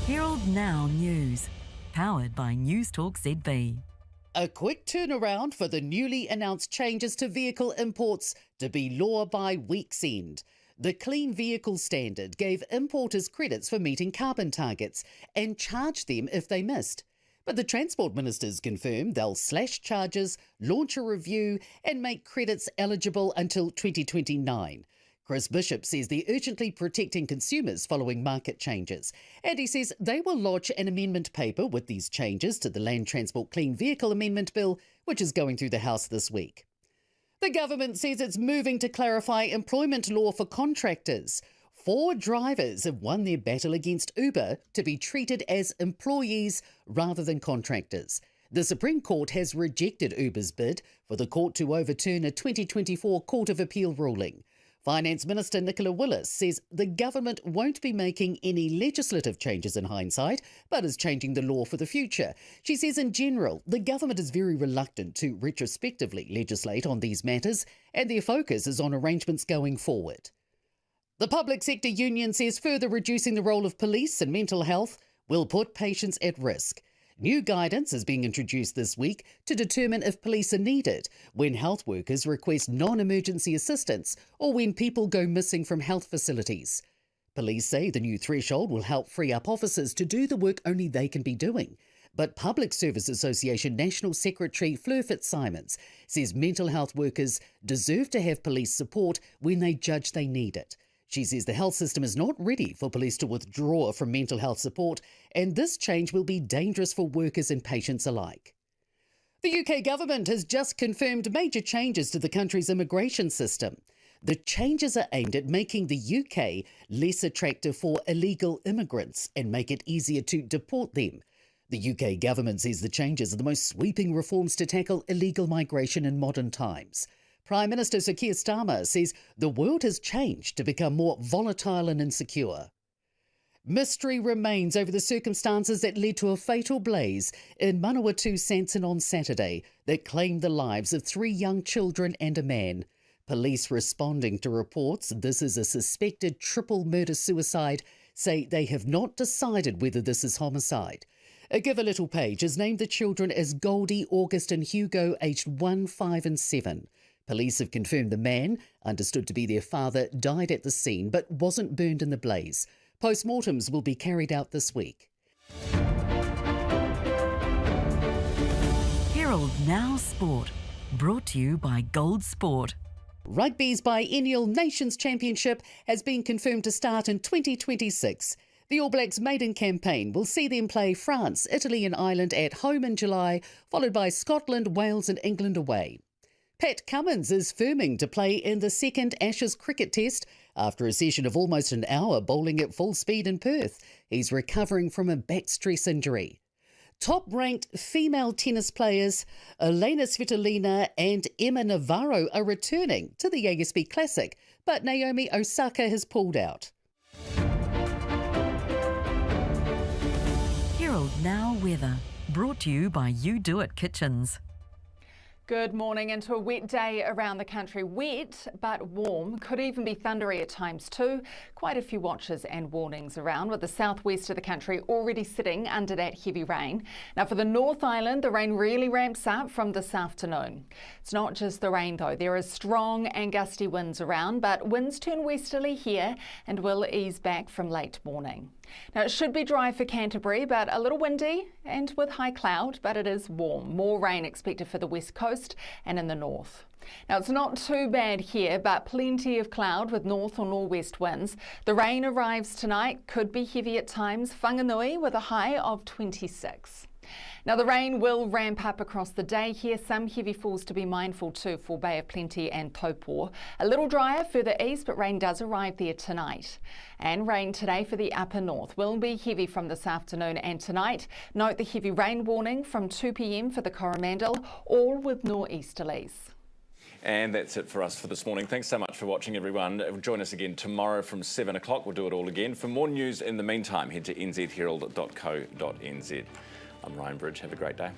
[SPEAKER 9] Herald Now News, powered by Newstalk ZB.
[SPEAKER 10] A quick turnaround for the newly announced changes to vehicle imports to be law by week's end. The Clean Vehicle Standard gave importers credits for meeting carbon targets and charged them if they missed. But the Transport Ministers confirmed they'll slash charges, launch a review and make credits eligible until 2029. Chris Bishop says they're urgently protecting consumers following market changes. And he says they will lodge an amendment paper with these changes to the Land Transport Clean Vehicle Amendment Bill, which is going through the House this week. The government says it's moving to clarify employment law for contractors. 4 drivers have won their battle against Uber to be treated as employees rather than contractors. The Supreme Court has rejected Uber's bid for the court to overturn a 2024 Court of Appeal ruling. Finance Minister Nicola Willis says the government won't be making any legislative changes in hindsight, but is changing the law for the future. She says in general, the government is very reluctant to retrospectively legislate on these matters, and their focus is on arrangements going forward. The public sector union says further reducing the role of police in mental health will put patients at risk. New guidance is being introduced this week to determine if police are needed when health workers request non-emergency assistance or when people go missing from health facilities. Police say the new threshold will help free up officers to do the work only they can be doing. But Public Service Association National Secretary Fleur Fitzsimons says mental health workers deserve to have police support when they judge they need it. She says the health system is not ready for police to withdraw from mental health support, and this change will be dangerous for workers and patients alike. The UK government has just confirmed major changes to the country's immigration system. The changes are aimed at making the UK less attractive for illegal immigrants and make it easier to deport them. The UK government says the changes are the most sweeping reforms to tackle illegal migration in modern times. Prime Minister Sir Keir Starmer says the world has changed to become more volatile and insecure. Mystery remains over the circumstances that led to a fatal blaze in Manawatu Sanson on Saturday that claimed the lives of 3 young children and a man. Police responding to reports this is a suspected triple murder-suicide say they have not decided whether this is homicide. A Give a Little page has named the children as Goldie, August and Hugo, aged 1, 5 and 7. Police have confirmed the man, understood to be their father, died at the scene but wasn't burned in the blaze. Postmortems will be carried out this week.
[SPEAKER 9] Herald Now Sport, brought to you by Gold Sport.
[SPEAKER 10] Rugby's biennial Nations Championship has been confirmed to start in 2026. The All Blacks' maiden campaign will see them play France, Italy and Ireland at home in July, followed by Scotland, Wales and England away. Pat Cummins is firming to play in the second Ashes cricket test after a session of almost an hour bowling at full speed in Perth. He's recovering from a back stress injury. Top-ranked female tennis players Elena Svitolina and Emma Navarro are returning to the ASB Classic, but Naomi Osaka has pulled out.
[SPEAKER 9] Herald Now Weather, brought to you by You Do It Kitchens.
[SPEAKER 8] Good morning. Into a wet day around the country. Wet but warm. Could even be thundery at times too. Quite a few watches and warnings around, with the southwest of the country already sitting under that heavy rain. Now for the North Island, the rain really ramps up from this afternoon. It's not just the rain though. There are strong and gusty winds around, but winds turn westerly here and will ease back from late morning. Now it should be dry for Canterbury, but a little windy and with high cloud, but it is warm. More rain expected for the west coast and in the north. Now it's not too bad here, but plenty of cloud with north or northwest winds. The rain arrives tonight, could be heavy at times. Whanganui with a high of 26. Now the rain will ramp up across the day here. Some heavy falls to be mindful too for Bay of Plenty and Taupo. A little drier further east, but rain does arrive there tonight. And rain today for the upper north will be heavy from this afternoon and tonight. Note the heavy rain warning from 2 p.m. for the Coromandel, all with nor'easterlies.
[SPEAKER 1] And that's it for us for this morning. Thanks so much for watching, everyone. Join us again tomorrow from 7 o'clock. We'll do it all again. For more news in the meantime, head to nzherald.co.nz. I'm Ryan Bridge. Have a great day.